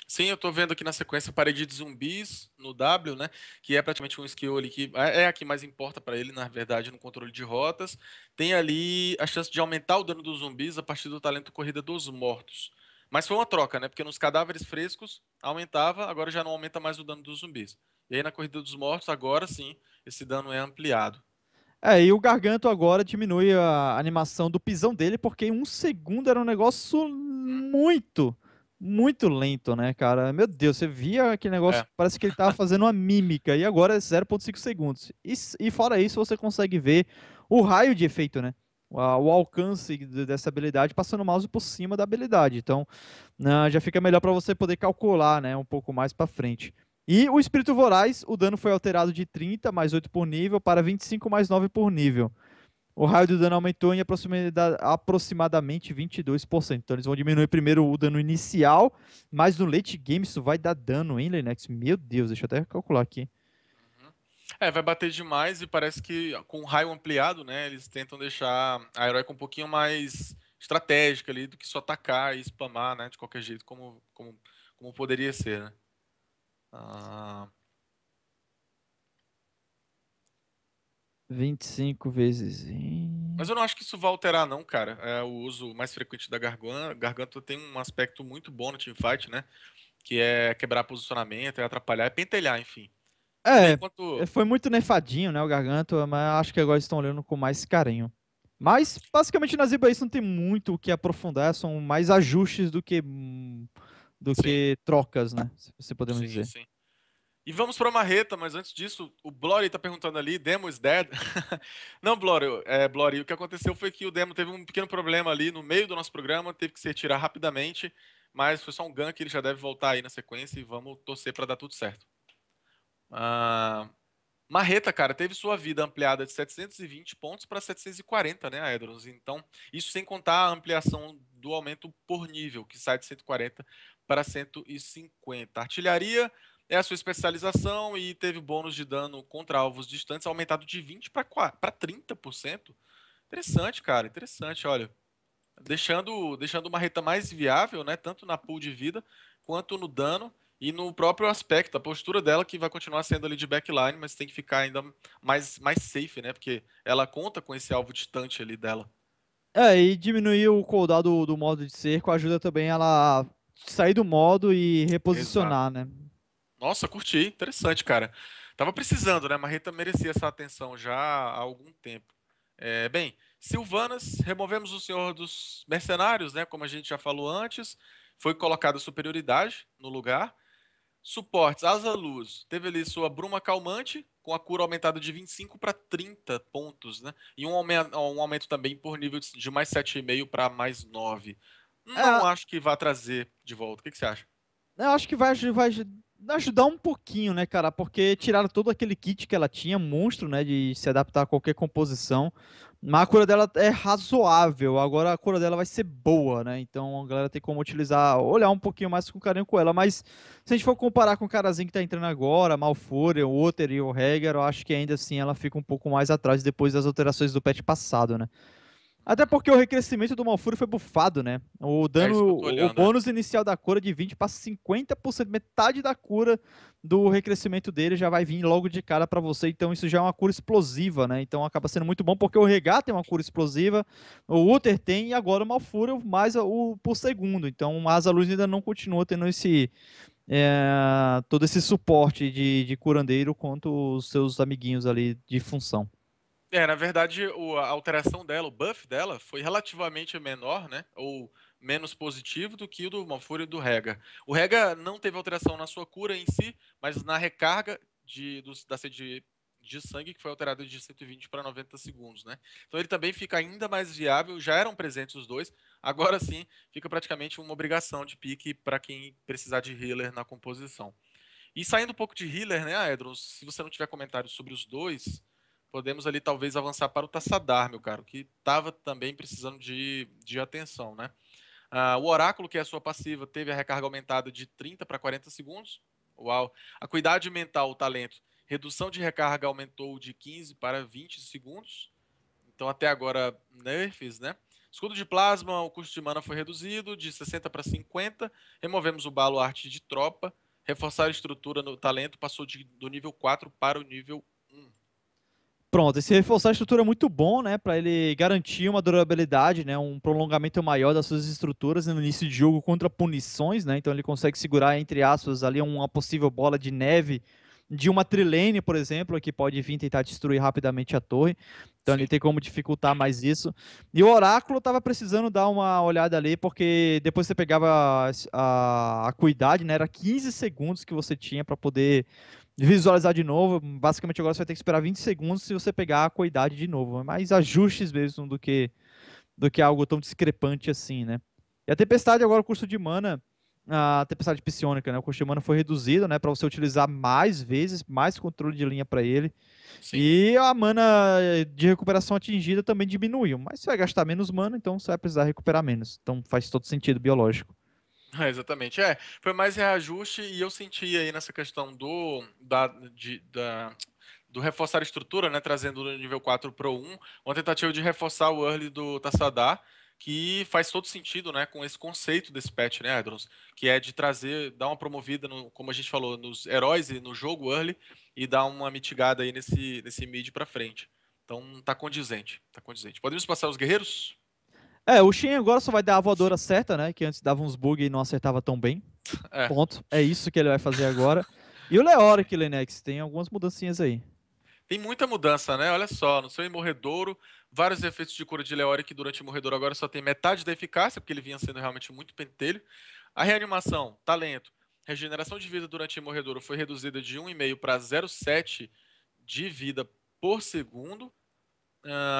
Sim, eu tô vendo aqui na sequência parede de zumbis no W, né? Que é praticamente um skill ali que é a que mais importa pra ele, na verdade, no controle de rotas. Tem ali a chance de aumentar o dano dos zumbis a partir do talento Corrida dos Mortos. Mas foi uma troca, né? Porque nos cadáveres frescos aumentava, agora já não aumenta mais o dano dos zumbis. E aí na Corrida dos Mortos, agora sim, esse dano é ampliado. E o Garganto agora diminui a animação do pisão dele, porque em um segundo era um negócio Hum, muito lento, né, cara? Meu Deus, você via aquele negócio, É. parece que ele tava fazendo uma mímica, e agora é 0,5 segundos. E fora isso, você consegue ver o raio de efeito, né? O alcance dessa habilidade passando o mouse por cima da habilidade. Então, já fica melhor para você poder calcular, né, um pouco mais para frente. E o Espírito Voraz, o dano foi alterado de 30 mais 8 por nível para 25 mais 9 por nível. O raio do dano aumentou em aproximadamente 22%. Então eles vão diminuir primeiro o dano inicial, mas no late game isso vai dar dano, hein, Lenex? Meu Deus, deixa eu até calcular aqui. Uhum. Vai bater demais e parece que com o raio ampliado, né, eles tentam deixar a heróica um pouquinho mais estratégica ali do que só atacar e spamar, né, de qualquer jeito, como poderia ser, né? Ah, 25 vezes. mas eu não acho que isso vai alterar não, cara. O uso mais frequente da garganta. Garganta tem um aspecto muito bom no teamfight, né, que é quebrar posicionamento, é atrapalhar, é pentelhar, enfim. E aí, Foi muito nerfadinho, né, o Garganto, mas acho que agora estão olhando com mais carinho. Mas, basicamente, nas IBAs não tem muito o que aprofundar, são mais ajustes do sim, que trocas, né? Se podemos sim, dizer. sim. E vamos para Marreta, mas antes disso, o Blory tá perguntando ali, Demo is dead? Não, Blory, o que aconteceu foi que o Demo teve um pequeno problema ali no meio do nosso programa, teve que se retirar rapidamente, mas foi só um gank, ele já deve voltar aí na sequência e vamos torcer para dar tudo certo. Ah, Marreta, cara, teve sua vida ampliada de 720 pontos para 740, né, Aedros? Então, isso sem contar a ampliação do aumento por nível, que sai de 140 para 150. Artilharia é a sua especialização e teve bônus de dano contra alvos distantes aumentado de 20 para 30%. Interessante, cara, interessante, olha. Deixando uma reta mais viável, né, tanto na pool de vida quanto no dano e no próprio aspecto, a postura dela que vai continuar sendo ali de backline, mas tem que ficar ainda mais safe, né, porque ela conta com esse alvo distante ali dela. E diminuir o cooldown do modo de cerco ajuda também ela a sair do modo e reposicionar, Exato. né? Nossa, curti, interessante, cara. Tava precisando, né? Marreta merecia essa atenção já há algum tempo. Bem, Sylvanas, removemos o Senhor dos Mercenários, né? Como a gente já falou antes, foi colocada superioridade no lugar. Suportes, Asa Luz, teve ali sua Bruma Calmante, com a cura aumentada de 25 para 30 pontos, né? E um aumento também por nível de mais 7,5 para mais 9. Não É, acho que vá trazer de volta. O que você acha? eu acho que vai ajudar um pouquinho, né, cara? Porque tiraram todo aquele kit que ela tinha, monstro, né? De se adaptar a qualquer composição. Mas a cura dela é razoável. Agora a cura dela vai ser boa, né? Então a galera tem como utilizar, olhar um pouquinho mais com carinho com ela. Mas se a gente for comparar com o carazinho que tá entrando agora, Malfurion, o Otter e o Rhaegar, eu acho que ainda assim ela fica um pouco mais atrás depois das alterações do patch passado, né? Até porque o recrescimento do Malfúrio foi bufado, né? O É isso que eu dano, tô o olhando, né? bônus inicial da cura de 20 passa 50%, metade da cura do recrescimento dele já vai vir logo de cara pra você, então isso já é uma cura explosiva, né? Então acaba sendo muito bom porque o Regar tem uma cura explosiva, o Uther tem e agora o Malfúrio mais o por segundo. Então a Asa Luz ainda não continua tendo todo esse suporte de curandeiro quanto os seus amiguinhos ali de função. Na verdade, a alteração dela, o buff dela, foi relativamente menor, né? Ou menos positivo do que o do Malfúrio e do Rega. O Rega não teve alteração na sua cura em si, mas na recarga da sede de sangue, que foi alterada de 120 para 90 segundos, né? Então ele também fica ainda mais viável, já eram presentes os dois, agora sim fica praticamente uma obrigação de pique para quem precisar de healer na composição. E saindo um pouco de healer, né, Aedron? Se você não tiver comentários sobre os dois, podemos ali talvez avançar para o Tassadar, meu caro, que estava também precisando de atenção, né? O Oráculo, que é a sua passiva, teve a recarga aumentada de 30 para 40 segundos. Uau. A Acuidade Mental, o talento, redução de recarga aumentou de 15 para 20 segundos. Então até agora, nerfs, né? Escudo de plasma, o custo de mana foi reduzido de 60 para 50. Removemos o baluarte de tropa. Reforçar a estrutura no talento passou do nível 4 para o nível 1. Pronto, esse reforçar a estrutura é muito bom, né, para ele garantir uma durabilidade, né, um prolongamento maior das suas estruturas no início de jogo contra punições, né, então ele consegue segurar, entre aspas, ali uma possível bola de neve de uma trilane, por exemplo, que pode vir tentar destruir rapidamente a torre, então ele Sim. tem como dificultar mais isso. E o Oráculo tava precisando dar uma olhada ali, porque depois você pegava a acuidade, né, era 15 segundos que você tinha para poder visualizar de novo. Basicamente agora você vai ter que esperar 20 segundos se você pegar a acuidade de novo. É mais ajustes mesmo do que algo tão discrepante assim, né? E a Tempestade agora, o custo de mana, a Tempestade Psionica, né? O custo de mana foi reduzido, né? Para você utilizar mais vezes, mais controle de linha para ele. Sim. E a mana de recuperação atingida também diminuiu. Mas você vai gastar menos mana, então você vai precisar recuperar menos. Então faz todo sentido biológico. Exatamente. Foi mais reajuste e eu senti aí nessa questão do reforçar a estrutura, né, trazendo do nível 4 para o 1, uma tentativa de reforçar o early do Tassadar, que faz todo sentido, né, com esse conceito desse patch, né, Edrons, que é de trazer, dar uma promovida, como a gente falou, nos heróis e no jogo early e dar uma mitigada aí nesse mid para frente. Então tá condizente, tá condizente. Podemos passar os guerreiros? O Shen agora só vai dar a voadora certa, né? Que antes dava uns bugs e não acertava tão bem. É. Ponto. É isso que ele vai fazer agora. E o Leoric, Lenex, tem algumas mudancinhas aí. Tem muita mudança, né? Olha só, no seu Imorredouro, vários efeitos de cura de Leoric durante o Imorredouro agora só tem metade da eficácia, porque ele vinha sendo realmente muito pentelho. A reanimação, talento, regeneração de vida durante o Imorredouro foi reduzida de 1,5 para 0,7 de vida por segundo.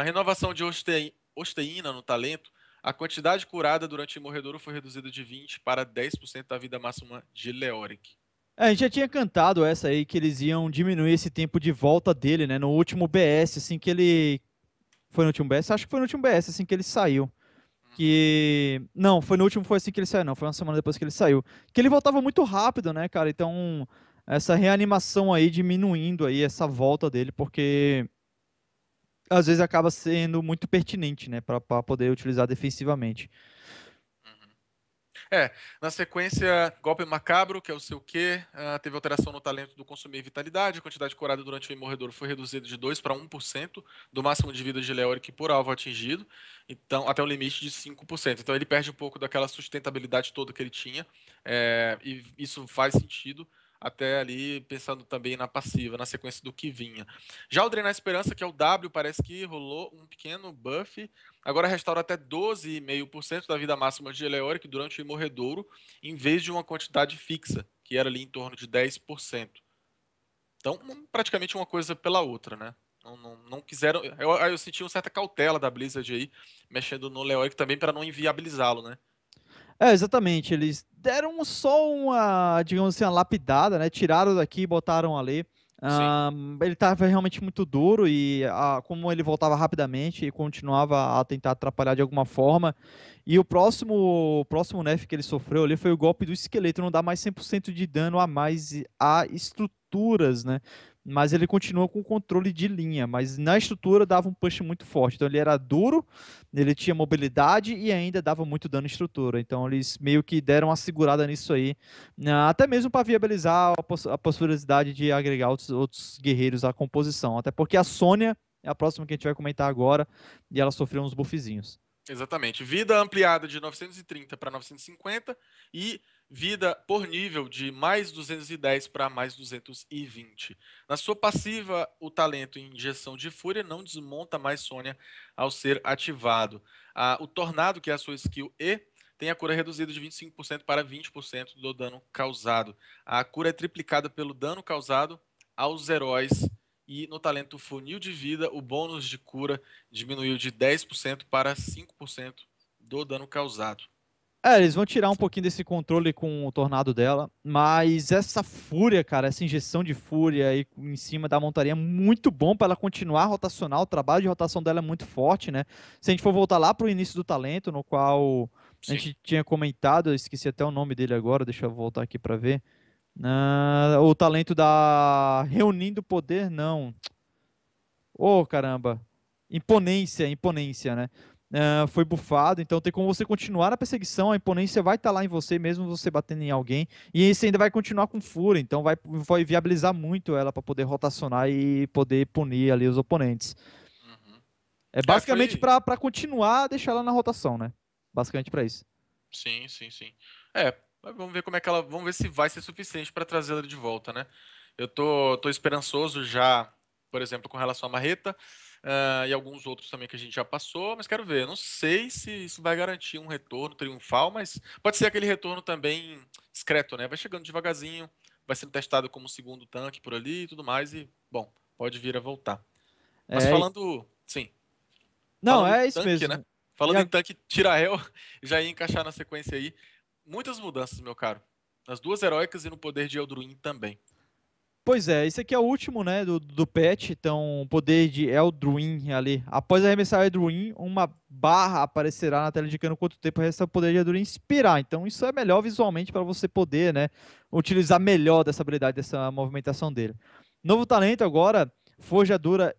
Renovação de Osteína no talento, a quantidade curada durante o Imorredouro foi reduzida de 20 para 10% da vida máxima de Leoric. A gente já tinha cantado essa aí, que eles iam diminuir esse tempo de volta dele, né? No último BS, assim que ele. Foi no último BS? Acho que foi no último BS, assim que ele saiu. Que. Não, foi no último, foi assim que ele saiu, não. Foi uma semana depois que ele saiu. Que ele voltava muito rápido, né, cara? Então, essa reanimação aí diminuindo aí essa volta dele, porque às vezes acaba sendo muito pertinente, né, pra poder utilizar defensivamente. Na sequência, golpe macabro, que é o seu Q, teve alteração no talento do consumir vitalidade, a quantidade curada durante o imorredor foi reduzida de 2 para 1% do máximo de vida de Leoric por alvo atingido, então até um limite de 5%. Então ele perde um pouco daquela sustentabilidade toda que ele tinha, e isso faz sentido, até ali pensando também na passiva, na sequência do que vinha. Já o Drenar Esperança, que é o W, parece que rolou um pequeno buff. Agora restaura até 12,5% da vida máxima de Leoric durante o Imorredouro, em vez de uma quantidade fixa, que era ali em torno de 10%. Então, praticamente uma coisa pela outra, né? Não quiseram. Eu senti uma certa cautela da Blizzard aí, mexendo no Leoric também para não inviabilizá-lo, né? Exatamente. Eles deram só uma, digamos assim, uma lapidada, né? Tiraram daqui e botaram ali. Sim. Ele estava realmente muito duro e como ele voltava rapidamente e continuava a tentar atrapalhar de alguma forma. E o próximo nerf que ele sofreu ali foi o golpe do esqueleto, não dá mais 100% de dano a mais a estruturas, né? Mas ele continua com controle de linha, mas na estrutura dava um push muito forte. Então ele era duro, ele tinha mobilidade e ainda dava muito dano em estrutura. Então eles meio que deram uma segurada nisso aí, né, até mesmo para viabilizar a possibilidade de agregar outros guerreiros à composição. Até porque a Sônia é a próxima que a gente vai comentar agora e ela sofreu uns buffzinhos. Exatamente. Vida ampliada de 930 para 950 e vida por nível de mais 210 para mais 220. Na sua passiva, o talento em injeção de fúria não desmonta mais Sônia ao ser ativado. O tornado, que é a sua skill E, tem a cura reduzida de 25% para 20% do dano causado. A cura é triplicada pelo dano causado aos heróis. E no talento funil de vida, o bônus de cura diminuiu de 10% para 5% do dano causado. Eles vão tirar um pouquinho desse controle com o tornado dela, mas essa fúria, cara, essa injeção de fúria aí em cima da montaria é muito bom para ela continuar rotacional. O trabalho de rotação dela é muito forte, né? Se a gente for voltar lá pro início do talento, no qual a Sim. gente tinha comentado, eu esqueci até o nome dele agora, deixa eu voltar aqui para ver. O talento da reunindo poder, não. Ô, caramba. Imponência, né? Foi bufado, então tem como você continuar na perseguição, a imponência vai estar lá em você, mesmo você batendo em alguém, e você ainda vai continuar com fúria, então vai viabilizar muito ela para poder rotacionar e poder punir ali os oponentes. Uhum. É basicamente Foi. para continuar, deixar ela na rotação, né? Basicamente para isso. Sim, sim, sim. Mas vamos ver como é que ela. Vamos ver se vai ser suficiente para trazê-la de volta, né? Eu tô esperançoso já, por exemplo, com relação à Marreta, e alguns outros também que a gente já passou, mas quero ver. Eu não sei se isso vai garantir um retorno triunfal, mas pode ser aquele retorno também discreto, né? Vai chegando devagarzinho, vai sendo testado como segundo tanque por ali e tudo mais, e, bom, pode vir a voltar. Mas É, falando. Sim. não, Falando em é isso tanque, né? mesmo. E Falando em a- tanque, Tirael já ia encaixar na sequência aí. Muitas mudanças, meu caro. Nas duas heróicas e no poder de Elduin também. Pois é, esse aqui é o último, né, do patch, então o poder de Elduin ali. Após arremessar Elduin, uma barra aparecerá na tela indicando quanto tempo resta o poder de Elduin expirar. Então isso é melhor visualmente para você poder, né, utilizar melhor dessa habilidade, dessa movimentação dele. Novo talento agora, Forjadura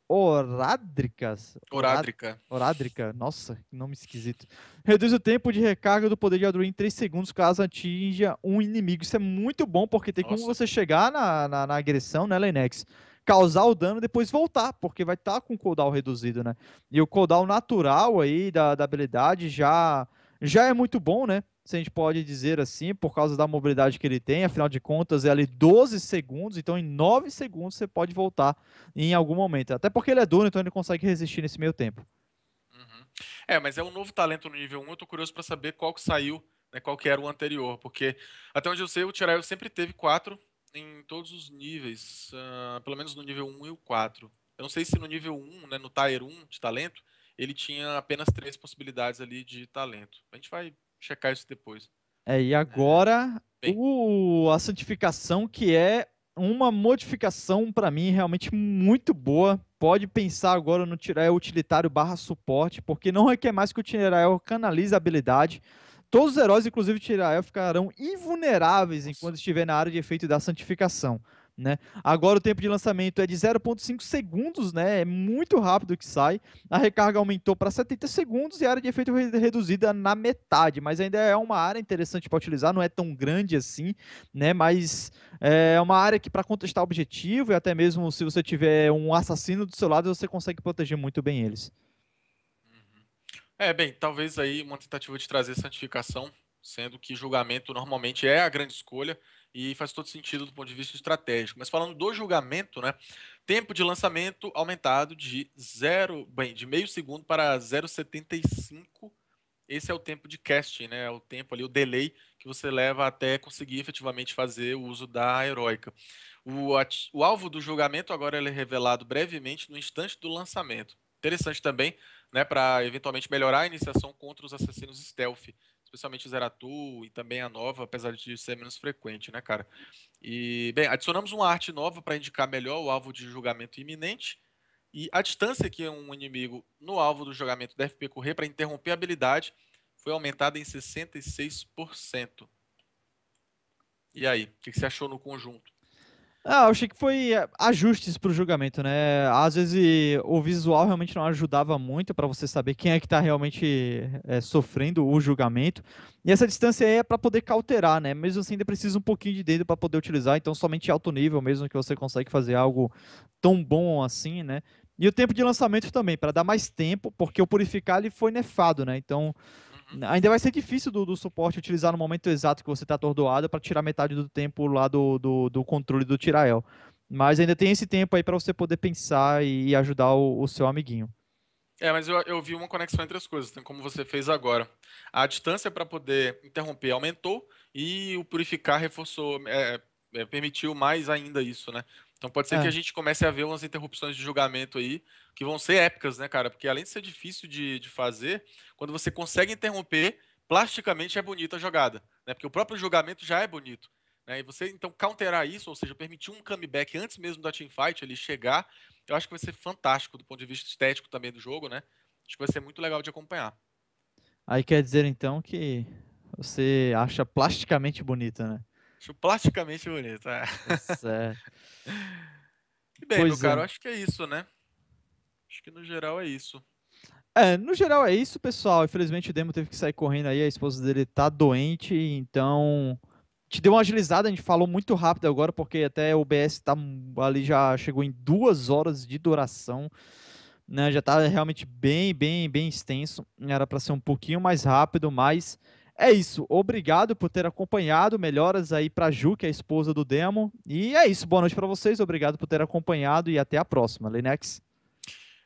Orádricas. Orádrica. Orádrica. Nossa, que nome esquisito. Reduz o tempo de recarga do poder de Alduin em 3 segundos caso atinja um inimigo. Isso é muito bom, porque tem como Nossa. você chegar na agressão, né, Lenex? Causar o dano e depois voltar, porque vai estar com o cooldown reduzido, né? E o cooldown natural aí da habilidade já é muito bom, né? Se a gente pode dizer assim, por causa da mobilidade que ele tem, afinal de contas é ali 12 segundos, então em 9 segundos você pode voltar em algum momento. Até porque ele é duro, então ele consegue resistir nesse meio tempo. Uhum. Mas é um novo talento no nível 1. Eu tô curioso pra saber qual que saiu, né, qual que era o anterior. Porque, até onde eu sei, o Tirael sempre teve 4 em todos os níveis. Pelo menos no nível 1 e o 4. Eu não sei se no nível 1, né, no Tier 1 de talento, ele tinha apenas 3 possibilidades ali de talento. A gente vai checar isso depois. E É, agora bem, a santificação, que é uma modificação para mim realmente muito boa. Pode pensar agora no Tirael utilitário barra suporte, porque não requer mais que o Tirael canalize a habilidade. Todos os heróis, inclusive o Tirael, ficarão invulneráveis nossa. enquanto estiver na área de efeito da santificação, né? Agora o tempo de lançamento é de 0,5 segundos, né? É muito rápido que sai. A recarga aumentou para 70 segundos e a área de efeito reduzida na metade, mas ainda é uma área interessante para utilizar, não é tão grande assim, né? Mas é uma área que para contestar objetivo e até mesmo se você tiver um assassino do seu lado, você consegue proteger muito bem eles. Uhum. Bem, talvez aí uma tentativa de trazer santificação, sendo que julgamento normalmente é a grande escolha e faz todo sentido do ponto de vista estratégico. Mas falando do julgamento, né? Tempo de lançamento aumentado de de meio segundo para 0,75. Esse é o tempo de casting, né? É o tempo ali, o delay que você leva até conseguir efetivamente fazer o uso da heróica. O alvo do julgamento agora ele é revelado brevemente no instante do lançamento. Interessante também, né, para eventualmente melhorar a iniciação contra os assassinos stealth, especialmente o Zeratul e também a nova, apesar de ser menos frequente, né, cara? E, bem, adicionamos uma arte nova para indicar melhor o alvo de julgamento iminente e a distância que um inimigo no alvo do julgamento deve percorrer para interromper a habilidade foi aumentada em 66%. E aí, o que você achou no conjunto? Ah, eu achei que foi ajustes pro julgamento, né? Às vezes o visual realmente não ajudava muito pra você saber quem é que tá realmente sofrendo o julgamento. E essa distância aí é pra poder cauterar, né? Mesmo assim, ainda precisa um pouquinho de dedo pra poder utilizar, então somente alto nível mesmo que você consegue fazer algo tão bom assim, né? E o tempo de lançamento também, pra dar mais tempo, porque o purificar ele foi nerfado, né? Então, Uhum. ainda vai ser difícil do suporte utilizar no momento exato que você está atordoado para tirar metade do tempo lá do controle do Tirael. Mas ainda tem esse tempo aí para você poder pensar e ajudar o seu amiguinho. Mas eu vi uma conexão entre as coisas, como você fez agora. A distância para poder interromper aumentou e o purificar reforçou, permitiu mais ainda isso, né? Então pode ser que a É, gente comece a ver umas interrupções de julgamento aí que vão ser épicas, né, cara? Porque além de ser difícil de fazer, quando você consegue interromper, plasticamente é bonita a jogada, né? Porque o próprio julgamento já é bonito. Né? E você então counterar isso, ou seja, permitir um comeback antes mesmo da teamfight ele chegar, eu acho que vai ser fantástico do ponto de vista estético também do jogo, né? Acho que vai ser muito legal de acompanhar. aí quer dizer então que você acha plasticamente bonita, né? Acho plasticamente bonito. É. Tá certo. E bem, meu Pois caro, é. acho que é isso, né? Acho que no geral é isso. No geral é isso, pessoal. Infelizmente o Demo teve que sair correndo aí, a esposa dele tá doente, então te deu uma agilizada, a gente falou muito rápido agora, porque até o OBS tá ali já chegou em 2 horas de duração, né? Já tá realmente bem extenso. Era para ser um pouquinho mais rápido, mas é isso. Obrigado por ter acompanhado. Melhoras aí pra Ju, que é a esposa do Demo. E é isso. Boa noite para vocês. Obrigado por ter acompanhado e até a próxima. Linex.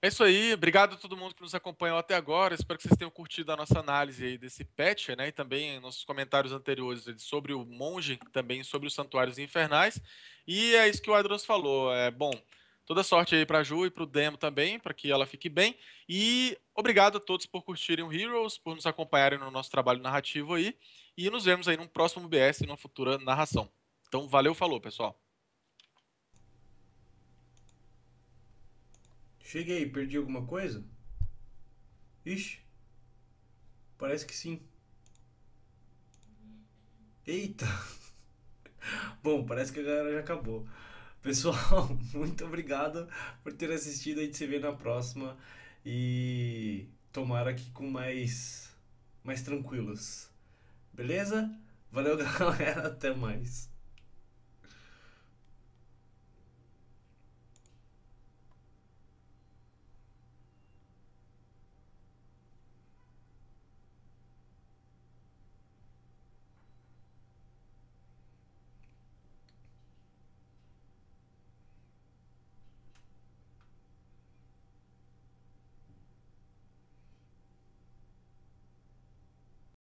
É isso aí. Obrigado a todo mundo que nos acompanhou até agora. Espero que vocês tenham curtido a nossa análise aí desse patch, né? E também nossos comentários anteriores sobre o monge, também sobre os santuários infernais. E é isso que o Adros falou. Bom, toda sorte aí pra Ju e pro Demo também, para que ela fique bem. E obrigado a todos por curtirem o Heroes, por nos acompanharem no nosso trabalho narrativo aí. E nos vemos aí num próximo BS e numa futura narração. Então, valeu, falou, pessoal. Cheguei, perdi alguma coisa? Ixi, parece que sim. Eita! Bom, parece que a galera já acabou. Pessoal, muito obrigado por ter assistido. A gente se vê na próxima. E tomara que com mais tranquilos. Beleza? Valeu, galera. Até mais.